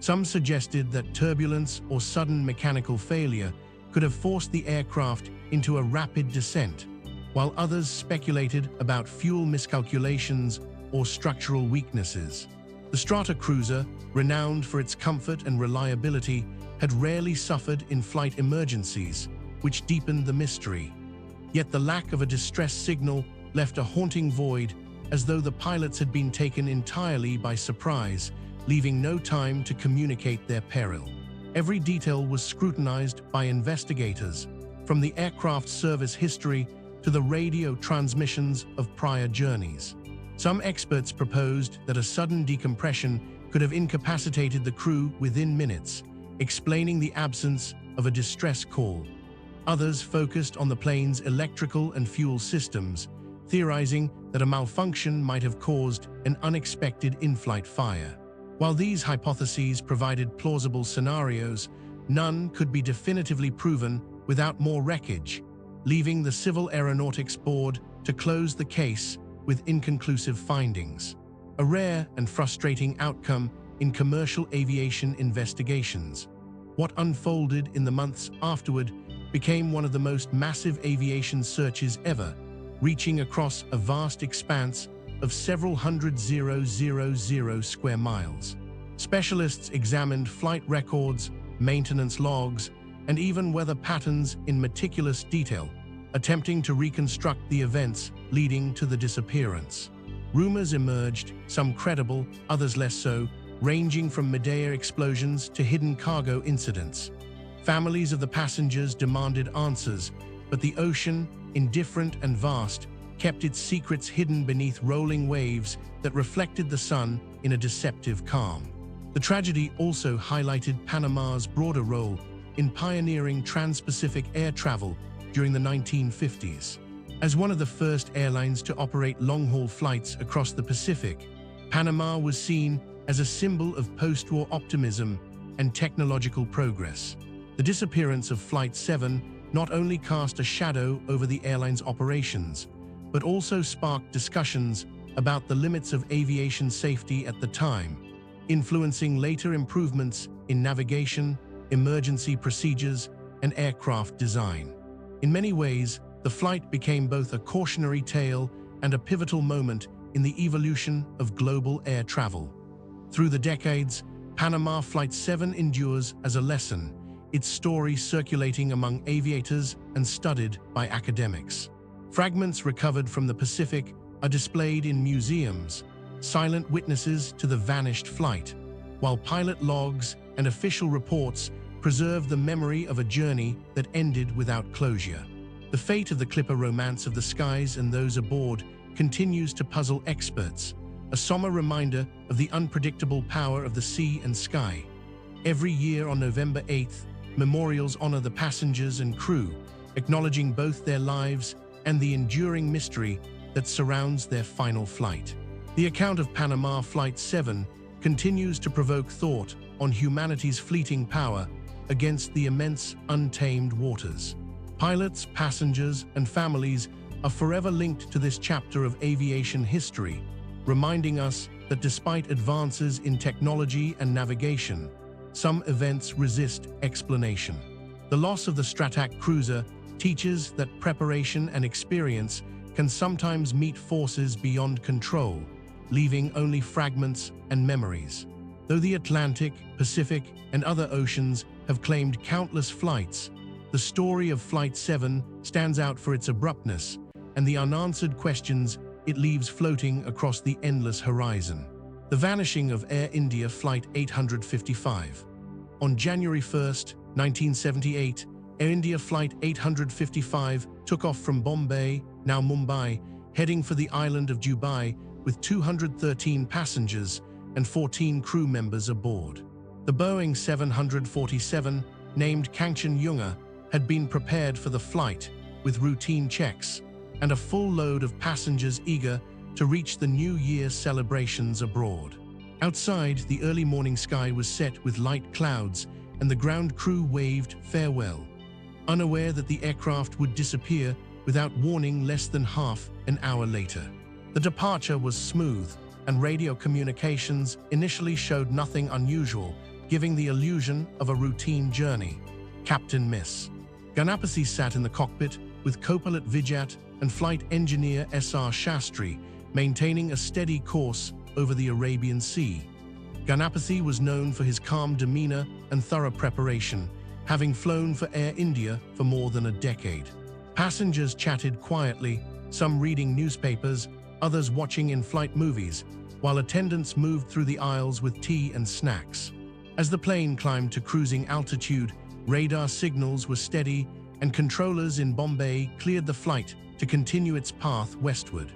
Some suggested that turbulence or sudden mechanical failure could have forced the aircraft into a rapid descent, while others speculated about fuel miscalculations or structural weaknesses. The Strata cruiser, renowned for its comfort and reliability, had rarely suffered in flight emergencies, which deepened the mystery. Yet the lack of a distress signal left a haunting void, as though the pilots had been taken entirely by surprise, leaving no time to communicate their peril. Every detail was scrutinized by investigators, from the aircraft's service history to the radio transmissions of prior journeys. Some experts proposed that a sudden decompression could have incapacitated the crew within minutes, explaining the absence of a distress call. Others focused on the plane's electrical and fuel systems, theorizing that a malfunction might have caused an unexpected in-flight fire. While these hypotheses provided plausible scenarios, none could be definitively proven without more wreckage, leaving the Civil Aeronautics Board to close the case with inconclusive findings. A rare and frustrating outcome in commercial aviation investigations. What unfolded in the months afterward became one of the most massive aviation searches ever, reaching across a vast expanse of several hundred square miles. Specialists examined flight records, maintenance logs, and even weather patterns in meticulous detail, attempting to reconstruct the events leading to the disappearance. Rumors emerged, some credible, others less so, ranging from mid-air explosions to hidden cargo incidents. Families of the passengers demanded answers, but the ocean, indifferent and vast, kept its secrets hidden beneath rolling waves that reflected the sun in a deceptive calm. The tragedy also highlighted Panama's broader role in pioneering trans-Pacific air travel during the 1950s. As one of the first airlines to operate long-haul flights across the Pacific, Panama was seen as a symbol of post-war optimism and technological progress. The disappearance of Flight 7 not only cast a shadow over the airline's operations, but also sparked discussions about the limits of aviation safety at the time, influencing later improvements in navigation, emergency procedures, and aircraft design. In many ways, the flight became both a cautionary tale and a pivotal moment in the evolution of global air travel. Through the decades, Panama Flight 7 endures as a lesson, its story circulating among aviators and studied by academics. Fragments recovered from the Pacific are displayed in museums, silent witnesses to the vanished flight, while pilot logs and official reports preserve the memory of a journey that ended without closure. The fate of the Clipper Romance of the Skies and those aboard continues to puzzle experts, a somber reminder of the unpredictable power of the sea and sky. Every year on November 8th, memorials honor the passengers and crew, acknowledging both their lives and the enduring mystery that surrounds their final flight. The account of Panama Flight 7 continues to provoke thought on humanity's fleeting power against the immense, untamed waters. Pilots, passengers, and families are forever linked to this chapter of aviation history, reminding us that despite advances in technology and navigation, some events resist explanation. The loss of the Stratak cruiser teaches that preparation and experience can sometimes meet forces beyond control, leaving only fragments and memories. Though the Atlantic, Pacific, and other oceans have claimed countless flights, the story of Flight 7 stands out for its abruptness and the unanswered questions it leaves floating across the endless horizon. The vanishing of Air India Flight 855. On January 1, 1978, Air India Flight 855 took off from Bombay, now Mumbai, heading for the island of Dubai with 213 passengers and 14 crew members aboard. The Boeing 747, named Kanchenjunga, had been prepared for the flight with routine checks and a full load of passengers eager to reach the New Year celebrations abroad. Outside, the early morning sky was set with light clouds and the ground crew waved farewell, unaware that the aircraft would disappear without warning less than half an hour later. The departure was smooth, and radio communications initially showed nothing unusual, giving the illusion of a routine journey. Captain Miss Ganapathy sat in the cockpit with co-pilot Vijat and flight engineer S.R. Shastri, maintaining a steady course over the Arabian Sea. Ganapathy was known for his calm demeanor and thorough preparation, having flown for Air India for more than a decade. Passengers chatted quietly, some reading newspapers, others watching in-flight movies, while attendants moved through the aisles with tea and snacks. As the plane climbed to cruising altitude, radar signals were steady and controllers in Bombay cleared the flight to continue its path westward.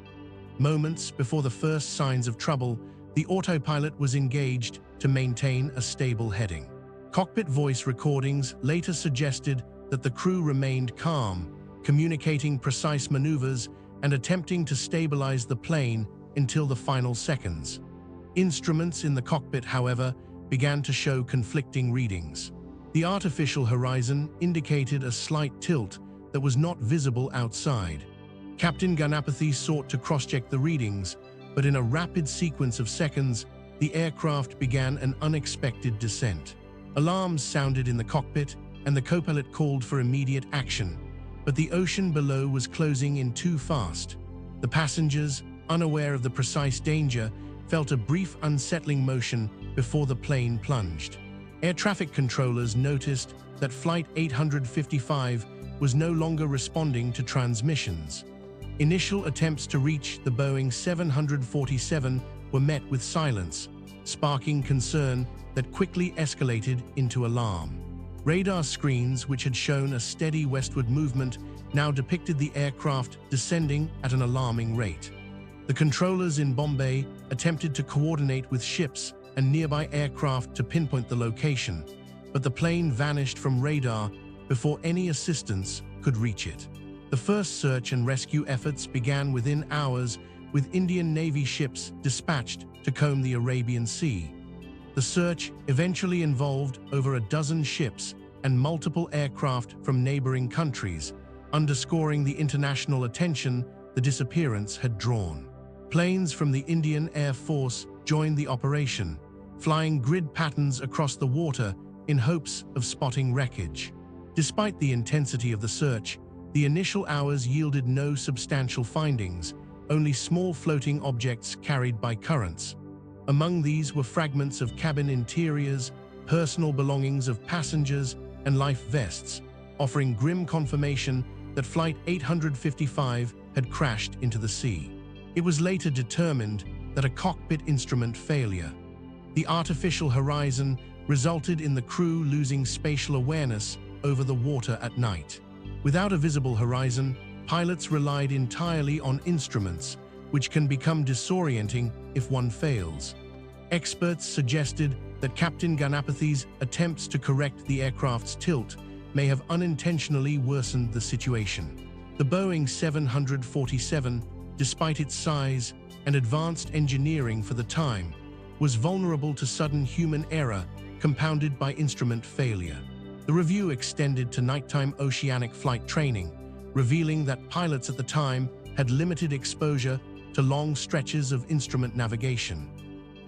Moments before the first signs of trouble, the autopilot was engaged to maintain a stable heading. Cockpit voice recordings later suggested that the crew remained calm, communicating precise maneuvers and attempting to stabilize the plane until the final seconds. Instruments in the cockpit, however, began to show conflicting readings. The artificial horizon indicated a slight tilt that was not visible outside. Captain Ganapathy sought to cross-check the readings, but in a rapid sequence of seconds, the aircraft began an unexpected descent. Alarms sounded in the cockpit, and the co-pilot called for immediate action, but the ocean below was closing in too fast. The passengers, unaware of the precise danger, felt a brief unsettling motion before the plane plunged. Air traffic controllers noticed that Flight 855 was no longer responding to transmissions. Initial attempts to reach the Boeing 747 were met with silence, sparking concern that quickly escalated into alarm. Radar screens, which had shown a steady westward movement, now depicted the aircraft descending at an alarming rate. The controllers in Bombay attempted to coordinate with ships and nearby aircraft to pinpoint the location, but the plane vanished from radar before any assistance could reach it. The first search and rescue efforts began within hours, with Indian Navy ships dispatched to comb the Arabian Sea. The search eventually involved over a dozen ships and multiple aircraft from neighboring countries, underscoring the international attention the disappearance had drawn. Planes from the Indian Air Force joined the operation, flying grid patterns across the water in hopes of spotting wreckage. Despite the intensity of the search, the initial hours yielded no substantial findings, only small floating objects carried by currents. Among these were fragments of cabin interiors, personal belongings of passengers, and life vests, offering grim confirmation that Flight 855 had crashed into the sea. It was later determined that a cockpit instrument failure, the artificial horizon, resulted in the crew losing spatial awareness over the water at night. Without a visible horizon, pilots relied entirely on instruments, which can become disorienting if one fails. Experts suggested that Captain Ganapathy's attempts to correct the aircraft's tilt may have unintentionally worsened the situation. The Boeing 747, despite its size and advanced engineering for the time, was vulnerable to sudden human error compounded by instrument failure. The review extended to nighttime oceanic flight training, revealing that pilots at the time had limited exposure to long stretches of instrument navigation.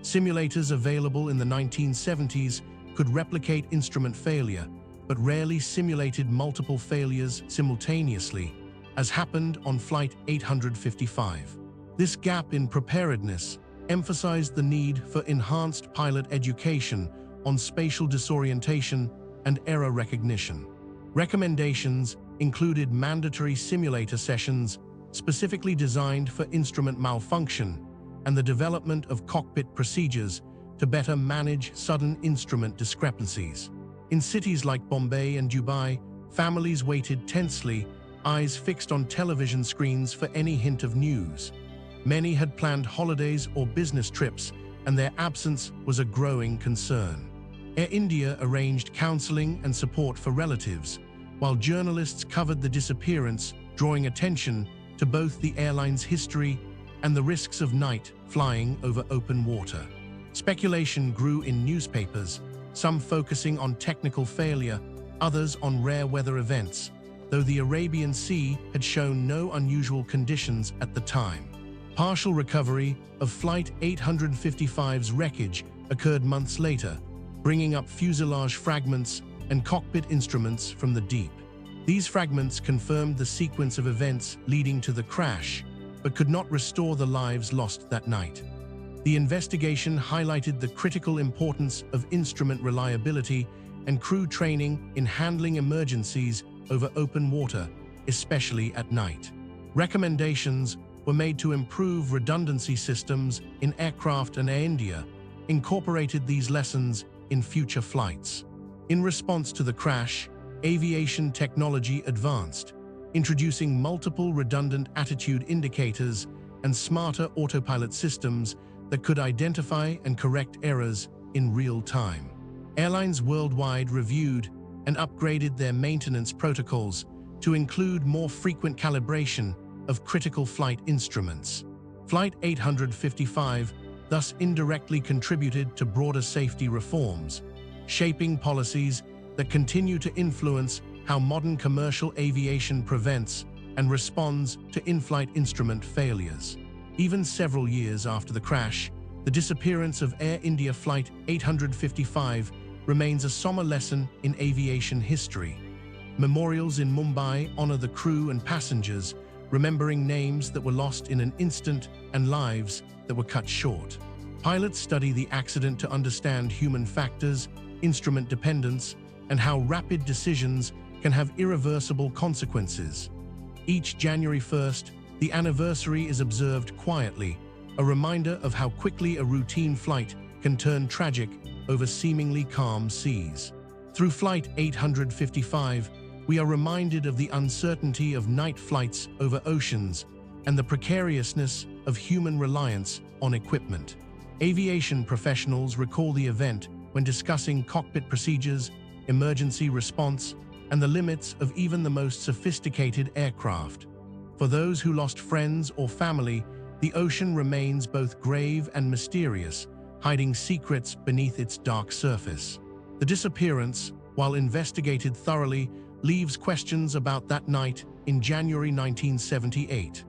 Simulators available in the 1970s could replicate instrument failure, but rarely simulated multiple failures simultaneously, as happened on Flight 855. This gap in preparedness emphasized the need for enhanced pilot education on spatial disorientation and error recognition. Recommendations included mandatory simulator sessions specifically designed for instrument malfunction and the development of cockpit procedures to better manage sudden instrument discrepancies. In cities like Bombay and Dubai, families waited tensely, eyes fixed on television screens for any hint of news. Many had planned holidays or business trips, and their absence was a growing concern. Air India arranged counseling and support for relatives, while journalists covered the disappearance, drawing attention to both the airline's history and the risks of night flying over open water. Speculation grew in newspapers, some focusing on technical failure, others on rare weather events, though the Arabian Sea had shown no unusual conditions at the time. Partial recovery of Flight 855's wreckage occurred months later, bringing up fuselage fragments and cockpit instruments from the deep. These fragments confirmed the sequence of events leading to the crash, but could not restore the lives lost that night. The investigation highlighted the critical importance of instrument reliability and crew training in handling emergencies over open water, especially at night. Recommendations were made to improve redundancy systems in aircraft, and Air India incorporated these lessons in future flights. In response to the crash, aviation technology advanced, introducing multiple redundant attitude indicators and smarter autopilot systems that could identify and correct errors in real time. Airlines worldwide reviewed and upgraded their maintenance protocols to include more frequent calibration of critical flight instruments. Flight 855 thus indirectly contributed to broader safety reforms, shaping policies that continue to influence how modern commercial aviation prevents and responds to in-flight instrument failures. Even several years after the crash, the disappearance of Air India Flight 855 remains a somber lesson in aviation history. Memorials in Mumbai honor the crew and passengers, remembering names that were lost in an instant and lives that were cut short. Pilots study the accident to understand human factors, instrument dependence, and how rapid decisions can have irreversible consequences. Each January 1st, the anniversary is observed quietly, a reminder of how quickly a routine flight can turn tragic over seemingly calm seas. Through Flight 855, we are reminded of the uncertainty of night flights over oceans and the precariousness of human reliance on equipment. Aviation professionals recall the event when discussing cockpit procedures, emergency response, and the limits of even the most sophisticated aircraft. For those who lost friends or family, the ocean remains both grave and mysterious, hiding secrets beneath its dark surface. The disappearance, while investigated thoroughly, leaves questions about that night in January 1978,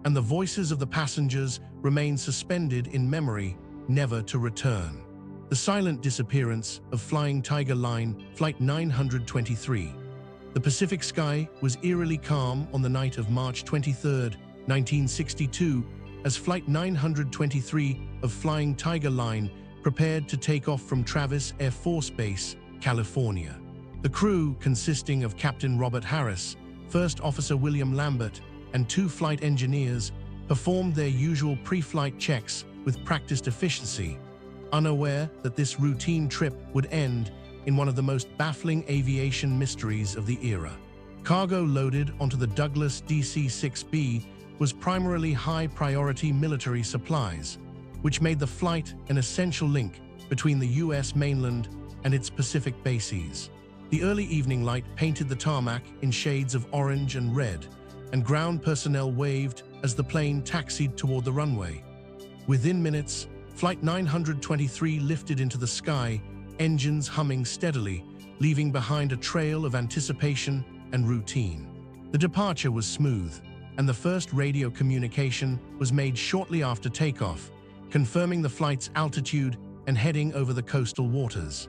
and the voices of the passengers remain suspended in memory, never to return. The silent disappearance of Flying Tiger Line Flight 923. The Pacific sky was eerily calm on the night of March 23, 1962, as Flight 923 of Flying Tiger Line prepared to take off from Travis Air Force Base, California. The crew, consisting of Captain Robert Harris, First Officer William Lambert, and 2 flight engineers, performed their usual pre-flight checks with practiced efficiency, unaware that this routine trip would end in one of the most baffling aviation mysteries of the era. Cargo loaded onto the Douglas DC-6B was primarily high-priority military supplies, which made the flight an essential link between the U.S. mainland and its Pacific bases. The early evening light painted the tarmac in shades of orange and red, and ground personnel waved as the plane taxied toward the runway. Within minutes, Flight 923 lifted into the sky, engines humming steadily, leaving behind a trail of anticipation and routine. The departure was smooth, and the first radio communication was made shortly after takeoff, confirming the flight's altitude and heading over the coastal waters.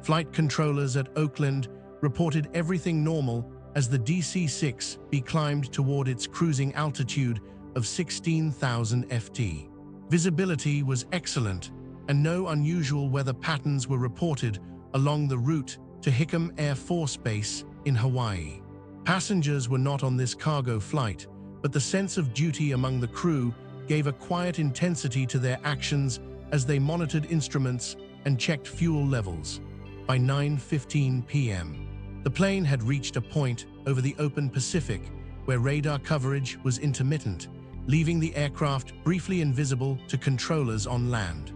Flight controllers at Oakland reported everything normal as the DC-6B climbed toward its cruising altitude of 16,000 ft. Visibility was excellent, and no unusual weather patterns were reported along the route to Hickam Air Force Base in Hawaii. Passengers were not on this cargo flight, but the sense of duty among the crew gave a quiet intensity to their actions as they monitored instruments and checked fuel levels. By 9:15 p.m., the plane had reached a point over the open Pacific where radar coverage was intermittent, leaving the aircraft briefly invisible to controllers on land.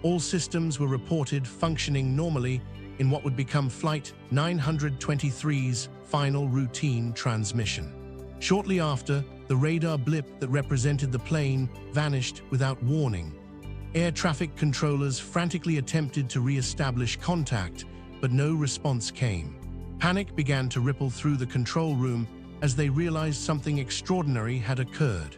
All systems were reported functioning normally in what would become Flight 923's final routine transmission. Shortly after, the radar blip that represented the plane vanished without warning. Air traffic controllers frantically attempted to re-establish contact, but no response came. Panic began to ripple through the control room as they realized something extraordinary had occurred.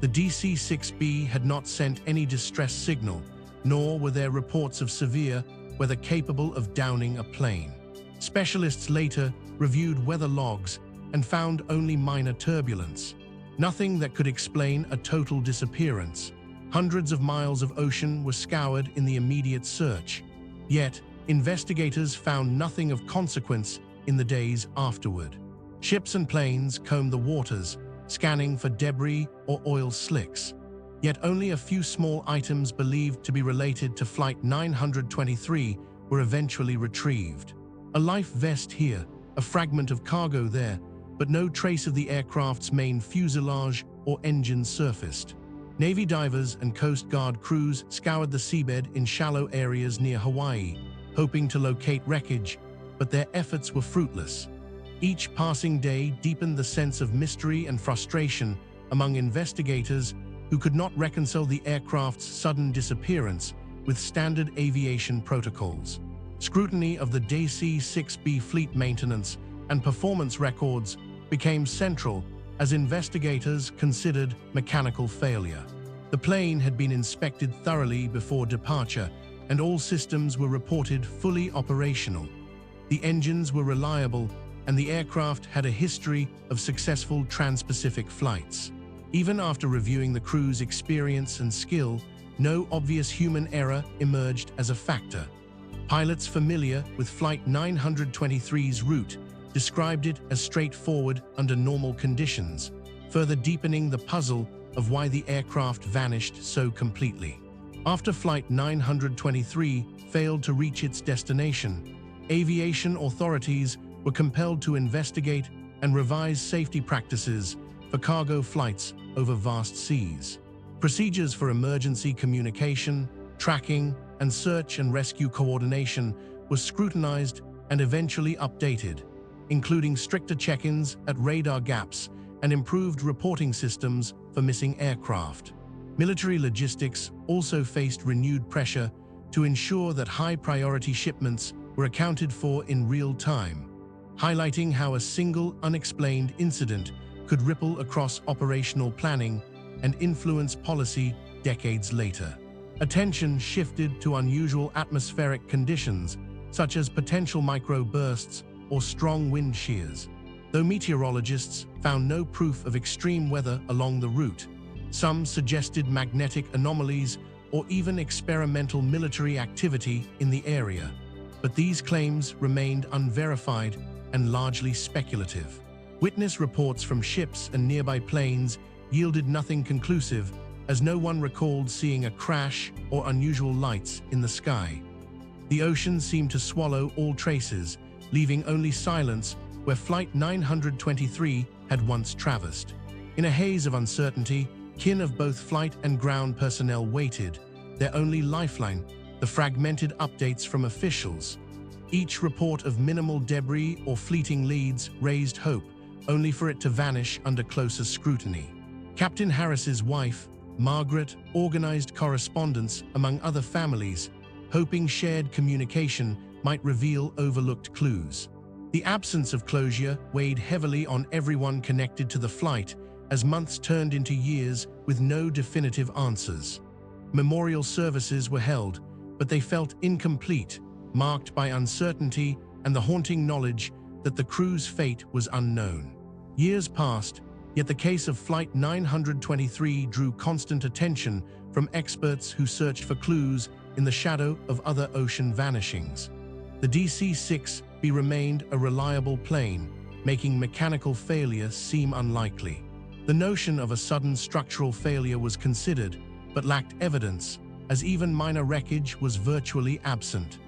The DC-6B had not sent any distress signal, nor were there reports of severe weather capable of downing a plane. Specialists later reviewed weather logs and found only minor turbulence, nothing that could explain a total disappearance. Hundreds of miles of ocean were scoured in the immediate search. Yet, investigators found nothing of consequence in the days afterward. Ships and planes combed the waters, scanning for debris or oil slicks. Yet only a few small items believed to be related to Flight 923 were eventually retrieved. A life vest here, a fragment of cargo there, but no trace of the aircraft's main fuselage or engine surfaced. Navy divers and Coast Guard crews scoured the seabed in shallow areas near Hawaii, hoping to locate wreckage, but their efforts were fruitless. Each passing day deepened the sense of mystery and frustration among investigators who could not reconcile the aircraft's sudden disappearance with standard aviation protocols. Scrutiny of the DC-6B fleet maintenance and performance records became central as investigators considered mechanical failure. The plane had been inspected thoroughly before departure, and all systems were reported fully operational. The engines were reliable, and the aircraft had a history of successful trans-Pacific flights. Even after reviewing the crew's experience and skill, no obvious human error emerged as a factor. Pilots familiar with Flight 923's route described it as straightforward under normal conditions, further deepening the puzzle of why the aircraft vanished so completely. After Flight 923 failed to reach its destination, aviation authorities were compelled to investigate and revise safety practices for cargo flights over vast seas. Procedures for emergency communication, tracking, and search and rescue coordination were scrutinized and eventually updated, including stricter check-ins at radar gaps and improved reporting systems for missing aircraft. Military logistics also faced renewed pressure to ensure that high-priority shipments were accounted for in real time, highlighting how a single unexplained incident could ripple across operational planning and influence policy decades later. Attention shifted to unusual atmospheric conditions, such as potential microbursts or strong wind shears. Though meteorologists found no proof of extreme weather along the route, some suggested magnetic anomalies or even experimental military activity in the area. But these claims remained unverified and largely speculative. Witness reports from ships and nearby planes yielded nothing conclusive, as no one recalled seeing a crash or unusual lights in the sky. The ocean seemed to swallow all traces, leaving only silence where Flight 923 had once traversed. In a haze of uncertainty, kin of both flight and ground personnel waited, their only lifeline, the fragmented updates from officials. Each report of minimal debris or fleeting leads raised hope, only for it to vanish under closer scrutiny. Captain Harris's wife, Margaret, organized correspondence among other families, hoping shared communication might reveal overlooked clues. The absence of closure weighed heavily on everyone connected to the flight as months turned into years with no definitive answers. Memorial services were held, but they felt incomplete, marked by uncertainty and the haunting knowledge that the crew's fate was unknown. Years passed, yet the case of Flight 923 drew constant attention from experts who searched for clues in the shadow of other ocean vanishings. The DC-6B remained a reliable plane, making mechanical failure seem unlikely. The notion of a sudden structural failure was considered, but lacked evidence, as even minor wreckage was virtually absent.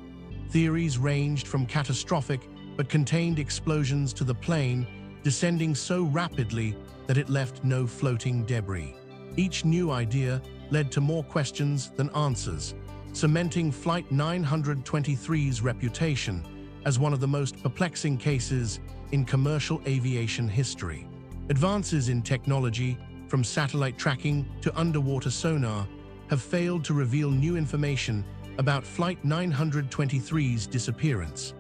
Theories ranged from catastrophic but contained explosions to the plane descending so rapidly that it left no floating debris. Each new idea led to more questions than answers, cementing Flight 923's reputation as one of the most perplexing cases in commercial aviation history. Advances in technology, from satellite tracking to underwater sonar, have failed to reveal new information about Flight 923's disappearance.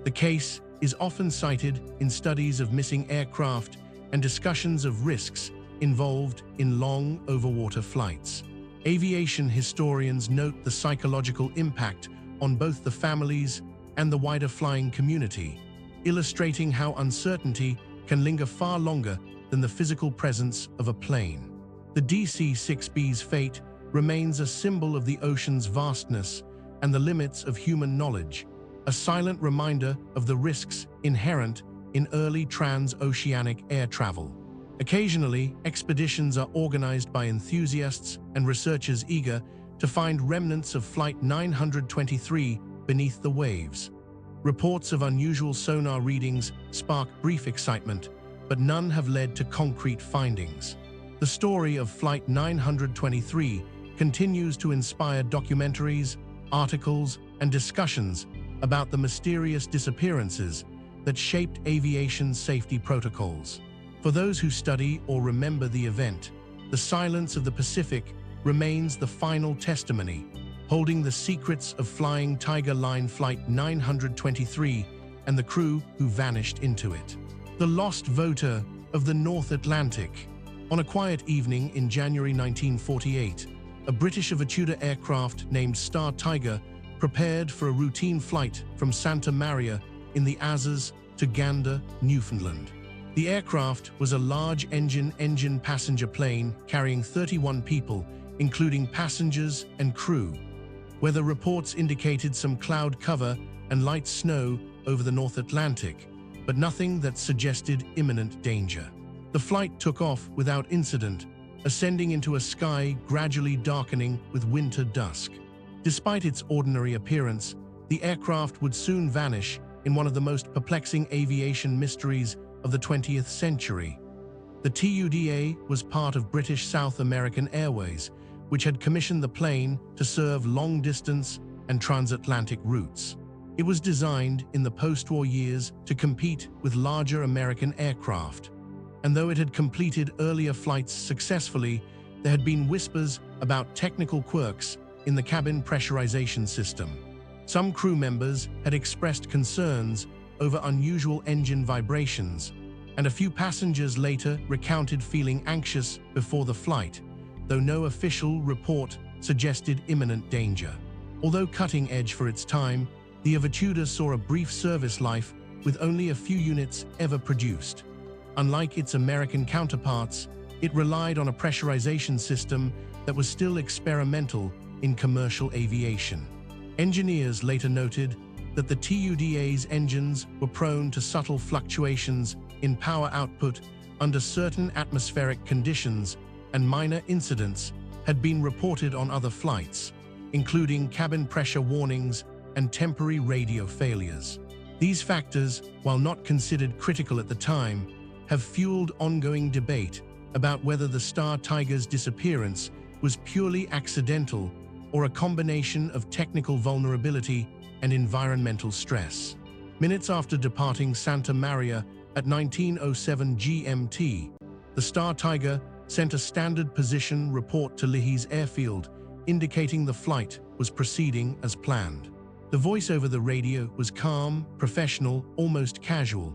The case is often cited in studies of missing aircraft and discussions of risks involved in long overwater flights. Aviation historians note the psychological impact on both the families and the wider flying community, illustrating how uncertainty can linger far longer than the physical presence of a plane. The DC-6B's fate remains a symbol of the ocean's vastness and the limits of human knowledge, a silent reminder of the risks inherent in early transoceanic air travel. Occasionally, expeditions are organized by enthusiasts and researchers eager to find remnants of Flight 923 beneath the waves. Reports of unusual sonar readings spark brief excitement, but none have led to concrete findings. The story of Flight 923 continues to inspire documentaries, articles, and discussions about the mysterious disappearances that shaped aviation safety protocols. For those who study or remember the event, the silence of the Pacific remains the final testimony, holding the secrets of Flying Tiger Line Flight 923 and the crew who vanished into it. The lost voter of the North Atlantic. On a quiet evening in January 1948, a British aviator aircraft named Star Tiger prepared for a routine flight from Santa Maria in the Azores to Gander, Newfoundland. The aircraft was a large engine passenger plane carrying 31 people, including passengers and crew. Weather reports indicated some cloud cover and light snow over the North Atlantic, but nothing that suggested imminent danger. The flight took off without incident, ascending into a sky gradually darkening with winter dusk. Despite its ordinary appearance, the aircraft would soon vanish in one of the most perplexing aviation mysteries of the 20th century. The TUDA was part of British South American Airways, which had commissioned the plane to serve long-distance and transatlantic routes. It was designed in the post-war years to compete with larger American aircraft. And though it had completed earlier flights successfully, there had been whispers about technical quirks in the cabin pressurization system. Some crew members had expressed concerns over unusual engine vibrations, and a few passengers later recounted feeling anxious before the flight, though no official report suggested imminent danger. Although cutting edge for its time, the aviator saw a brief service life with only a few units ever produced. Unlike its American counterparts, it relied on a pressurization system that was still experimental in commercial aviation. Engineers later noted that the TUDA's engines were prone to subtle fluctuations in power output under certain atmospheric conditions, and minor incidents had been reported on other flights, including cabin pressure warnings and temporary radio failures. These factors, while not considered critical at the time, have fueled ongoing debate about whether the Star Tiger's disappearance was purely accidental or a combination of technical vulnerability and environmental stress. Minutes after departing Santa Maria at 19:07 GMT, the Star Tiger sent a standard position report to Leahy's airfield, indicating the flight was proceeding as planned. The voice over the radio was calm, professional, almost casual.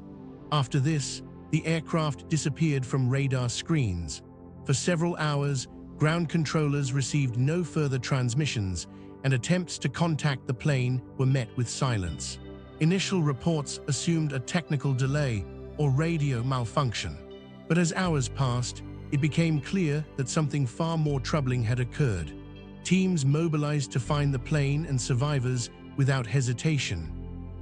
After this, the aircraft disappeared from radar screens. For several hours, ground controllers received no further transmissions, and attempts to contact the plane were met with silence. Initial reports assumed a technical delay or radio malfunction. But as hours passed, it became clear that something far more troubling had occurred. Teams mobilized to find the plane and survivors without hesitation.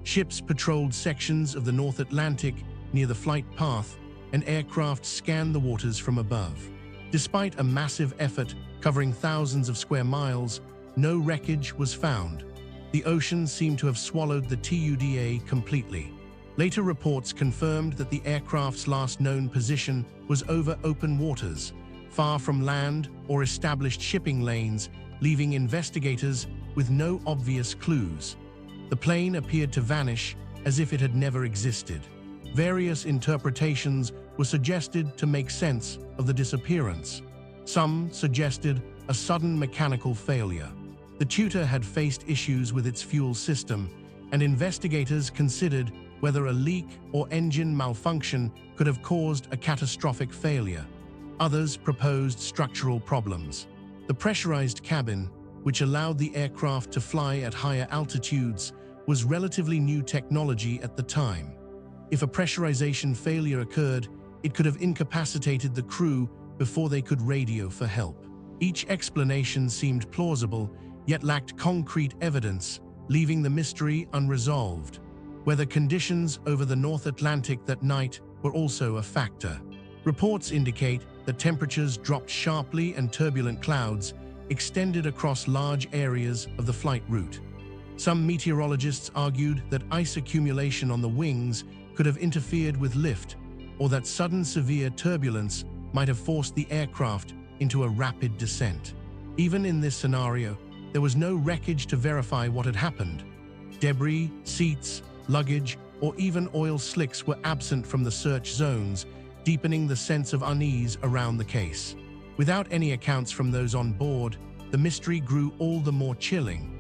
Ships patrolled sections of the North Atlantic near the flight path, and aircraft scanned the waters from above. Despite a massive effort covering thousands of square miles, no wreckage was found. The ocean seemed to have swallowed the TUDA completely. Later reports confirmed that the aircraft's last known position was over open waters, far from land or established shipping lanes, leaving investigators with no obvious clues. The plane appeared to vanish as if it had never existed. Various interpretations were suggested to make sense of the disappearance. Some suggested a sudden mechanical failure. The Tutor had faced issues with its fuel system, and investigators considered whether a leak or engine malfunction could have caused a catastrophic failure. Others proposed structural problems. The pressurized cabin, which allowed the aircraft to fly at higher altitudes, was relatively new technology at the time. If a pressurization failure occurred, it could have incapacitated the crew before they could radio for help. Each explanation seemed plausible, yet lacked concrete evidence, leaving the mystery unresolved. Weather conditions over the North Atlantic that night were also a factor. Reports indicate that temperatures dropped sharply and turbulent clouds extended across large areas of the flight route. Some meteorologists argued that ice accumulation on the wings could have interfered with lift, or that sudden severe turbulence might have forced the aircraft into a rapid descent. Even in this scenario, there was no wreckage to verify what had happened. Debris, seats, luggage, or even oil slicks were absent from the search zones, deepening the sense of unease around the case. Without any accounts from those on board, the mystery grew all the more chilling.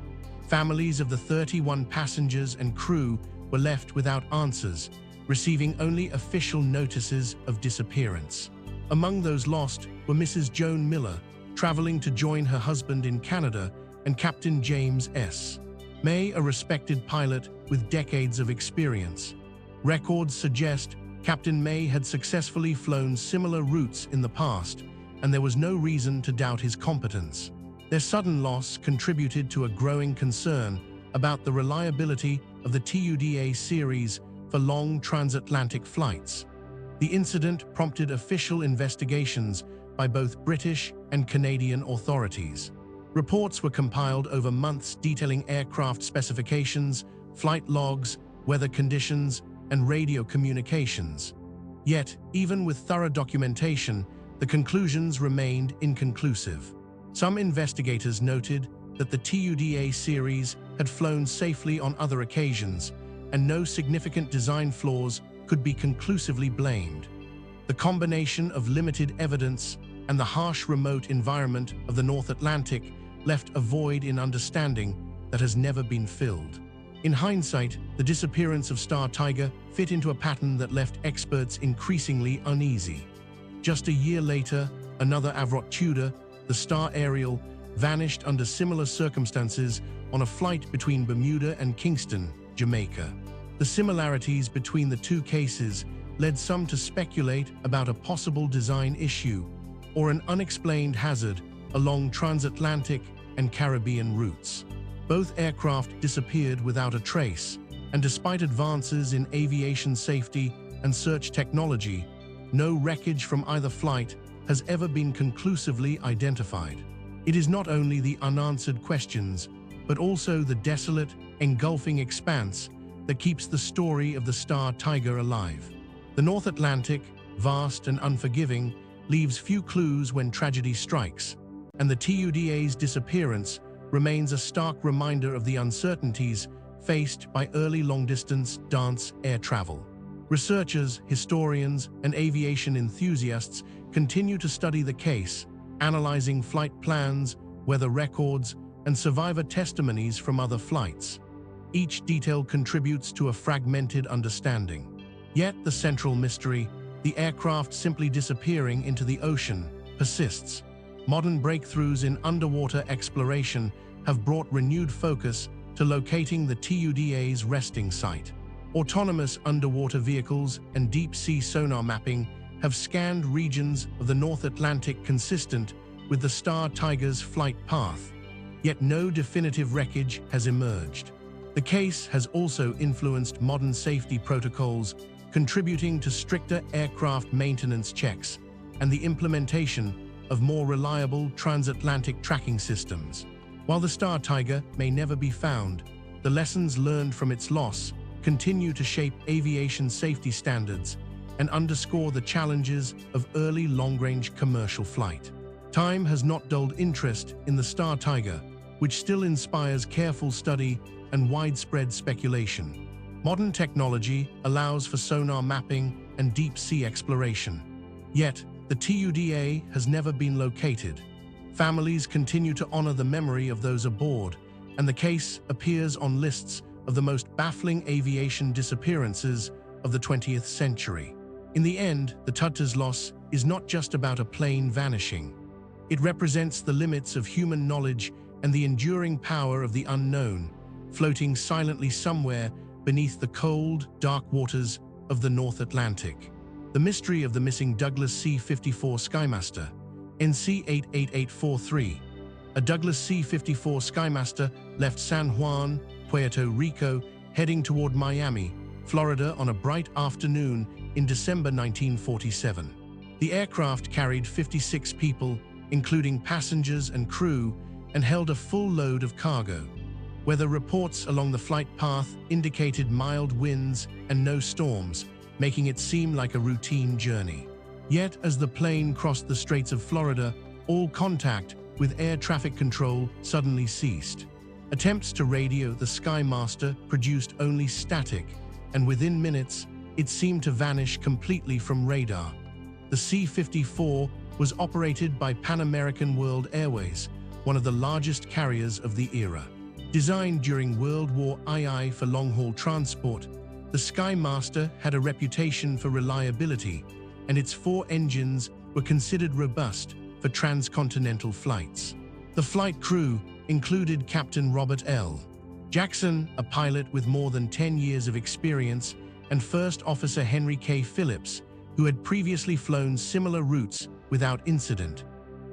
Families of the 31 passengers and crew were left without answers, receiving only official notices of disappearance. Among those lost were Mrs. Joan Miller, traveling to join her husband in Canada, and Captain James S. May, a respected pilot with decades of experience. Records suggest Captain May had successfully flown similar routes in the past, and there was no reason to doubt his competence. Their sudden loss contributed to a growing concern about the reliability of the TUDA series for long transatlantic flights. The incident prompted official investigations by both British and Canadian authorities. Reports were compiled over months detailing aircraft specifications, flight logs, weather conditions, and radio communications. Yet, even with thorough documentation, the conclusions remained inconclusive. Some investigators noted that the TUDA series had flown safely on other occasions, and no significant design flaws could be conclusively blamed. The combination of limited evidence and the harsh remote environment of the North Atlantic left a void in understanding that has never been filled. In hindsight, the disappearance of Star Tiger fit into a pattern that left experts increasingly uneasy. Just a year later, another Avrot Tudor, the Star Ariel, vanished under similar circumstances on a flight between Bermuda and Kingston, Jamaica. The similarities between the two cases led some to speculate about a possible design issue or an unexplained hazard along transatlantic and Caribbean routes. Both aircraft disappeared without a trace, and despite advances in aviation safety and search technology, no wreckage from either flight has ever been conclusively identified. It is not only the unanswered questions, but also the desolate, engulfing expanse that keeps the story of the Star Tiger alive. The North Atlantic, vast and unforgiving, leaves few clues when tragedy strikes, and the TUDA's disappearance remains a stark reminder of the uncertainties faced by early long-distance dance air travel. Researchers, historians, and aviation enthusiasts continue to study the case, analyzing flight plans, weather records, and survivor testimonies from other flights. Each detail contributes to a fragmented understanding. Yet the central mystery, the aircraft simply disappearing into the ocean, persists. Modern breakthroughs in underwater exploration have brought renewed focus to locating the TUDA's resting site. Autonomous underwater vehicles and deep-sea sonar mapping have scanned regions of the North Atlantic consistent with the Star Tiger's flight path, yet no definitive wreckage has emerged. The case has also influenced modern safety protocols, contributing to stricter aircraft maintenance checks and the implementation of more reliable transatlantic tracking systems. While the Star Tiger may never be found, the lessons learned from its loss continue to shape aviation safety standards and underscore the challenges of early long-range commercial flight. Time has not dulled interest in the Star Tiger, which still inspires careful study and widespread speculation. Modern technology allows for sonar mapping and deep-sea exploration. Yet, the TUDA has never been located. Families continue to honor the memory of those aboard, and the case appears on lists of the most baffling aviation disappearances of the 20th century. In the end, the TUDA's loss is not just about a plane vanishing. It represents the limits of human knowledge and the enduring power of the unknown, floating silently somewhere beneath the cold, dark waters of the North Atlantic. The mystery of the missing Douglas C-54 Skymaster, NC 88843. A Douglas C-54 Skymaster left San Juan, Puerto Rico, heading toward Miami, Florida on a bright afternoon in December 1947. The aircraft carried 56 people, including passengers and crew, and held a full load of cargo. Weather reports along the flight path indicated mild winds and no storms, making it seem like a routine journey. Yet, as the plane crossed the Straits of Florida, all contact with air traffic control suddenly ceased. Attempts to radio the Skymaster produced only static, and within minutes, it seemed to vanish completely from radar. The C-54 was operated by Pan American World Airways, one of the largest carriers of the era. Designed during World War II for long-haul transport, the Skymaster had a reputation for reliability, and its 4 engines were considered robust for transcontinental flights. The flight crew included Captain Robert L. Jackson, a pilot with more than 10 years of experience, and First Officer Henry K. Phillips, who had previously flown similar routes without incident.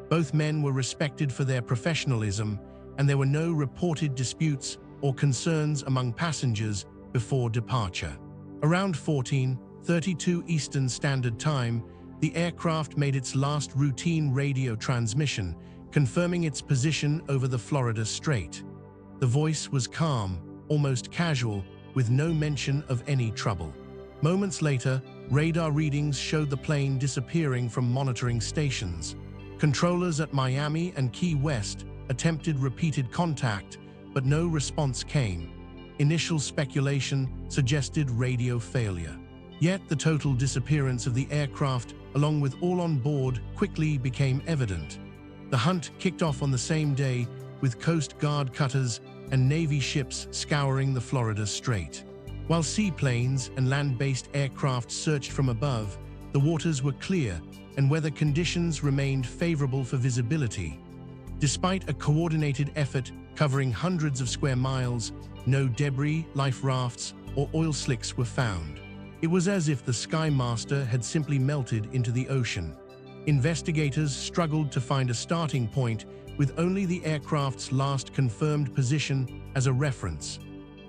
Both men were respected for their professionalism, and there were no reported disputes or concerns among passengers before departure. Around 14:32 Eastern Standard Time, the aircraft made its last routine radio transmission, confirming its position over the Florida Strait. The voice was calm, almost casual, with no mention of any trouble. Moments later, radar readings showed the plane disappearing from monitoring stations. Controllers at Miami and Key West attempted repeated contact, but no response came. Initial speculation suggested radio failure. Yet the total disappearance of the aircraft, along with all on board, quickly became evident. The hunt kicked off on the same day, with Coast Guard cutters and Navy ships scouring the Florida Strait. While seaplanes and land-based aircraft searched from above, the waters were clear and weather conditions remained favorable for visibility. Despite a coordinated effort covering hundreds of square miles, no debris, life rafts, or oil slicks were found. It was as if the Skymaster had simply melted into the ocean. Investigators struggled to find a starting point, with only the aircraft's last confirmed position as a reference.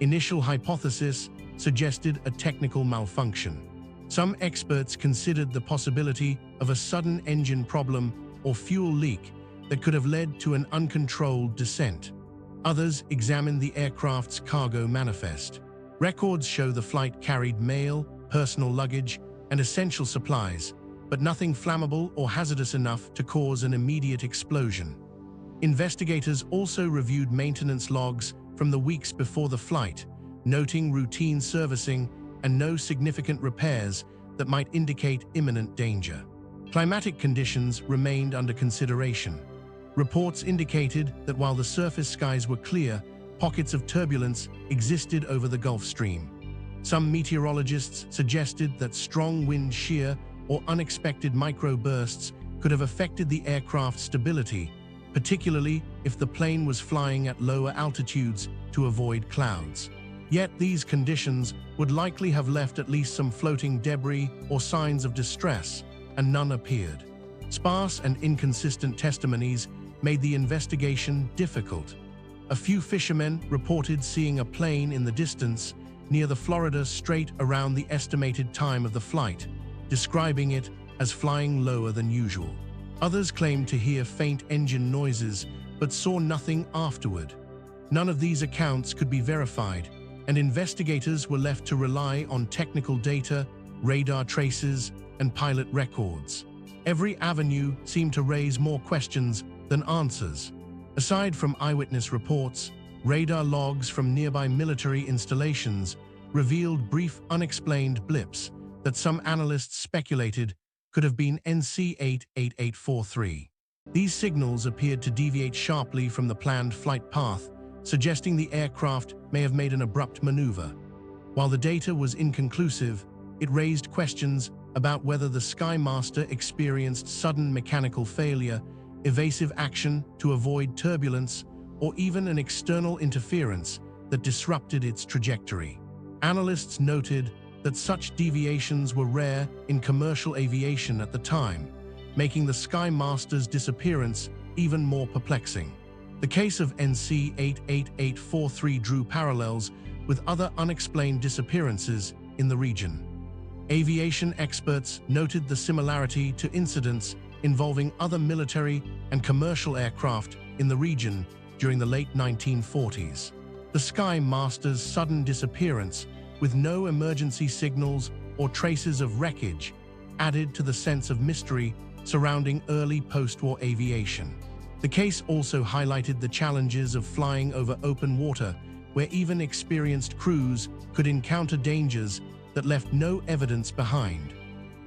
Initial hypothesis suggested a technical malfunction. Some experts considered the possibility of a sudden engine problem or fuel leak that could have led to an uncontrolled descent. Others examined the aircraft's cargo manifest. Records show the flight carried mail, personal luggage, and essential supplies, but nothing flammable or hazardous enough to cause an immediate explosion. Investigators also reviewed maintenance logs from the weeks before the flight, noting routine servicing and no significant repairs that might indicate imminent danger. Climatic conditions remained under consideration. Reports indicated that while the surface skies were clear, pockets of turbulence existed over the Gulf Stream. Some meteorologists suggested that strong wind shear or unexpected microbursts could have affected the aircraft's stability, particularly if the plane was flying at lower altitudes to avoid clouds. Yet these conditions would likely have left at least some floating debris or signs of distress, and none appeared. Sparse and inconsistent testimonies made the investigation difficult. A few fishermen reported seeing a plane in the distance near the Florida Strait around the estimated time of the flight, describing it as flying lower than usual. Others claimed to hear faint engine noises but saw nothing afterward. None of these accounts could be verified, and investigators were left to rely on technical data, radar traces, and pilot records. Every avenue seemed to raise more questions than answers. Aside from eyewitness reports, radar logs from nearby military installations revealed brief unexplained blips that some analysts speculated could have been NC-88843. These signals appeared to deviate sharply from the planned flight path, suggesting the aircraft may have made an abrupt maneuver. While the data was inconclusive, it raised questions about whether the Skymaster experienced sudden mechanical failure, evasive action to avoid turbulence, or even an external interference that disrupted its trajectory. Analysts noted that such deviations were rare in commercial aviation at the time, making the Skymaster's disappearance even more perplexing. The case of NC-88843 drew parallels with other unexplained disappearances in the region. Aviation experts noted the similarity to incidents involving other military and commercial aircraft in the region during the late 1940s. The Skymaster's sudden disappearance, with no emergency signals or traces of wreckage, added to the sense of mystery surrounding early post-war aviation. The case also highlighted the challenges of flying over open water, where even experienced crews could encounter dangers that left no evidence behind.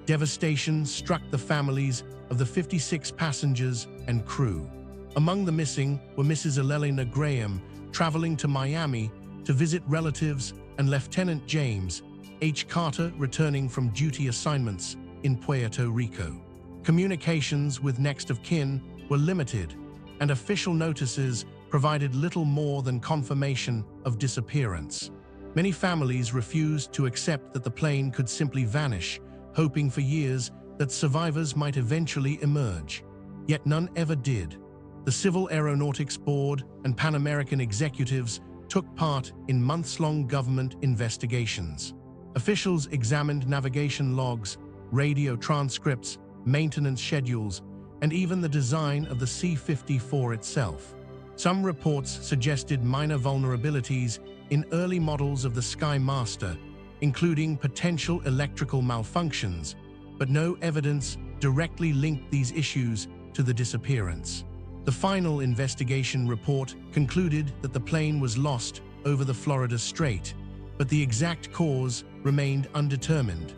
Devastation struck the families of the 56 passengers and crew. Among the missing were Mrs. Elena Graham, traveling to Miami to visit relatives, and Lieutenant James H. Carter, returning from duty assignments in Puerto Rico. Communications with next of kin were limited, and official notices provided little more than confirmation of disappearance. Many families refused to accept that the plane could simply vanish, hoping for years that survivors might eventually emerge. Yet none ever did. The Civil Aeronautics Board and Pan American executives took part in months-long government investigations. Officials examined navigation logs, radio transcripts, maintenance schedules, and even the design of the C-54 itself. Some reports suggested minor vulnerabilities in early models of the Skymaster, including potential electrical malfunctions, but no evidence directly linked these issues to the disappearance. The final investigation report concluded that the plane was lost over the Florida Strait, but the exact cause remained undetermined.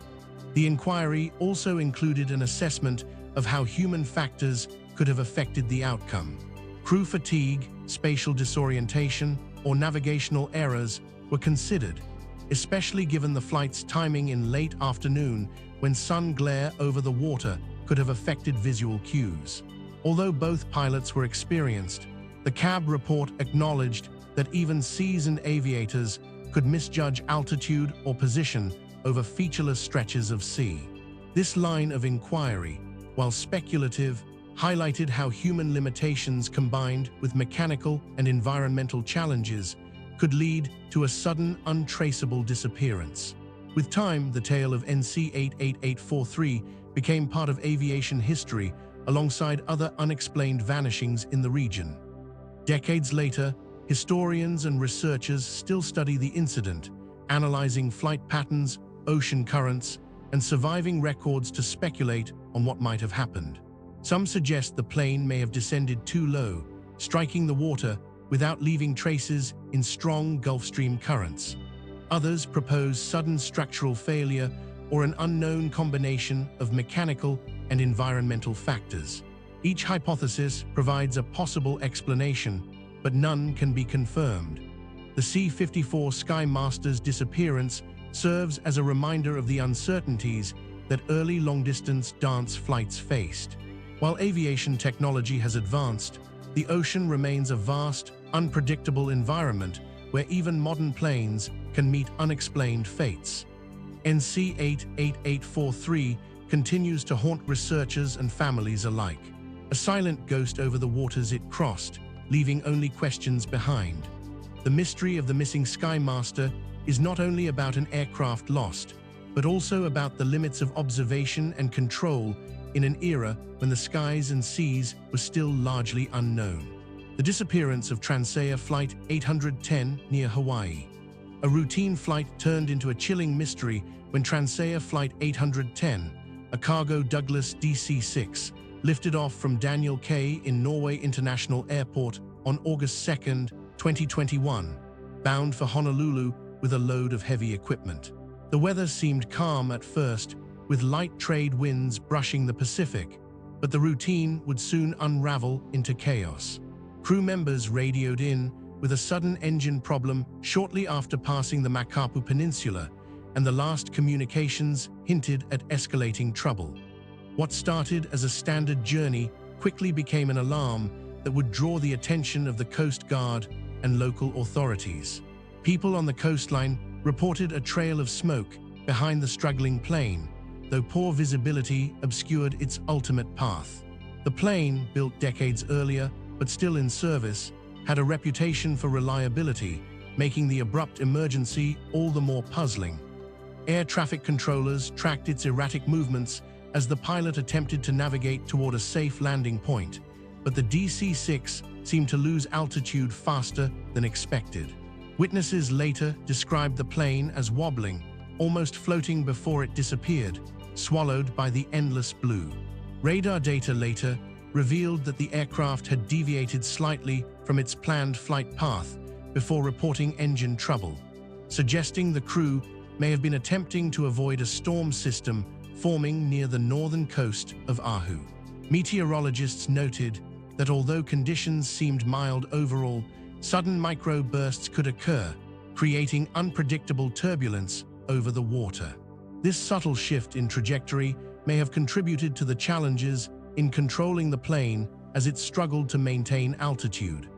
The inquiry also included an assessment of how human factors could have affected the outcome. Crew fatigue, spatial disorientation, or navigational errors were considered, especially given the flight's timing in late afternoon when sun glare over the water could have affected visual cues. Although both pilots were experienced, the CAB report acknowledged that even seasoned aviators could misjudge altitude or position over featureless stretches of sea. This line of inquiry, while speculative, highlighted how human limitations combined with mechanical and environmental challenges could lead to a sudden, untraceable disappearance. With time, the tale of NC-88843 became part of aviation history alongside other unexplained vanishings in the region. Decades later, historians and researchers still study the incident, analyzing flight patterns, ocean currents, and surviving records to speculate on what might have happened. Some suggest the plane may have descended too low, striking the water without leaving traces in strong Gulf Stream currents. Others propose sudden structural failure or an unknown combination of mechanical and environmental factors. Each hypothesis provides a possible explanation, but none can be confirmed. The C-54 Skymaster's disappearance serves as a reminder of the uncertainties that early long-distance dance flights faced. While aviation technology has advanced, The ocean remains a vast, unpredictable environment where even modern planes can meet unexplained fates. NC 88843 continues to haunt researchers and families alike. A silent ghost over the waters it crossed, leaving only questions behind. The mystery of the missing Skymaster is not only about an aircraft lost, but also about the limits of observation and control in an era when the skies and seas were still largely unknown. The disappearance of Transair Flight 810 near Hawaii. A routine flight turned into a chilling mystery when Transair Flight 810, a cargo Douglas DC-6, lifted off from Daniel K in Norway International Airport on August 2, 2021, bound for Honolulu with a load of heavy equipment. The weather seemed calm at first, with light trade winds brushing the Pacific, but the routine would soon unravel into chaos. Crew members radioed in with a sudden engine problem shortly after passing the Makapu Peninsula, and the last communications hinted at escalating trouble. What started as a standard journey quickly became an alarm that would draw the attention of the Coast Guard and local authorities. People on the coastline reported a trail of smoke behind the struggling plane, though poor visibility obscured its ultimate path. The plane, built decades earlier but still in service, had a reputation for reliability, making the abrupt emergency all the more puzzling. Air traffic controllers tracked its erratic movements as the pilot attempted to navigate toward a safe landing point, but the DC-6 seemed to lose altitude faster than expected. Witnesses later described the plane as wobbling, almost floating before it disappeared, swallowed by the endless blue. Radar data later revealed that the aircraft had deviated slightly from its planned flight path before reporting engine trouble, suggesting the crew may have been attempting to avoid a storm system forming near the northern coast of Oahu. Meteorologists noted that although conditions seemed mild overall, sudden microbursts could occur, creating unpredictable turbulence over the water. This subtle shift in trajectory may have contributed to the challenges in controlling the plane as it struggled to maintain altitude.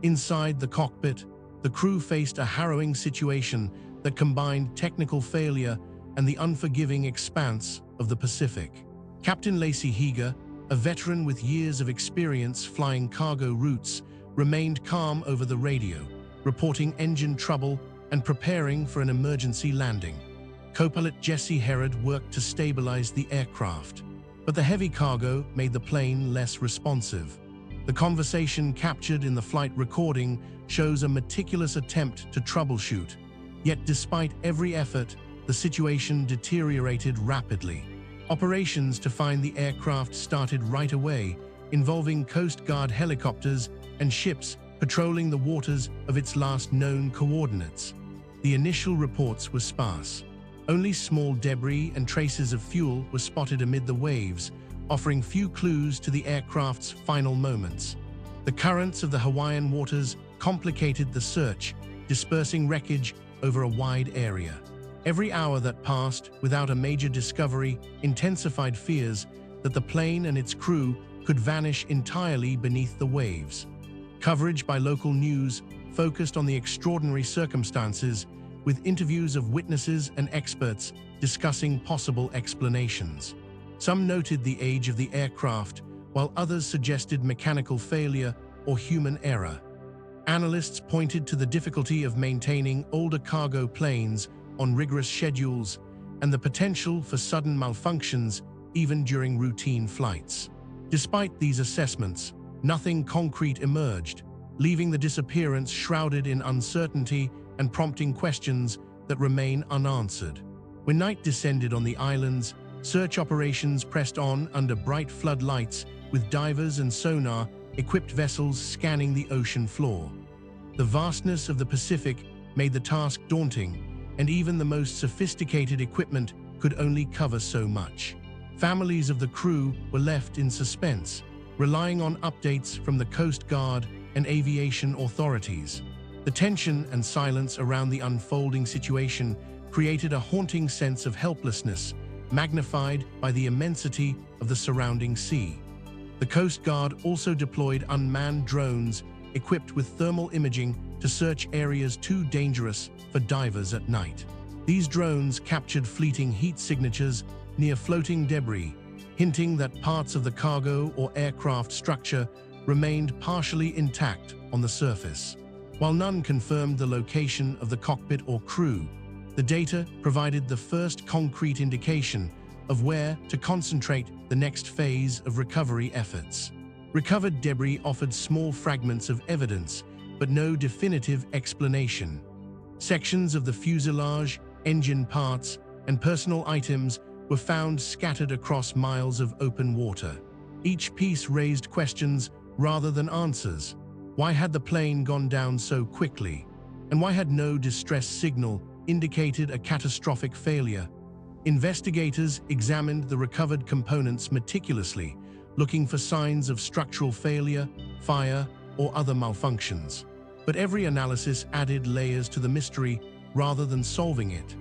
Inside the cockpit, the crew faced a harrowing situation that combined technical failure and the unforgiving expanse of the Pacific. Captain Lacey Higa, a veteran with years of experience flying cargo routes, remained calm over the radio, reporting engine trouble and preparing for an emergency landing. Co-pilot Jesse Herod worked to stabilize the aircraft, but the heavy cargo made the plane less responsive. The conversation captured in the flight recording shows a meticulous attempt to troubleshoot, yet despite every effort, the situation deteriorated rapidly. Operations to find the aircraft started right away, involving Coast Guard helicopters and ships patrolling the waters of its last known coordinates. The initial reports were sparse. Only small debris and traces of fuel were spotted amid the waves, offering few clues to the aircraft's final moments. The currents of the Hawaiian waters complicated the search, dispersing wreckage over a wide area. Every hour that passed without a major discovery intensified fears that the plane and its crew could vanish entirely beneath the waves. Coverage by local news focused on the extraordinary circumstances, with interviews of witnesses and experts discussing possible explanations. Some noted the age of the aircraft, while others suggested mechanical failure or human error. Analysts pointed to the difficulty of maintaining older cargo planes on rigorous schedules and the potential for sudden malfunctions even during routine flights. Despite these assessments, nothing concrete emerged, leaving the disappearance shrouded in uncertainty and prompting questions that remain unanswered. When night descended on the islands, search operations pressed on under bright floodlights, with divers and sonar-equipped vessels scanning the ocean floor. The vastness of the Pacific made the task daunting, and even the most sophisticated equipment could only cover so much. Families of the crew were left in suspense, relying on updates from the Coast Guard and aviation authorities. The tension and silence around the unfolding situation created a haunting sense of helplessness, magnified by the immensity of the surrounding sea. The Coast Guard also deployed unmanned drones equipped with thermal imaging to search areas too dangerous for divers at night. These drones captured fleeting heat signatures near floating debris, hinting that parts of the cargo or aircraft structure remained partially intact on the surface. While none confirmed the location of the cockpit or crew, the data provided the first concrete indication of where to concentrate the next phase of recovery efforts. Recovered debris offered small fragments of evidence, but no definitive explanation. Sections of the fuselage, engine parts, and personal items were found scattered across miles of open water. Each piece raised questions rather than answers. Why had the plane gone down so quickly? And why had no distress signal indicated a catastrophic failure? Investigators examined the recovered components meticulously, looking for signs of structural failure, fire, or other malfunctions. But every analysis added layers to the mystery rather than solving it.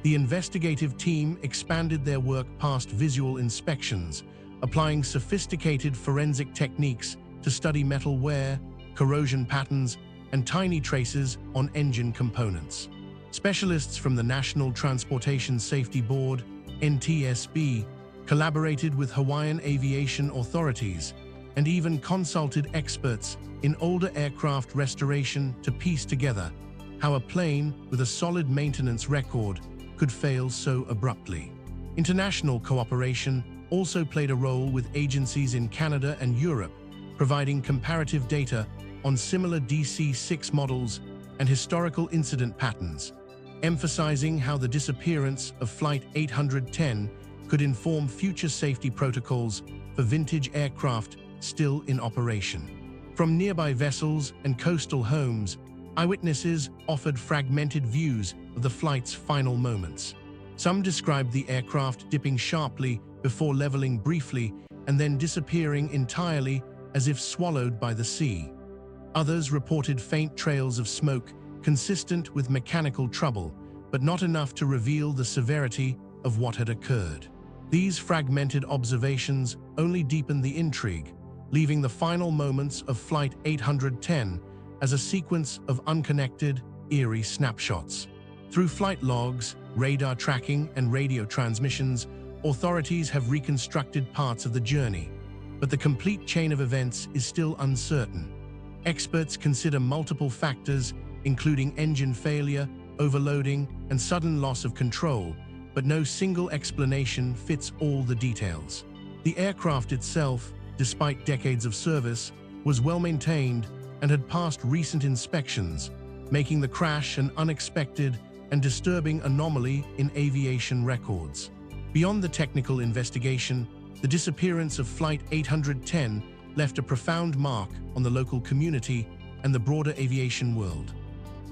The investigative team expanded their work past visual inspections, applying sophisticated forensic techniques to study metal wear, corrosion patterns, and tiny traces on engine components. Specialists from the National Transportation Safety Board, NTSB, collaborated with Hawaiian aviation authorities and even consulted experts in older aircraft restoration to piece together how a plane with a solid maintenance record could fail so abruptly. International cooperation also played a role with agencies in Canada and Europe, providing comparative data on similar DC-6 models and historical incident patterns, emphasizing how the disappearance of Flight 810 could inform future safety protocols for vintage aircraft still in operation. From nearby vessels and coastal homes, eyewitnesses offered fragmented views of the flight's final moments. Some described the aircraft dipping sharply before leveling briefly and then disappearing entirely as if swallowed by the sea. Others reported faint trails of smoke consistent with mechanical trouble, but not enough to reveal the severity of what had occurred. These fragmented observations only deepened the intrigue, leaving the final moments of Flight 810 as a sequence of unconnected, eerie snapshots. Through flight logs, radar tracking, and radio transmissions, authorities have reconstructed parts of the journey, but the complete chain of events is still uncertain. Experts consider multiple factors, including engine failure, overloading, and sudden loss of control, but no single explanation fits all the details. The aircraft itself, despite decades of service, was well maintained and had passed recent inspections, making the crash an unexpected and disturbing anomaly in aviation records. Beyond the technical investigation, the disappearance of Flight 810 left a profound mark on the local community and the broader aviation world.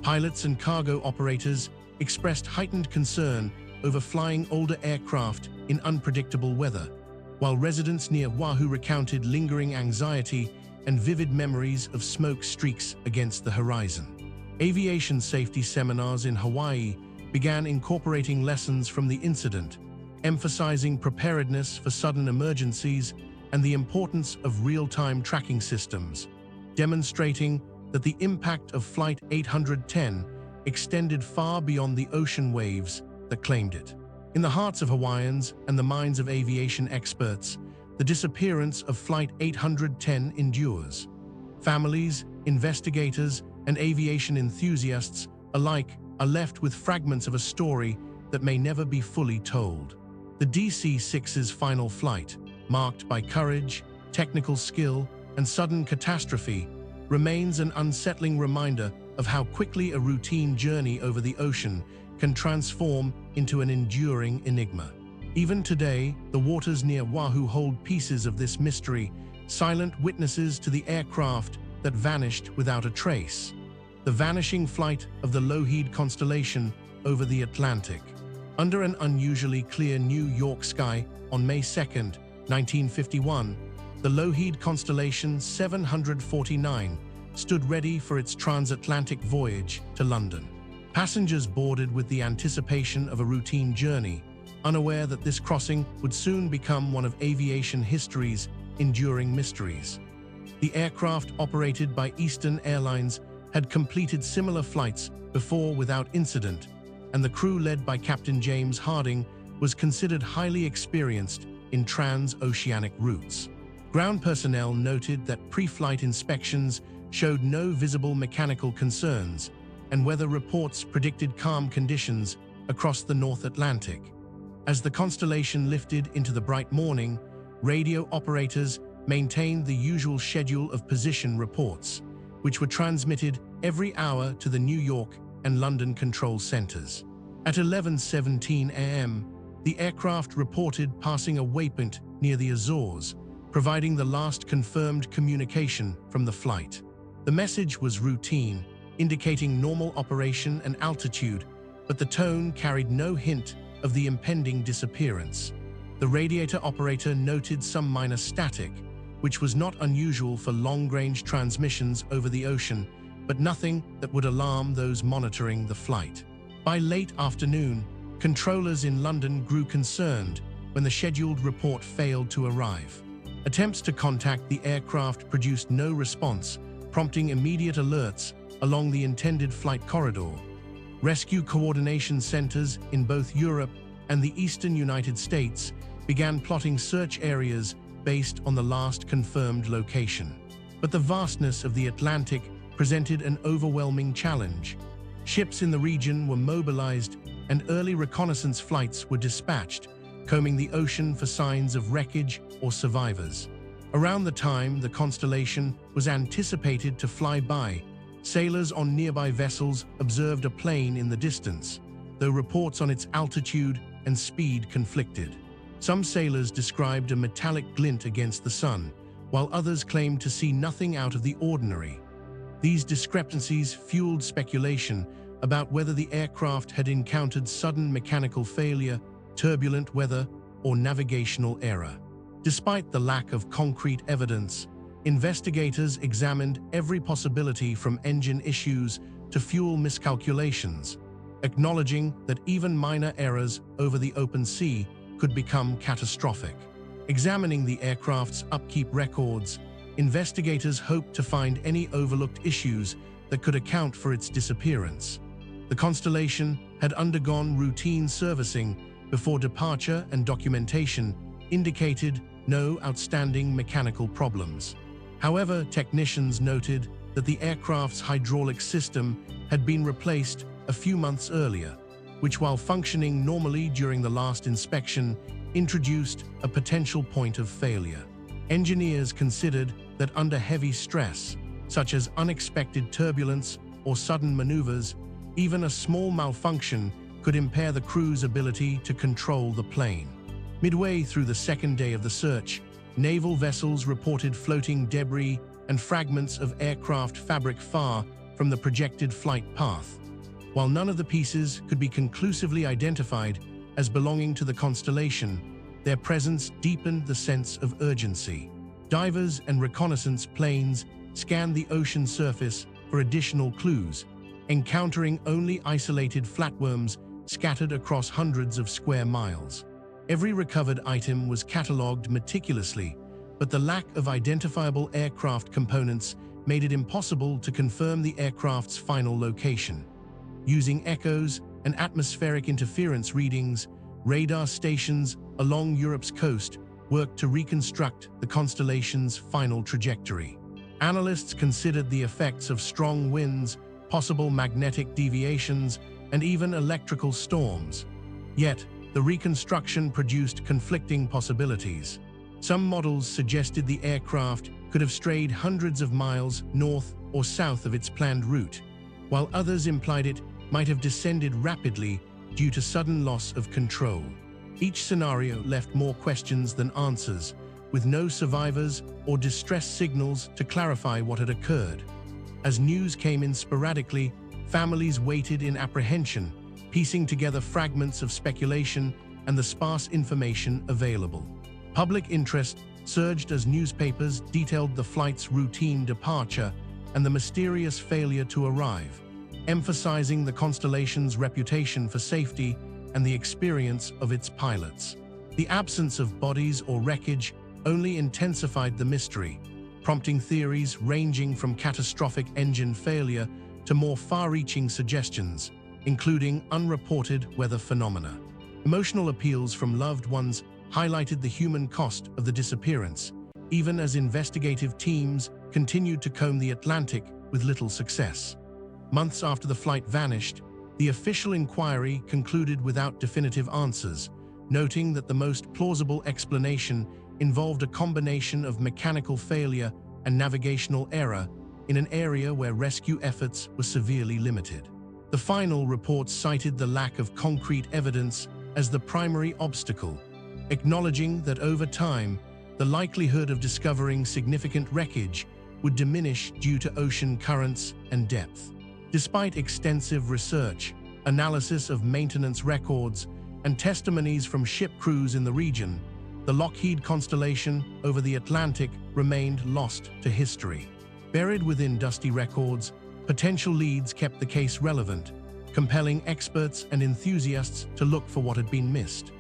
Pilots and cargo operators expressed heightened concern over flying older aircraft in unpredictable weather, while residents near Oahu recounted lingering anxiety and vivid memories of smoke streaks against the horizon. Aviation safety seminars in Hawaii began incorporating lessons from the incident, emphasizing preparedness for sudden emergencies and the importance of real-time tracking systems, demonstrating that the impact of Flight 810 extended far beyond the ocean waves that claimed it. In the hearts of Hawaiians and the minds of aviation experts, the disappearance of Flight 810 endures. Families, investigators, and aviation enthusiasts alike are left with fragments of a story that may never be fully told. The DC-6's final flight, marked by courage, technical skill, and sudden catastrophe, remains an unsettling reminder of how quickly a routine journey over the ocean can transform into an enduring enigma. Even today, the waters near Oahu hold pieces of this mystery, silent witnesses to the aircraft that vanished without a trace. The vanishing flight of the Lougheed constellation over the Atlantic. Under an unusually clear New York sky on May 2, 1951, the Lougheed constellation 749 stood ready for its transatlantic voyage to London. Passengers boarded with the anticipation of a routine journey, unaware that this crossing would soon become one of aviation history's enduring mysteries. The aircraft operated by Eastern Airlines had completed similar flights before without incident, and the crew led by Captain James Harding was considered highly experienced in trans-oceanic routes. Ground personnel noted that pre-flight inspections showed no visible mechanical concerns, and weather reports predicted calm conditions across the North Atlantic. As the constellation lifted into the bright morning, radio operators maintained the usual schedule of position reports, which were transmitted every hour to the New York and London control centers. At 11:17 a.m., the aircraft reported passing a waypoint near the Azores, providing the last confirmed communication from the flight. The message was routine, indicating normal operation and altitude, but the tone carried no hint of the impending disappearance. The radiator operator noted some minor static, which was not unusual for long-range transmissions over the ocean, but nothing that would alarm those monitoring the flight. By late afternoon, controllers in London grew concerned when the scheduled report failed to arrive. Attempts to contact the aircraft produced no response, prompting immediate alerts along the intended flight corridor. Rescue coordination centers in both Europe and the eastern United States began plotting search areas based on the last confirmed location. But the vastness of the Atlantic presented an overwhelming challenge. Ships in the region were mobilized and early reconnaissance flights were dispatched, combing the ocean for signs of wreckage or survivors. Around the time the constellation was anticipated to fly by, sailors on nearby vessels observed a plane in the distance, though reports on its altitude and speed conflicted. Some sailors described a metallic glint against the sun, while others claimed to see nothing out of the ordinary. These discrepancies fueled speculation about whether the aircraft had encountered sudden mechanical failure, turbulent weather, or navigational error. Despite the lack of concrete evidence, investigators examined every possibility from engine issues to fuel miscalculations, acknowledging that even minor errors over the open sea could become catastrophic. Examining the aircraft's upkeep records, investigators hoped to find any overlooked issues that could account for its disappearance. The constellation had undergone routine servicing before departure, and documentation indicated no outstanding mechanical problems. However, technicians noted that the aircraft's hydraulic system had been replaced a few months earlier, which, while functioning normally during the last inspection, introduced a potential point of failure. Engineers considered that under heavy stress, such as unexpected turbulence or sudden maneuvers, even a small malfunction could impair the crew's ability to control the plane. Midway through the second day of the search, naval vessels reported floating debris and fragments of aircraft fabric far from the projected flight path. While none of the pieces could be conclusively identified as belonging to the constellation, their presence deepened the sense of urgency. Divers and reconnaissance planes scanned the ocean surface for additional clues, encountering only isolated flatworms scattered across hundreds of square miles. Every recovered item was catalogued meticulously, but the lack of identifiable aircraft components made it impossible to confirm the aircraft's final location. Using echoes and atmospheric interference readings, radar stations along Europe's coast worked to reconstruct the constellation's final trajectory. Analysts considered the effects of strong winds, possible magnetic deviations, and even electrical storms. Yet, the reconstruction produced conflicting possibilities. Some models suggested the aircraft could have strayed hundreds of miles north or south of its planned route, while others implied it might have descended rapidly due to sudden loss of control. Each scenario left more questions than answers, with no survivors or distress signals to clarify what had occurred. As news came in sporadically, families waited in apprehension, piecing together fragments of speculation and the sparse information available. Public interest surged as newspapers detailed the flight's routine departure and the mysterious failure to arrive, emphasizing the constellation's reputation for safety and the experience of its pilots. The absence of bodies or wreckage only intensified the mystery, prompting theories ranging from catastrophic engine failure to more far-reaching suggestions, including unreported weather phenomena. Emotional appeals from loved ones highlighted the human cost of the disappearance, even as investigative teams continued to comb the Atlantic with little success. Months after the flight vanished, the official inquiry concluded without definitive answers, noting that the most plausible explanation involved a combination of mechanical failure and navigational error in an area where rescue efforts were severely limited. The final report cited the lack of concrete evidence as the primary obstacle, acknowledging that over time, the likelihood of discovering significant wreckage would diminish due to ocean currents and depth. Despite extensive research, analysis of maintenance records, and testimonies from ship crews in the region, the Lockheed constellation over the Atlantic remained lost to history. Buried within dusty records, potential leads kept the case relevant, compelling experts and enthusiasts to look for what had been missed.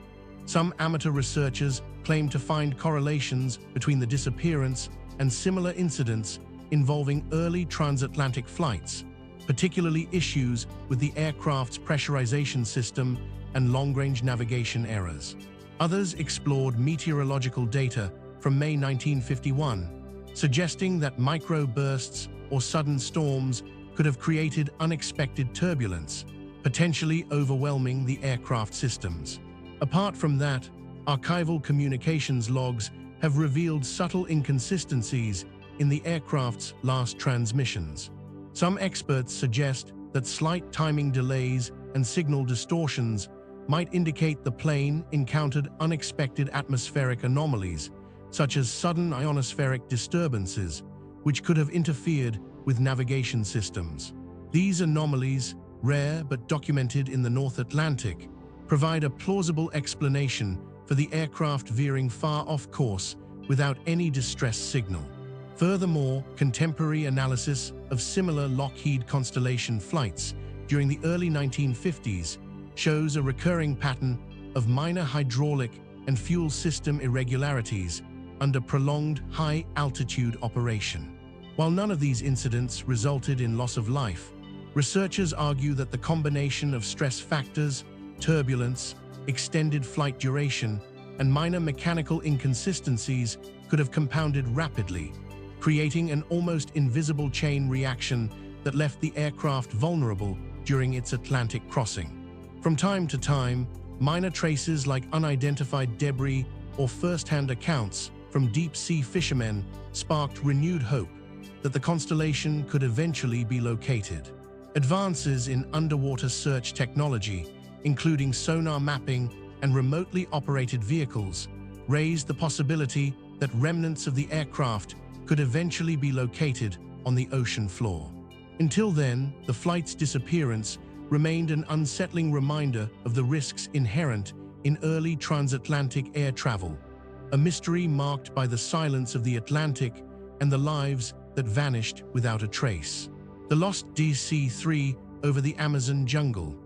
Some amateur researchers claimed to find correlations between the disappearance and similar incidents involving early transatlantic flights, particularly issues with the aircraft's pressurization system and long-range navigation errors. Others explored meteorological data from May 1951, suggesting that microbursts or sudden storms could have created unexpected turbulence, potentially overwhelming the aircraft systems. Apart from that, archival communications logs have revealed subtle inconsistencies in the aircraft's last transmissions. Some experts suggest that slight timing delays and signal distortions might indicate the plane encountered unexpected atmospheric anomalies, such as sudden ionospheric disturbances, which could have interfered with navigation systems. These anomalies, rare but documented in the North Atlantic, provide a plausible explanation for the aircraft veering far off course without any distress signal. Furthermore, contemporary analysis of similar Lockheed Constellation flights during the early 1950s shows a recurring pattern of minor hydraulic and fuel system irregularities under prolonged high-altitude operation. While none of these incidents resulted in loss of life, researchers argue that the combination of stress factors, turbulence, extended flight duration, and minor mechanical inconsistencies could have compounded rapidly, creating an almost invisible chain reaction that left the aircraft vulnerable during its Atlantic crossing. From time to time, minor traces like unidentified debris or first-hand accounts from deep-sea fishermen sparked renewed hope that the constellation could eventually be located. Advances in underwater search technology, including sonar mapping and remotely operated vehicles, raised the possibility that remnants of the aircraft could eventually be located on the ocean floor. Until then, the flight's disappearance remained an unsettling reminder of the risks inherent in early transatlantic air travel, a mystery marked by the silence of the Atlantic and the lives that vanished without a trace. The lost DC-3 over the Amazon jungle.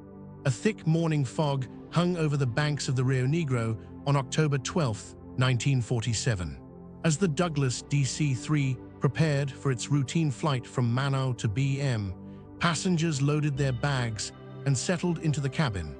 A thick morning fog hung over the banks of the Rio Negro on October 12, 1947. As the Douglas DC-3 prepared for its routine flight from Manaus to BM, passengers loaded their bags and settled into the cabin,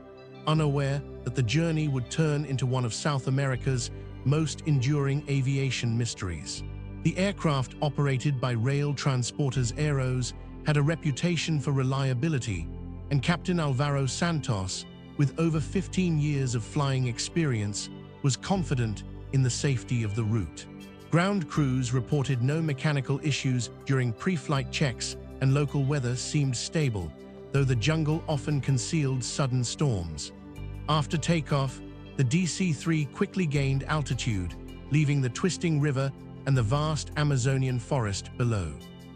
unaware that the journey would turn into one of South America's most enduring aviation mysteries. The aircraft, operated by rail transporters Aeros, had a reputation for reliability, and Captain Alvaro Santos, with over 15 years of flying experience, was confident in the safety of the route. Ground crews reported no mechanical issues during pre-flight checks, and local weather seemed stable, though the jungle often concealed sudden storms. After takeoff, the DC-3 quickly gained altitude, leaving the twisting river and the vast Amazonian forest below.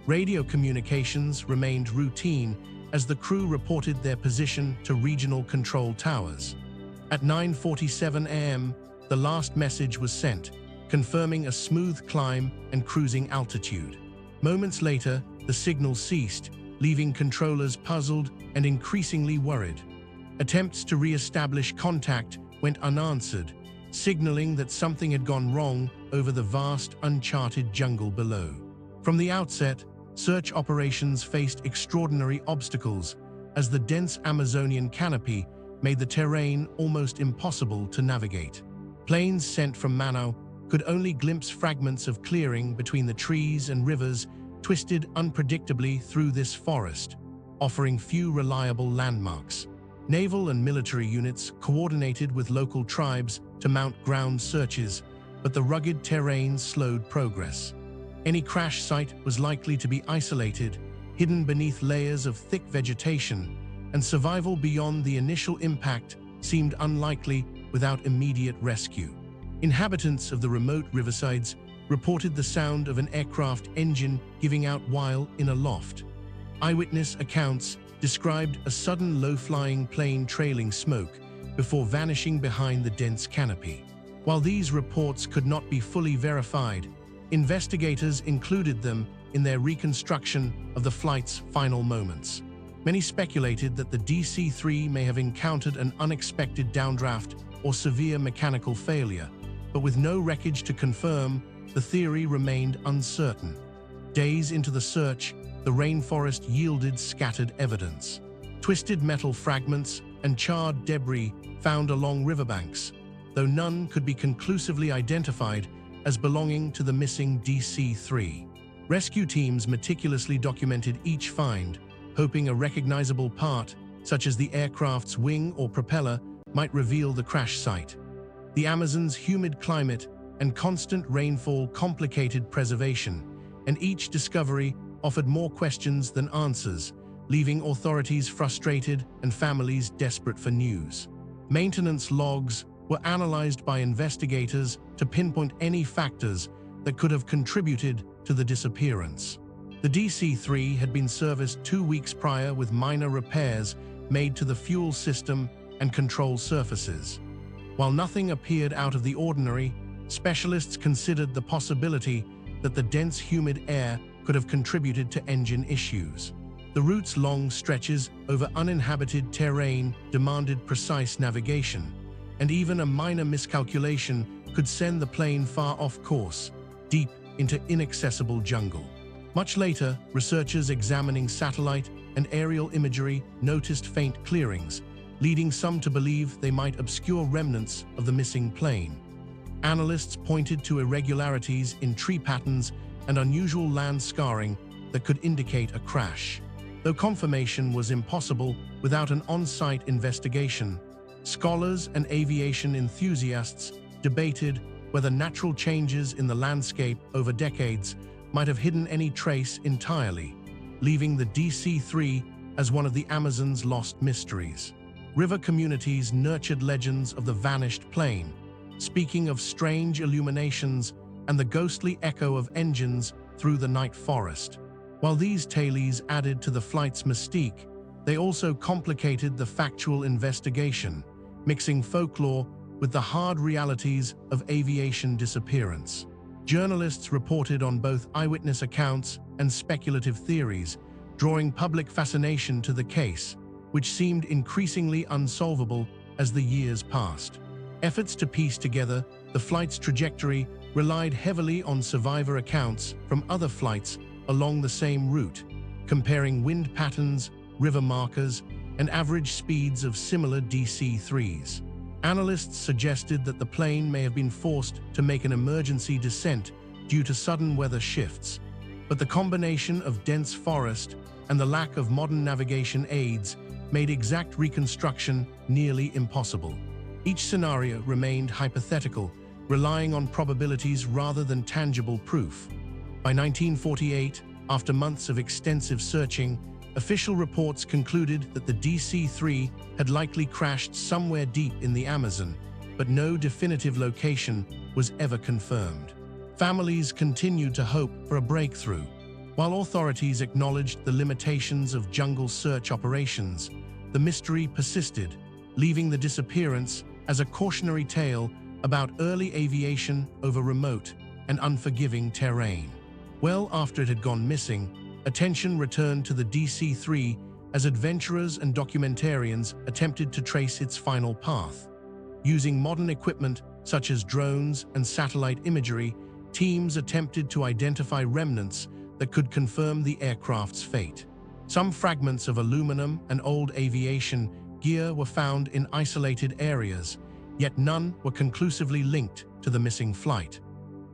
Radio communications remained routine as the crew reported their position to regional control towers. At 9:47 a.m., the last message was sent, confirming a smooth climb and cruising altitude. Moments later, the signal ceased, leaving controllers puzzled and increasingly worried. Attempts to re-establish contact went unanswered, signaling that something had gone wrong over the vast, uncharted jungle below. From the outset, search operations faced extraordinary obstacles, as the dense Amazonian canopy made the terrain almost impossible to navigate. Planes sent from Manaus could only glimpse fragments of clearing between the trees and rivers twisted unpredictably through this forest, offering few reliable landmarks. Naval and military units coordinated with local tribes to mount ground searches, but the rugged terrain slowed progress. Any crash site was likely to be isolated, hidden beneath layers of thick vegetation, and survival beyond the initial impact seemed unlikely without immediate rescue. Inhabitants of the remote riversides reported the sound of an aircraft engine giving out while in a loft. Eyewitness accounts described a sudden low-flying plane trailing smoke before vanishing behind the dense canopy. While these reports could not be fully verified, investigators included them in their reconstruction of the flight's final moments. Many speculated that the DC-3 may have encountered an unexpected downdraft or severe mechanical failure, but with no wreckage to confirm, the theory remained uncertain. Days into the search, the rainforest yielded scattered evidence. Twisted metal fragments and charred debris found along riverbanks, though none could be conclusively identified as belonging to the missing DC-3. Rescue teams meticulously documented each find, hoping a recognizable part, such as the aircraft's wing or propeller, might reveal the crash site. The Amazon's humid climate and constant rainfall complicated preservation, and each discovery offered more questions than answers, leaving authorities frustrated and families desperate for news. Maintenance logs were analyzed by investigators to pinpoint any factors that could have contributed to the disappearance. The DC-3 had been serviced 2 weeks prior with minor repairs made to the fuel system and control surfaces. While nothing appeared out of the ordinary, specialists considered the possibility that the dense humid air could have contributed to engine issues. The route's long stretches over uninhabited terrain demanded precise navigation, and even a minor miscalculation could send the plane far off course, deep into inaccessible jungle. Much later, researchers examining satellite and aerial imagery noticed faint clearings, leading some to believe they might obscure remnants of the missing plane. Analysts pointed to irregularities in tree patterns and unusual land scarring that could indicate a crash. Though confirmation was impossible without an on-site investigation, scholars and aviation enthusiasts debated whether natural changes in the landscape over decades might have hidden any trace entirely, leaving the DC-3 as one of the Amazon's lost mysteries. River communities nurtured legends of the vanished plane, speaking of strange illuminations and the ghostly echo of engines through the night forest. While these tales added to the flight's mystique, they also complicated the factual investigation, mixing folklore with the hard realities of aviation disappearance. Journalists reported on both eyewitness accounts and speculative theories, drawing public fascination to the case, which seemed increasingly unsolvable as the years passed. Efforts to piece together the flight's trajectory relied heavily on survivor accounts from other flights along the same route, comparing wind patterns, river markers, and average speeds of similar DC-3s. Analysts suggested that the plane may have been forced to make an emergency descent due to sudden weather shifts, but the combination of dense forest and the lack of modern navigation aids made exact reconstruction nearly impossible. Each scenario remained hypothetical, relying on probabilities rather than tangible proof. By 1948, after months of extensive searching, official reports concluded that the DC-3 had likely crashed somewhere deep in the Amazon, but no definitive location was ever confirmed. Families continued to hope for a breakthrough. While authorities acknowledged the limitations of jungle search operations, the mystery persisted, leaving the disappearance as a cautionary tale about early aviation over remote and unforgiving terrain. Well after it had gone missing, attention returned to the DC-3 as adventurers and documentarians attempted to trace its final path. Using modern equipment such as drones and satellite imagery, teams attempted to identify remnants that could confirm the aircraft's fate. Some fragments of aluminum and old aviation gear were found in isolated areas, yet none were conclusively linked to the missing flight.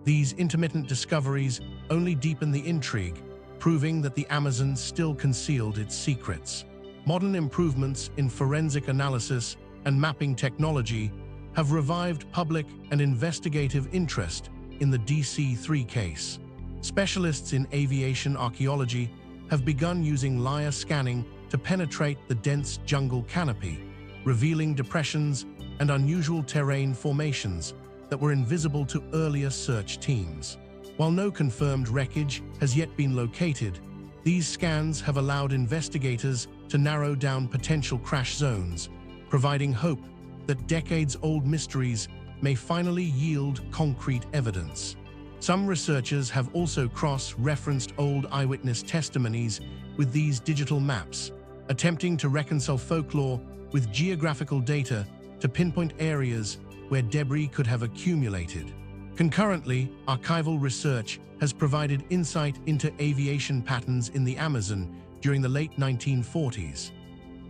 These intermittent discoveries only deepen the intrigue, proving that the Amazon still concealed its secrets. Modern improvements in forensic analysis and mapping technology have revived public and investigative interest in the DC-3 case. Specialists in aviation archaeology have begun using layer scanning to penetrate the dense jungle canopy, revealing depressions and unusual terrain formations that were invisible to earlier search teams. While no confirmed wreckage has yet been located, these scans have allowed investigators to narrow down potential crash zones, providing hope that decades-old mysteries may finally yield concrete evidence. Some researchers have also cross-referenced old eyewitness testimonies with these digital maps, attempting to reconcile folklore with geographical data to pinpoint areas where debris could have accumulated. Concurrently, archival research has provided insight into aviation patterns in the Amazon during the late 1940s.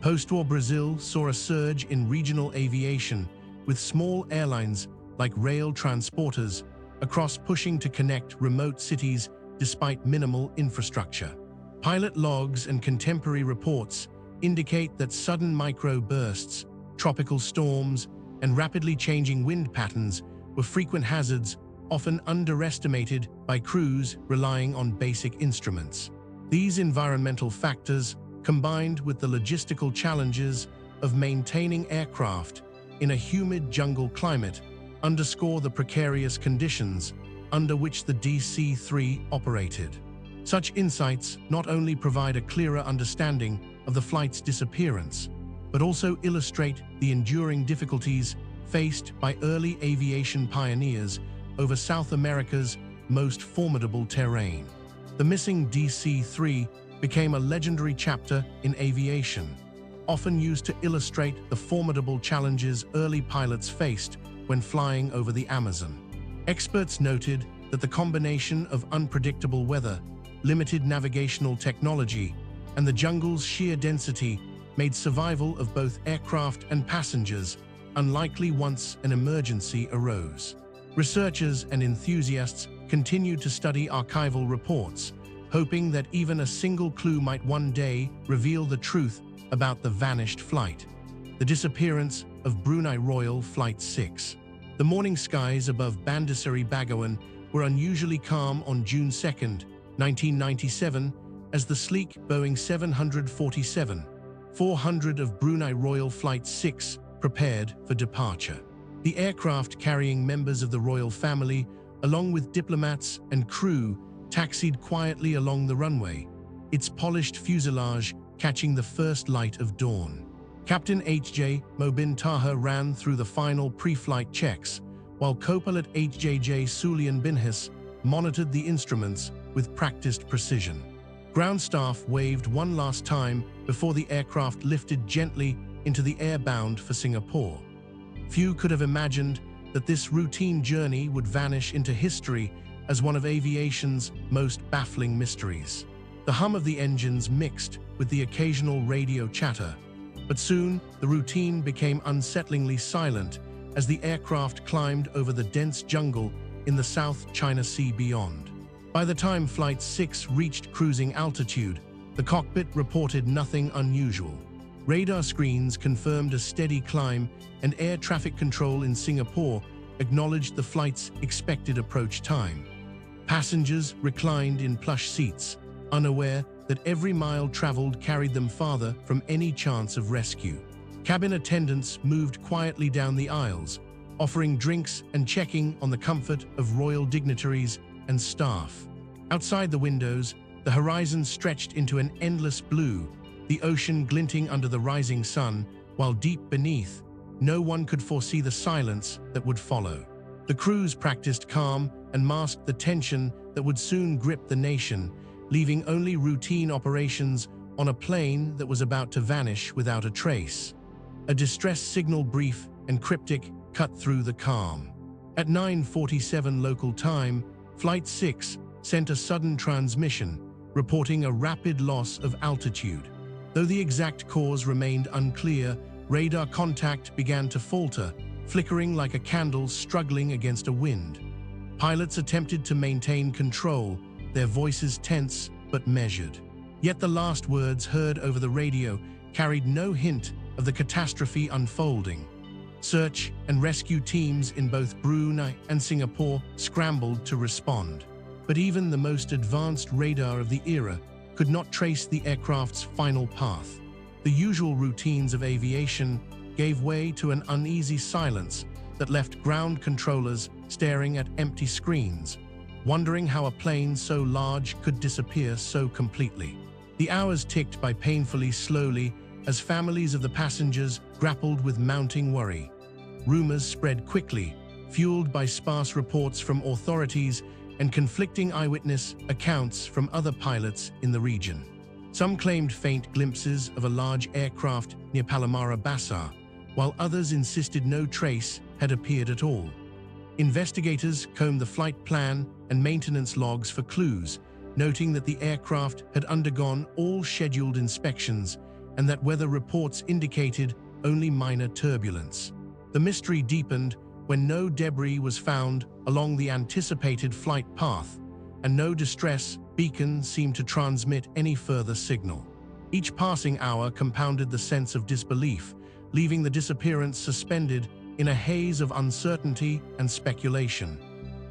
Post-war Brazil saw a surge in regional aviation, with small airlines like rail transporters across pushing to connect remote cities despite minimal infrastructure. Pilot logs and contemporary reports indicate that sudden micro-bursts, tropical storms, and rapidly changing wind patterns were frequent hazards often underestimated by crews relying on basic instruments. These environmental factors, combined with the logistical challenges of maintaining aircraft in a humid jungle climate, underscore the precarious conditions under which the DC-3 operated. Such insights not only provide a clearer understanding of the flight's disappearance, but also illustrate the enduring difficulties faced by early aviation pioneers over South America's most formidable terrain. The missing DC-3 became a legendary chapter in aviation, often used to illustrate the formidable challenges early pilots faced when flying over the Amazon. Experts noted that the combination of unpredictable weather, limited navigational technology, and the jungle's sheer density made survival of both aircraft and passengers unlikely once an emergency arose. Researchers and enthusiasts continued to study archival reports, hoping that even a single clue might one day reveal the truth about the vanished flight. The disappearance of Brunei Royal Flight 6. The morning skies above Bandar-Seri Begawan were unusually calm on June 2, 1997, as the sleek Boeing 747-400 of Brunei Royal Flight 6 prepared for departure. The aircraft, carrying members of the royal family, along with diplomats and crew, taxied quietly along the runway, its polished fuselage catching the first light of dawn. Captain H.J. Mobin Taha ran through the final pre-flight checks, while co-pilot H.J.J. Sulian Binhis monitored the instruments with practiced precision. Ground staff waved one last time before the aircraft lifted gently into the air bound for Singapore. Few could have imagined that this routine journey would vanish into history as one of aviation's most baffling mysteries. The hum of the engines mixed with the occasional radio chatter, but soon the routine became unsettlingly silent as the aircraft climbed over the dense jungle in the South China Sea beyond. By the time Flight 6 reached cruising altitude, the cockpit reported nothing unusual. Radar screens confirmed a steady climb, and air traffic control in Singapore acknowledged the flight's expected approach time. Passengers reclined in plush seats, unaware that every mile traveled carried them farther from any chance of rescue. Cabin attendants moved quietly down the aisles, offering drinks and checking on the comfort of royal dignitaries and staff. Outside the windows, the horizon stretched into an endless blue, the ocean glinting under the rising sun, while deep beneath, no one could foresee the silence that would follow. The crews practiced calm and masked the tension that would soon grip the nation, leaving only routine operations on a plane that was about to vanish without a trace. A distress signal, brief and cryptic, cut through the calm. At 9:47 local time, Flight 6 sent a sudden transmission, reporting a rapid loss of altitude. Though the exact cause remained unclear, radar contact began to falter, flickering like a candle struggling against a wind. Pilots attempted to maintain control, their voices tense but measured. Yet the last words heard over the radio carried no hint of the catastrophe unfolding. Search and rescue teams in both Brunei and Singapore scrambled to respond. But even the most advanced radar of the era could not trace the aircraft's final path. The usual routines of aviation gave way to an uneasy silence that left ground controllers staring at empty screens, wondering how a plane so large could disappear so completely. The hours ticked by painfully slowly as families of the passengers grappled with mounting worry. Rumors spread quickly, fueled by sparse reports from authorities and conflicting eyewitness accounts from other pilots in the region. Some claimed faint glimpses of a large aircraft near Palomar Bassar, while others insisted no trace had appeared at all. Investigators combed the flight plan and maintenance logs for clues, noting that the aircraft had undergone all scheduled inspections and that weather reports indicated only minor turbulence. The mystery deepened when no debris was found along the anticipated flight path, and no distress beacon seemed to transmit any further signal. Each passing hour compounded the sense of disbelief, leaving the disappearance suspended in a haze of uncertainty and speculation.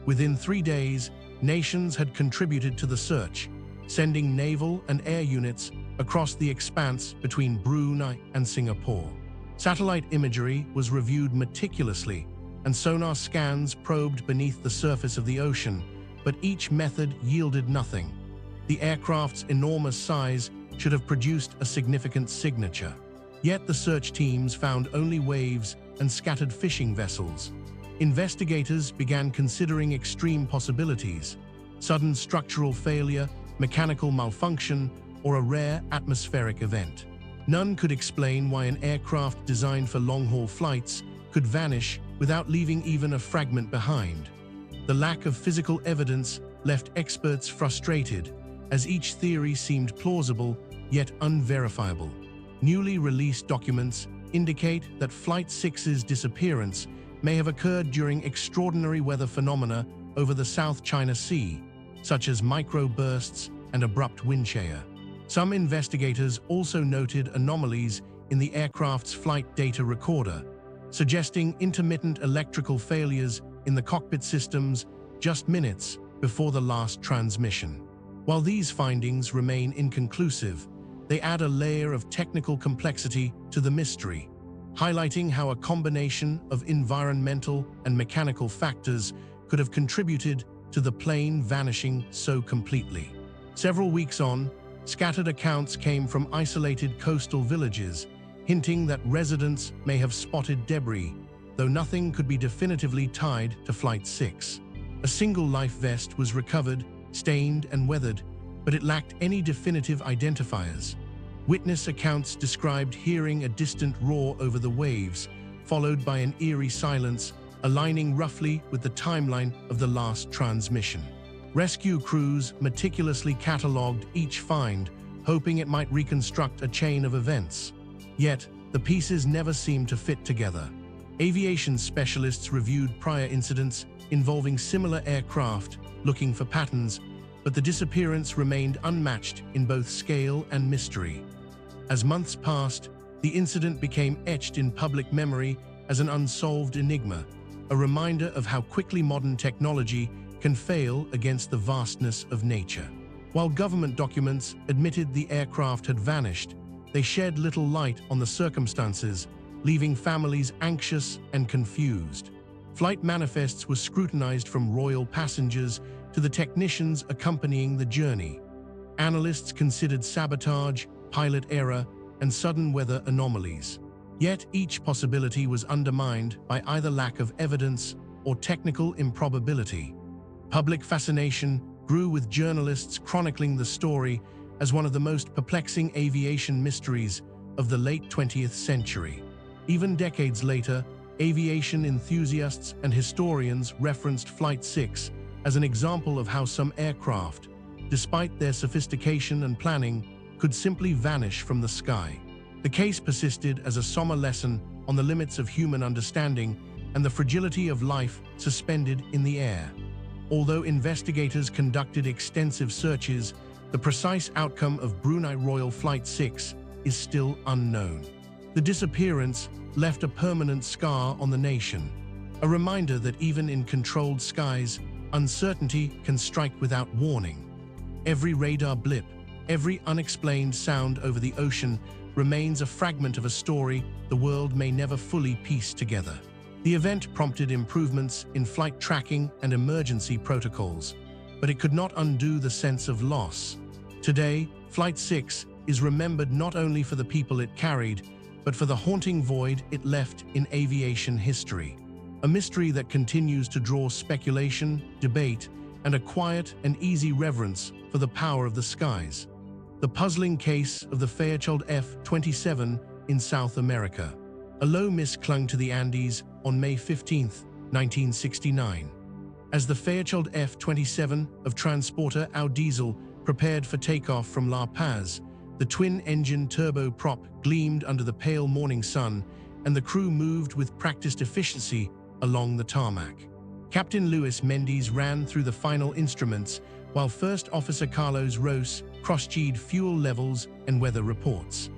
Within 3 days, nations had contributed to the search, sending naval and air units across the expanse between Brunei and Singapore. Satellite imagery was reviewed meticulously, and sonar scans probed beneath the surface of the ocean, but each method yielded nothing. The aircraft's enormous size should have produced a significant signature. Yet the search teams found only waves and scattered fishing vessels. Investigators began considering extreme possibilities: sudden structural failure, mechanical malfunction, or a rare atmospheric event. None could explain why an aircraft designed for long-haul flights could vanish without leaving even a fragment behind. The lack of physical evidence left experts frustrated, as each theory seemed plausible yet unverifiable. Newly released documents indicate that Flight 6's disappearance may have occurred during extraordinary weather phenomena over the South China Sea, such as microbursts and abrupt wind shear. Some investigators also noted anomalies in the aircraft's flight data recorder, suggesting intermittent electrical failures in the cockpit systems just minutes before the last transmission. While these findings remain inconclusive, they add a layer of technical complexity to the mystery, highlighting how a combination of environmental and mechanical factors could have contributed to the plane vanishing so completely. Several weeks on, scattered accounts came from isolated coastal villages, hinting that residents may have spotted debris, though nothing could be definitively tied to Flight 6. A single life vest was recovered, stained and weathered, but it lacked any definitive identifiers. Witness accounts described hearing a distant roar over the waves, followed by an eerie silence, aligning roughly with the timeline of the last transmission. Rescue crews meticulously catalogued each find, hoping it might reconstruct a chain of events. Yet, the pieces never seemed to fit together. Aviation specialists reviewed prior incidents involving similar aircraft, looking for patterns, but the disappearance remained unmatched in both scale and mystery. As months passed, the incident became etched in public memory as an unsolved enigma, a reminder of how quickly modern technology can fail against the vastness of nature. While government documents admitted the aircraft had vanished, they shed little light on the circumstances, leaving families anxious and confused. Flight manifests were scrutinized from royal passengers to the technicians accompanying the journey. Analysts considered sabotage, pilot error, and sudden weather anomalies. Yet each possibility was undermined by either lack of evidence or technical improbability. Public fascination grew, with journalists chronicling the story as one of the most perplexing aviation mysteries of the late 20th century. Even decades later, Aviation enthusiasts and historians referenced Flight 6 as an example of how some aircraft, despite their sophistication and planning, could simply vanish from the sky. The case persisted as a somber lesson on the limits of human understanding and the fragility of life suspended in the air. Although investigators conducted extensive searches, the precise outcome of Brunei Royal Flight 6 is still unknown. The disappearance left a permanent scar on the nation, a reminder that even in controlled skies, uncertainty can strike without warning. Every radar blip, every unexplained sound over the ocean remains a fragment of a story the world may never fully piece together. The event prompted improvements in flight tracking and emergency protocols, but it could not undo the sense of loss. Today, Flight 6 is remembered not only for the people it carried, but for the haunting void it left in aviation history. A mystery that continues to draw speculation, debate, and a quiet and easy reverence for the power of the skies. The puzzling case of the Fairchild F-27 in South America. A low mist clung to the Andes on May 15, 1969. As the Fairchild F-27 of transporter Diesel prepared for takeoff from La Paz, the twin-engine turboprop gleamed under the pale morning sun, and the crew moved with practiced efficiency along the tarmac. Captain Luis Mendes ran through the final instruments, while First Officer Carlos Ros cross-checked fuel levels and weather reports.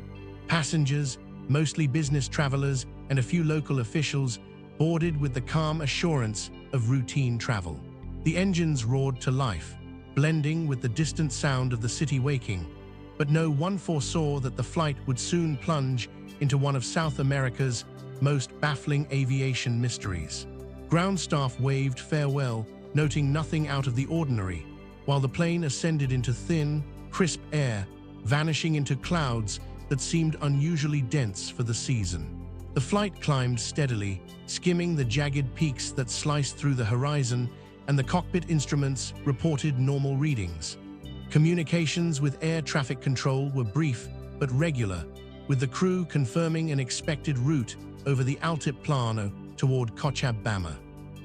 Passengers, mostly business travelers and a few local officials, boarded with the calm assurance of routine travel. The engines roared to life, blending with the distant sound of the city waking, but no one foresaw that the flight would soon plunge into one of South America's most baffling aviation mysteries. Ground staff waved farewell, noting nothing out of the ordinary, while the plane ascended into thin, crisp air, vanishing into clouds that seemed unusually dense for the season. The flight climbed steadily, skimming the jagged peaks that sliced through the horizon, and the cockpit instruments reported normal readings. Communications with air traffic control were brief but regular, with the crew confirming an expected route over the Altiplano toward Cochabamba.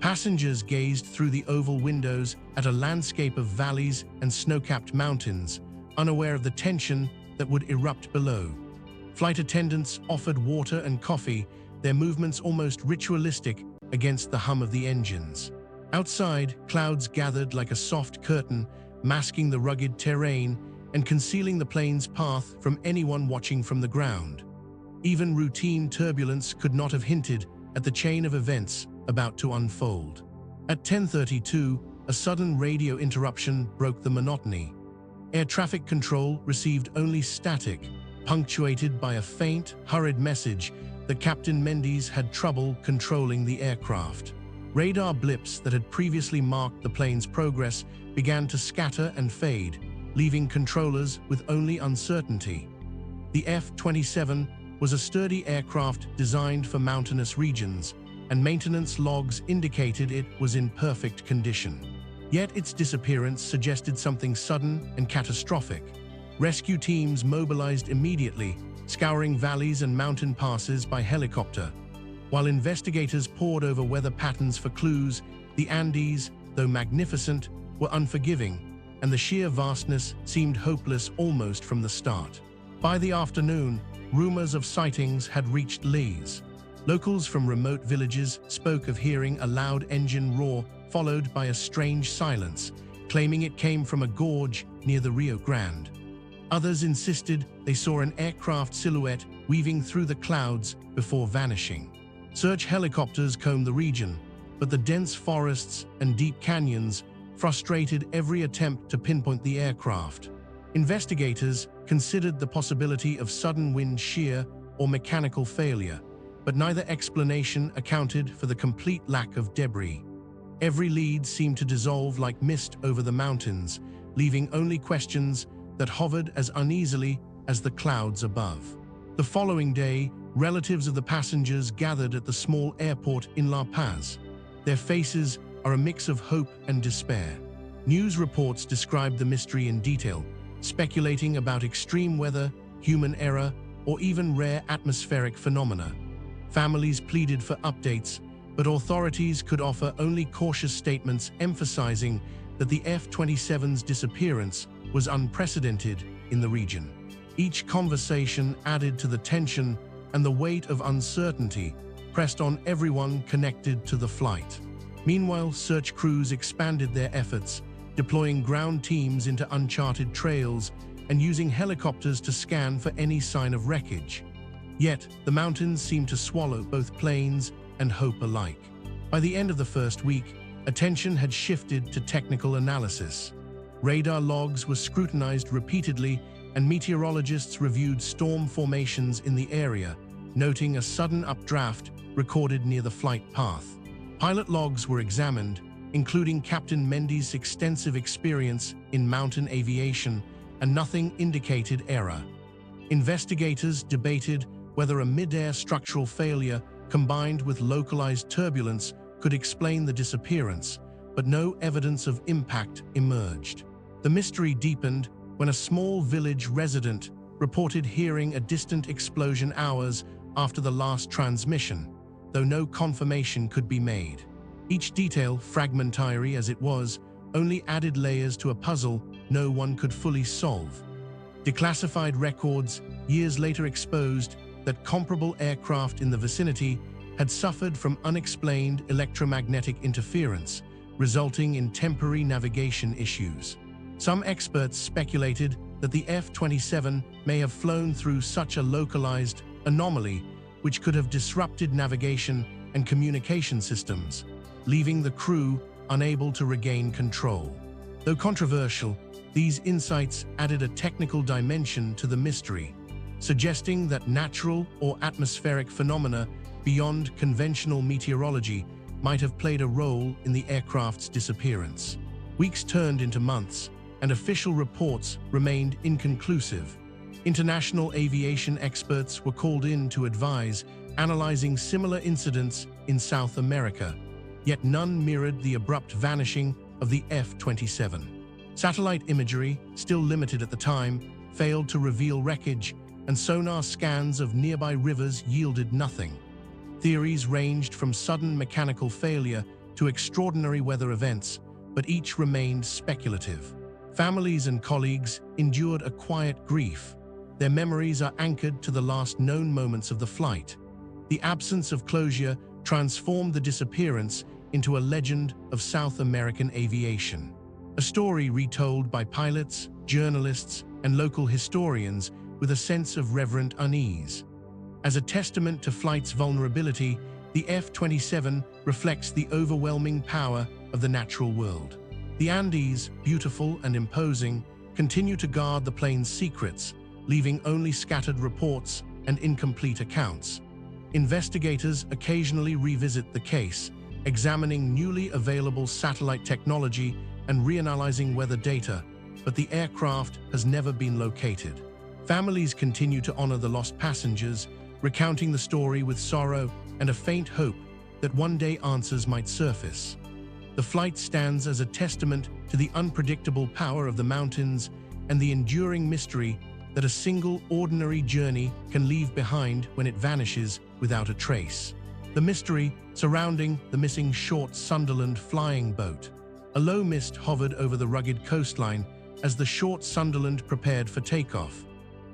Passengers gazed through the oval windows at a landscape of valleys and snow-capped mountains, unaware of the tension that would erupt below. Flight attendants offered water and coffee, their movements almost ritualistic against the hum of the engines. Outside, clouds gathered like a soft curtain, masking the rugged terrain and concealing the plane's path from anyone watching from the ground. Even routine turbulence could not have hinted at the chain of events about to unfold. At 10:32, a sudden radio interruption broke the monotony. Air traffic control received only static, punctuated by a faint, hurried message that Captain Mendes had trouble controlling the aircraft. Radar blips that had previously marked the plane's progress began to scatter and fade, leaving controllers with only uncertainty. The F-27 was a sturdy aircraft designed for mountainous regions, and maintenance logs indicated it was in perfect condition. Yet its disappearance suggested something sudden and catastrophic. Rescue teams mobilized immediately, scouring valleys and mountain passes by helicopter. While investigators pored over weather patterns for clues, the Andes, though magnificent, were unforgiving, and the sheer vastness seemed hopeless almost from the start. By the afternoon, rumors of sightings had reached Lee's. Locals from remote villages spoke of hearing a loud engine roar followed by a strange silence, claiming it came from a gorge near the Rio Grande. Others insisted they saw an aircraft silhouette weaving through the clouds before vanishing. Search helicopters combed the region, but the dense forests and deep canyons frustrated every attempt to pinpoint the aircraft. Investigators considered the possibility of sudden wind shear or mechanical failure, but neither explanation accounted for the complete lack of debris. Every lead seemed to dissolve like mist over the mountains, leaving only questions that hovered as uneasily as the clouds above. The following day, relatives of the passengers gathered at the small airport in La Paz. Their faces are a mix of hope and despair. News reports described the mystery in detail, speculating about extreme weather, human error, or even rare atmospheric phenomena. Families pleaded for updates, but authorities could offer only cautious statements emphasizing that the F-27's disappearance was unprecedented in the region. Each conversation added to the tension, and the weight of uncertainty pressed on everyone connected to the flight. Meanwhile, search crews expanded their efforts, deploying ground teams into uncharted trails and using helicopters to scan for any sign of wreckage. Yet, the mountains seemed to swallow both planes and hope alike. By the end of the first week, attention had shifted to technical analysis. Radar logs were scrutinized repeatedly, and meteorologists reviewed storm formations in the area, noting a sudden updraft recorded near the flight path. Pilot logs were examined, including Captain Mendy's extensive experience in mountain aviation, and nothing indicated error. Investigators debated whether a mid-air structural failure combined with localized turbulence could explain the disappearance, but no evidence of impact emerged. The mystery deepened when a small village resident reported hearing a distant explosion hours after the last transmission, though no confirmation could be made. Each detail, fragmentary as it was, only added layers to a puzzle no one could fully solve. Declassified records years later exposed that comparable aircraft in the vicinity had suffered from unexplained electromagnetic interference, resulting in temporary navigation issues. Some experts speculated that the F-27 may have flown through such a localized anomaly, which could have disrupted navigation and communication systems, leaving the crew unable to regain control. Though controversial, these insights added a technical dimension to the mystery, suggesting that natural or atmospheric phenomena beyond conventional meteorology might have played a role in the aircraft's disappearance. Weeks turned into months, and official reports remained inconclusive. International aviation experts were called in to advise, analyzing similar incidents in South America, yet none mirrored the abrupt vanishing of the F-27. Satellite imagery, still limited at the time, failed to reveal wreckage, and sonar scans of nearby rivers yielded nothing. Theories ranged from sudden mechanical failure to extraordinary weather events, but each remained speculative. Families and colleagues endured a quiet grief. Their memories are anchored to the last known moments of the flight. The absence of closure transformed the disappearance into a legend of South American aviation. A story retold by pilots, journalists, and local historians with a sense of reverent unease. As a testament to flight's vulnerability, the F-27 reflects the overwhelming power of the natural world. The Andes, beautiful and imposing, continue to guard the plane's secrets, leaving only scattered reports and incomplete accounts. Investigators occasionally revisit the case, examining newly available satellite technology and reanalyzing weather data, but the aircraft has never been located. Families continue to honor the lost passengers, recounting the story with sorrow and a faint hope that one day answers might surface. The flight stands as a testament to the unpredictable power of the mountains and the enduring mystery that a single ordinary journey can leave behind when it vanishes without a trace. The mystery surrounding the missing short Sunderland flying boat. A low mist hovered over the rugged coastline as the short Sunderland prepared for takeoff,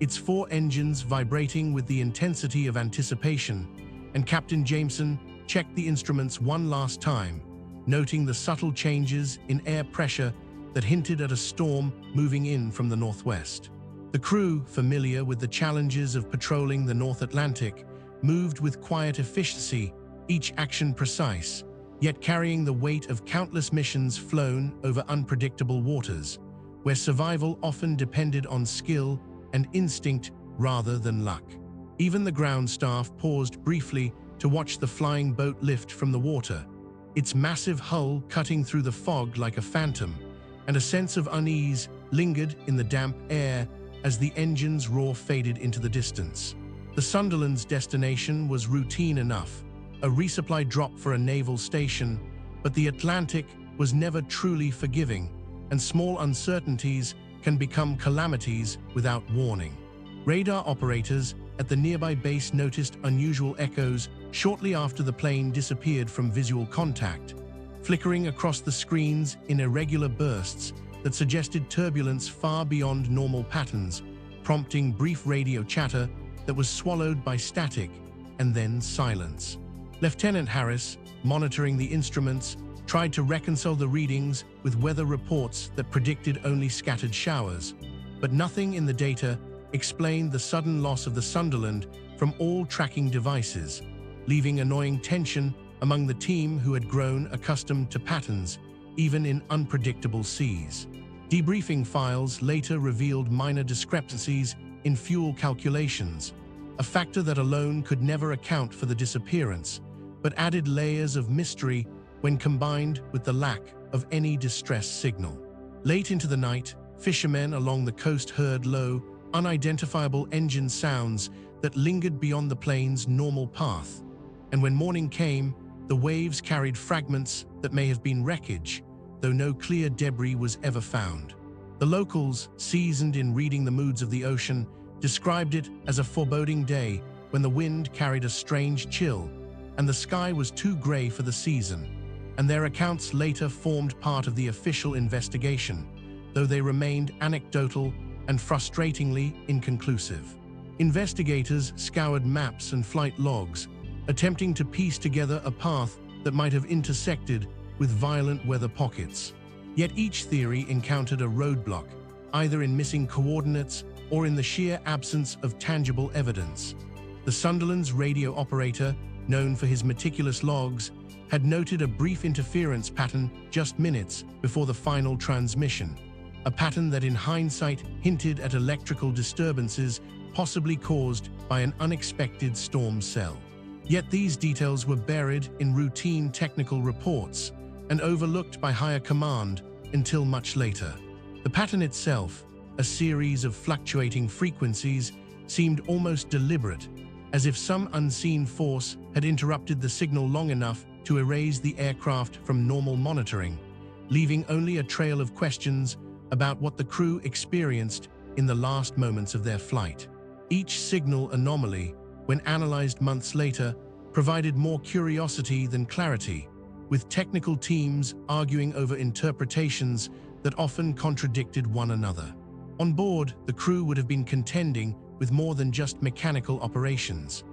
its 4 engines vibrating with the intensity of anticipation, and Captain Jameson checked the instruments one last time, noting the subtle changes in air pressure that hinted at a storm moving in from the northwest. The crew, familiar with the challenges of patrolling the North Atlantic, moved with quiet efficiency, each action precise, yet carrying the weight of countless missions flown over unpredictable waters, where survival often depended on skill and instinct rather than luck. Even the ground staff paused briefly to watch the flying boat lift from the water, its massive hull cutting through the fog like a phantom, and a sense of unease lingered in the damp air as the engine's roar faded into the distance. The Sunderland's destination was routine enough, a resupply drop for a naval station, but the Atlantic was never truly forgiving, and small uncertainties can become calamities without warning. Radar operators at the nearby base noticed unusual echoes shortly after the plane disappeared from visual contact, flickering across the screens in irregular bursts that suggested turbulence far beyond normal patterns, prompting brief radio chatter that was swallowed by static and then silence. Lieutenant Harris, monitoring the instruments, tried to reconcile the readings with weather reports that predicted only scattered showers, but nothing in the data explained the sudden loss of the Sunderland from all tracking devices, leaving annoying tension among the team who had grown accustomed to patterns, even in unpredictable seas. Debriefing files later revealed minor discrepancies in fuel calculations, a factor that alone could never account for the disappearance, but added layers of mystery when combined with the lack of any distress signal. Late into the night, fishermen along the coast heard low, unidentifiable engine sounds that lingered beyond the plane's normal path. And when morning came, the waves carried fragments that may have been wreckage, though no clear debris was ever found. The locals, seasoned in reading the moods of the ocean, described it as a foreboding day when the wind carried a strange chill and the sky was too gray for the season, and their accounts later formed part of the official investigation, though they remained anecdotal and frustratingly inconclusive. Investigators scoured maps and flight logs, attempting to piece together a path that might have intersected with violent weather pockets. Yet each theory encountered a roadblock, either in missing coordinates or in the sheer absence of tangible evidence. The Sunderland's radio operator, known for his meticulous logs, had noted a brief interference pattern just minutes before the final transmission, a pattern that in hindsight hinted at electrical disturbances possibly caused by an unexpected storm cell. Yet these details were buried in routine technical reports and overlooked by higher command until much later. The pattern itself, a series of fluctuating frequencies, seemed almost deliberate, as if some unseen force had interrupted the signal long enough to erase the aircraft from normal monitoring, leaving only a trail of questions about what the crew experienced in the last moments of their flight. Each signal anomaly, when analyzed months later, provided more curiosity than clarity, with technical teams arguing over interpretations that often contradicted one another. On board, the crew would have been contending with more than just mechanical operations.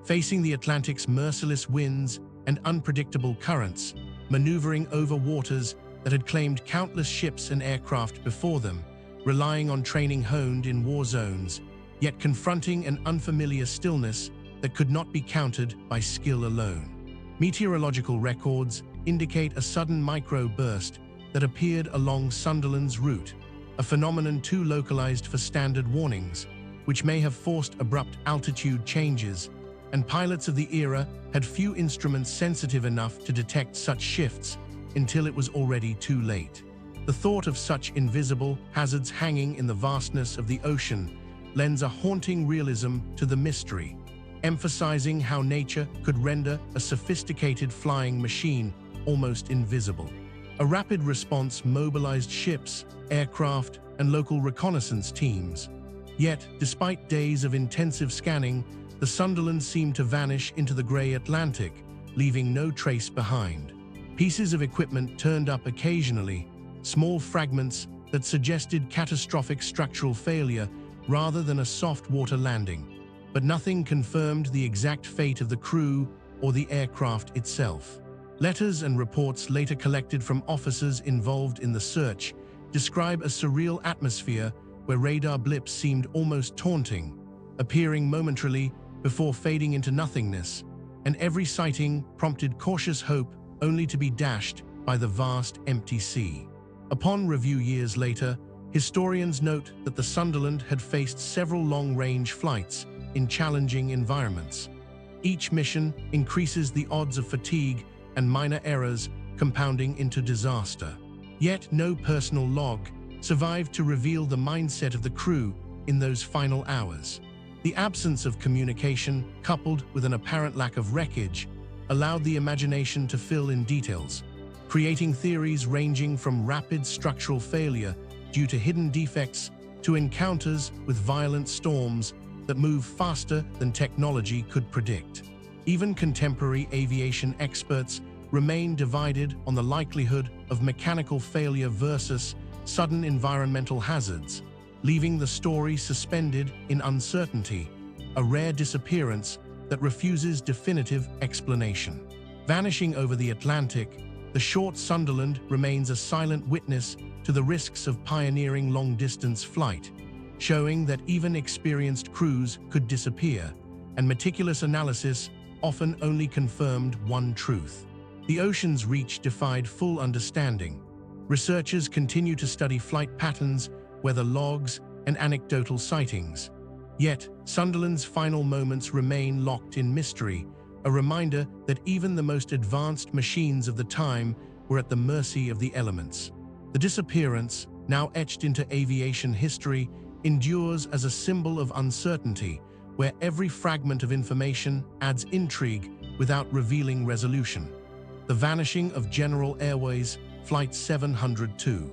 Facing the Atlantic's merciless winds and unpredictable currents, maneuvering over waters that had claimed countless ships and aircraft before them, relying on training honed in war zones, yet confronting an unfamiliar stillness that could not be countered by skill alone. Meteorological records indicate a sudden microburst that appeared along Sunderland's route, a phenomenon too localized for standard warnings, which may have forced abrupt altitude changes, and pilots of the era had few instruments sensitive enough to detect such shifts until it was already too late. The thought of such invisible hazards hanging in the vastness of the ocean lends a haunting realism to the mystery, emphasizing how nature could render a sophisticated flying machine almost invisible. A rapid response mobilized ships, aircraft, and local reconnaissance teams. Yet, despite days of intensive scanning, the Sunderland seemed to vanish into the gray Atlantic, leaving no trace behind. Pieces of equipment turned up occasionally, small fragments that suggested catastrophic structural failure rather than a soft water landing, but nothing confirmed the exact fate of the crew or the aircraft itself. Letters and reports later collected from officers involved in the search describe a surreal atmosphere where radar blips seemed almost taunting, appearing momentarily before fading into nothingness, and every sighting prompted cautious hope only to be dashed by the vast empty sea. Upon review years later, historians note that the Sunderland had faced several long-range flights in challenging environments. Each mission increases the odds of fatigue and minor errors compounding into disaster. Yet no personal log survived to reveal the mindset of the crew in those final hours. The absence of communication, coupled with an apparent lack of wreckage, allowed the imagination to fill in details, creating theories ranging from rapid structural failure due to hidden defects to encounters with violent storms that move faster than technology could predict. Even contemporary aviation experts remain divided on the likelihood of mechanical failure versus sudden environmental hazards, leaving the story suspended in uncertainty, a rare disappearance that refuses definitive explanation. Vanishing over the Atlantic, the short Sunderland remains a silent witness to the risks of pioneering long-distance flight, showing that even experienced crews could disappear, and meticulous analysis often only confirmed one truth. The ocean's reach defied full understanding. Researchers continue to study flight patterns, weather logs, and anecdotal sightings. Yet, Sunderland's final moments remain locked in mystery, a reminder that even the most advanced machines of the time were at the mercy of the elements. The disappearance, now etched into aviation history, endures as a symbol of uncertainty, where every fragment of information adds intrigue without revealing resolution. The vanishing of General Airways Flight 702.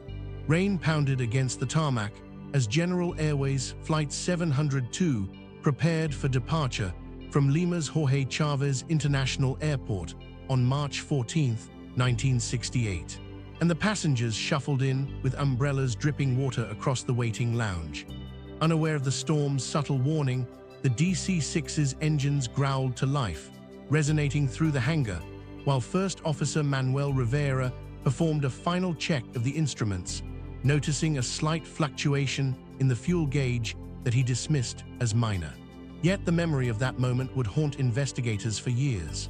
Rain pounded against the tarmac as General Airways Flight 702 prepared for departure from Lima's Jorge Chavez International Airport on March 14, 1968. And the passengers shuffled in with umbrellas dripping water across the waiting lounge. Unaware of the storm's subtle warning, the DC-6's engines growled to life, resonating through the hangar, while First Officer Manuel Rivera performed a final check of the instruments, noticing a slight fluctuation in the fuel gauge that he dismissed as minor. Yet the memory of that moment would haunt investigators for years.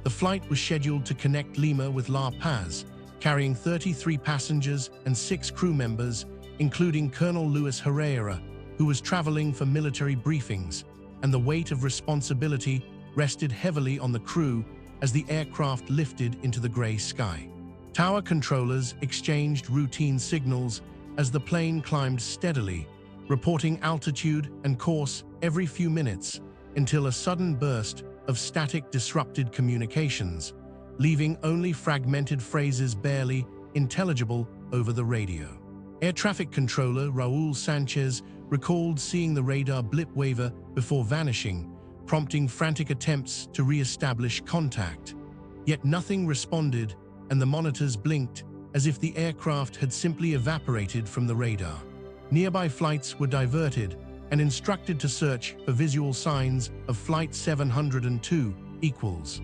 The flight was scheduled to connect Lima with La Paz, carrying 33 passengers and 6 crew members, including Colonel Luis Herrera, who was traveling for military briefings, and the weight of responsibility rested heavily on the crew as the aircraft lifted into the gray sky. Tower controllers exchanged routine signals as the plane climbed steadily, reporting altitude and course every few minutes until a sudden burst of static disrupted communications, leaving only fragmented phrases barely intelligible over the radio. Air traffic controller Raul Sanchez recalled seeing the radar blip waver before vanishing, prompting frantic attempts to re-establish contact. Yet nothing responded, and the monitors blinked as if the aircraft had simply evaporated from the radar. Nearby flights were diverted and instructed to search for visual signs of Flight 702 equals.